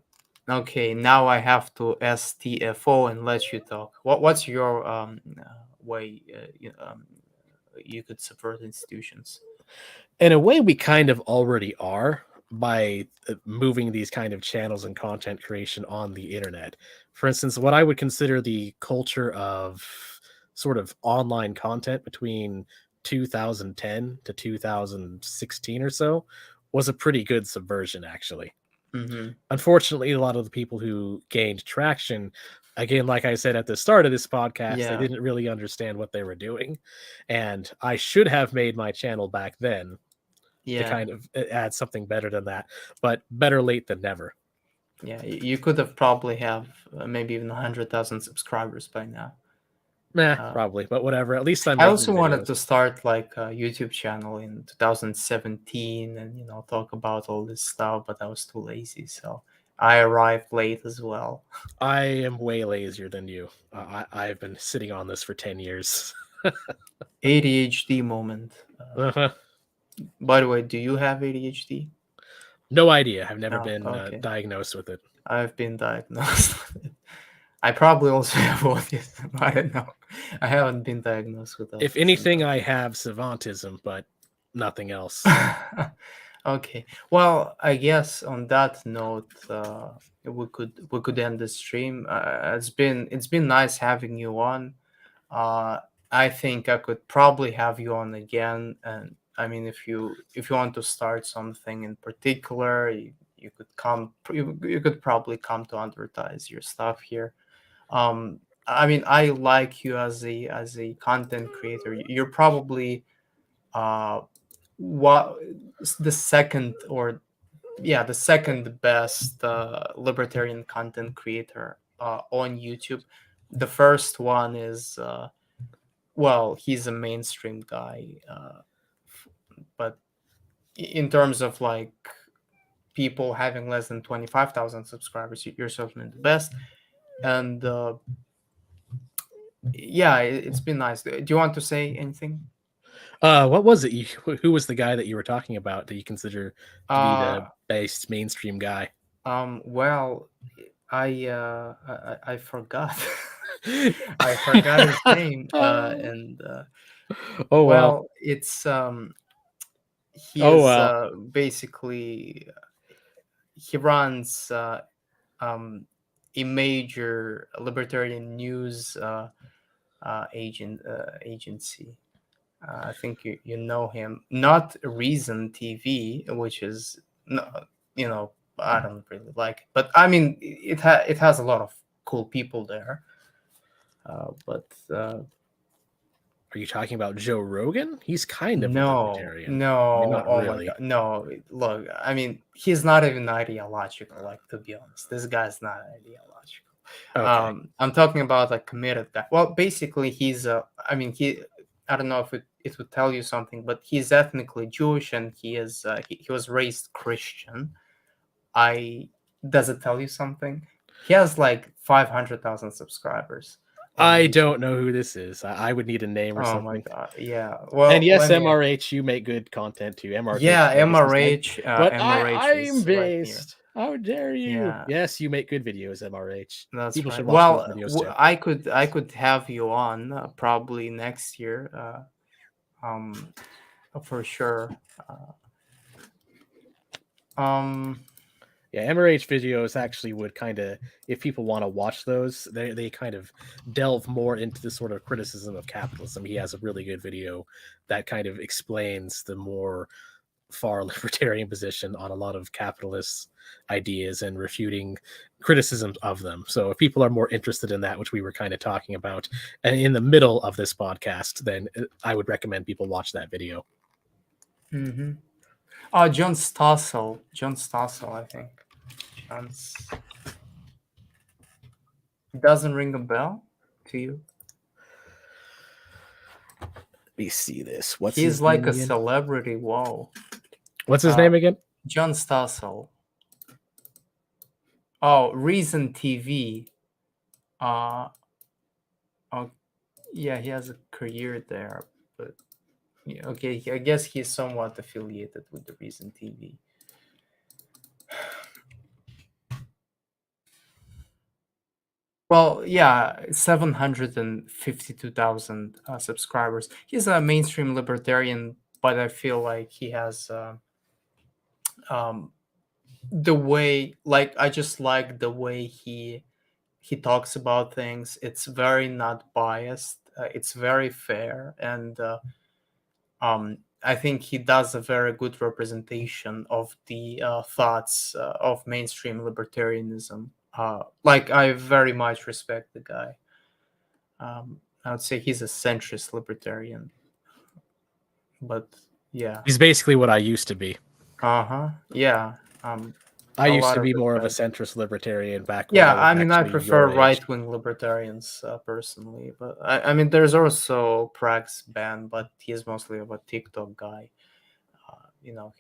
Uh, okay, now I have to STFO and let you talk. What's your way you could subvert institutions? In a way, we kind of already are by moving these kind of channels and content creation on the internet. For instance, what I would consider the culture of sort of online content between 2010 to 2016 or so was a pretty good subversion, actually. Mm-hmm. Unfortunately, a lot of the people who gained traction, again, like I said at the start of this podcast, they Yeah, didn't really understand what they were doing. And I should have made my channel back then to yeah. kind of add something better than that, but better late than never. Yeah, you could have probably have maybe even 100,000 subscribers by now. Nah, Uh, probably, but whatever. At least I'm I making also wanted videos. to start like a YouTube channel in 2017 and talk about all this stuff, but I was too lazy, so I arrived late as well. I am way lazier than you. I've been sitting on this for 10 years. ADHD moment. Uh-huh. By the way, do you have ADHD? No idea. I've never No. been Okay. diagnosed with it. I've been diagnosed with it. I probably also have autism. I don't know. I haven't been diagnosed with If autism anything, though. I have savantism, but nothing else. Okay. Well, I guess on that note, we could end the stream. It's been nice having you on. Uh, I think I could probably have you on again. And I mean, if you want to start something in particular, you could come. You could probably come to advertise your stuff here. I mean, I like you as a content creator. You're probably uh what the second, or yeah, the second best libertarian content creator on YouTube. The first one is well, he's a mainstream guy, but in terms of like people having less than 25,000 subscribers, you're certainly the best. And yeah, it's been nice. Do you want to say anything? What was it? Who was the guy that you were talking about that you consider to be the Uh, best mainstream guy? well, I forgot. I forgot his name. And Oh well. well, it's he Oh is well. basically he runs um a major libertarian news agency. I think you know him. Not Reason TV, which is no, I don't really like it, but I mean it has a lot of cool people there. But Are you talking about Joe Rogan? He's kind of a no, libertarian. I mean, no, not oh my really. god, no! Look, I mean, he's not even ideological. Like, to be honest, this guy's not ideological. Okay. I'm talking about a committed guy. Well, basically, he's a. I mean, I don't know if it would tell you something, but he's ethnically Jewish, and he was raised Christian. I Does it tell you something? He has like 500,000 subscribers on I YouTube. don't know who this is. I would need a name or Oh my something. god! Yeah. And Well, yes, let me. MRH, you make good content too. MRH Yeah, Legacy's good. But MRH I'm is right here. based. How dare you? Yeah, Yes, you make good videos, MRH. that's People right. should watch those Well, videos too. I could have you on probably next year, for sure. Um, Yeah, MRH videos actually would kind of, if people want to watch those, they kind of delve more into the sort of criticism of capitalism. He has a really good video that kind of explains the more far libertarian position on a lot of capitalist ideas and refuting criticisms of them. So if people are more interested in that, which we were kind of talking about, and in the middle of this podcast, then I would recommend people watch that video. mm-hmm. Oh, John Stossel. John Stossel, I think. John's doesn't ring a bell to you. Let me see this. What's He's his like name a again? celebrity. Whoa. What's his Uh, name again? John Stossel. Oh, Reason TV. Uh, oh, yeah, he has a career there, but yeah, okay, I guess he's somewhat affiliated with the Reason TV. Well, yeah, 752,000 subscribers. He's a mainstream libertarian, but I feel like he has um, the way, like, I just like the way he talks about things. It's very not biased. It's very fair, and I think he does a very good representation of the thoughts of mainstream libertarianism. Like, I very much respect the guy. I would say he's a centrist libertarian, but yeah, He's basically what I used to be. yeah. I A used lot to of be more of a respect. centrist libertarian back when I Yeah, was I mean, I actually prefer your age. right wing libertarians personally, but I mean, there's also Prax Ban, but he's mostly of a TikTok guy.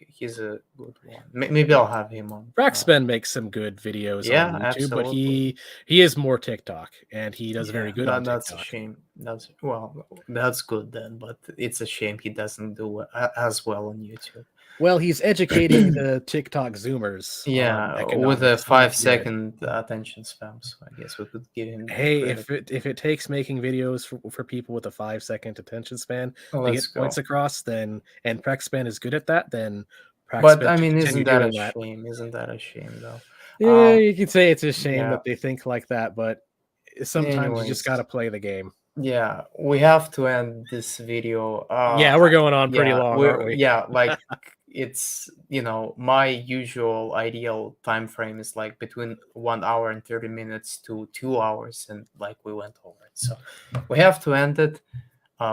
He's a good one. Maybe I'll have him on. Braxben makes some good videos on Yeah, YouTube, but absolutely. he is more TikTok, and he does very Yeah, good on that's a TikTok. shame. That's good then, but it's a shame he doesn't do as well on YouTube. Well, he's educating the TikTok Zoomers on Yeah, with a economics. He's good. 5 second attention span, so I guess we could give him that Hey, credit. if it takes making videos for people with a 5 second attention span to Let's get points go. across, then and Praxpan is good at that, then But Praxpan I should mean, continue isn't that a doing that. shame? Isn't that a shame though? Yeah, Um, you could say it's a shame yeah. that they think like that, but sometimes you just Anyways, gotta play the game. yeah, we have to end this video. Yeah, we're going on pretty Yeah, long, aren't we're we? yeah, like it's my usual ideal time frame is like between 1 hour and 30 minutes to 2 hours, and like we went over it. So we have to end it.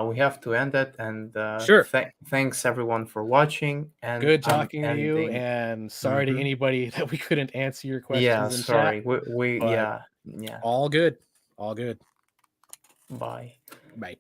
We have to end it, and Sure. thanks everyone for watching. And Good I'm talking to you, ending. and sorry to Hmm. anybody that we couldn't answer your Yeah, questions in chat, sorry. We but yeah, yeah. all good. All good. Bye. Bye.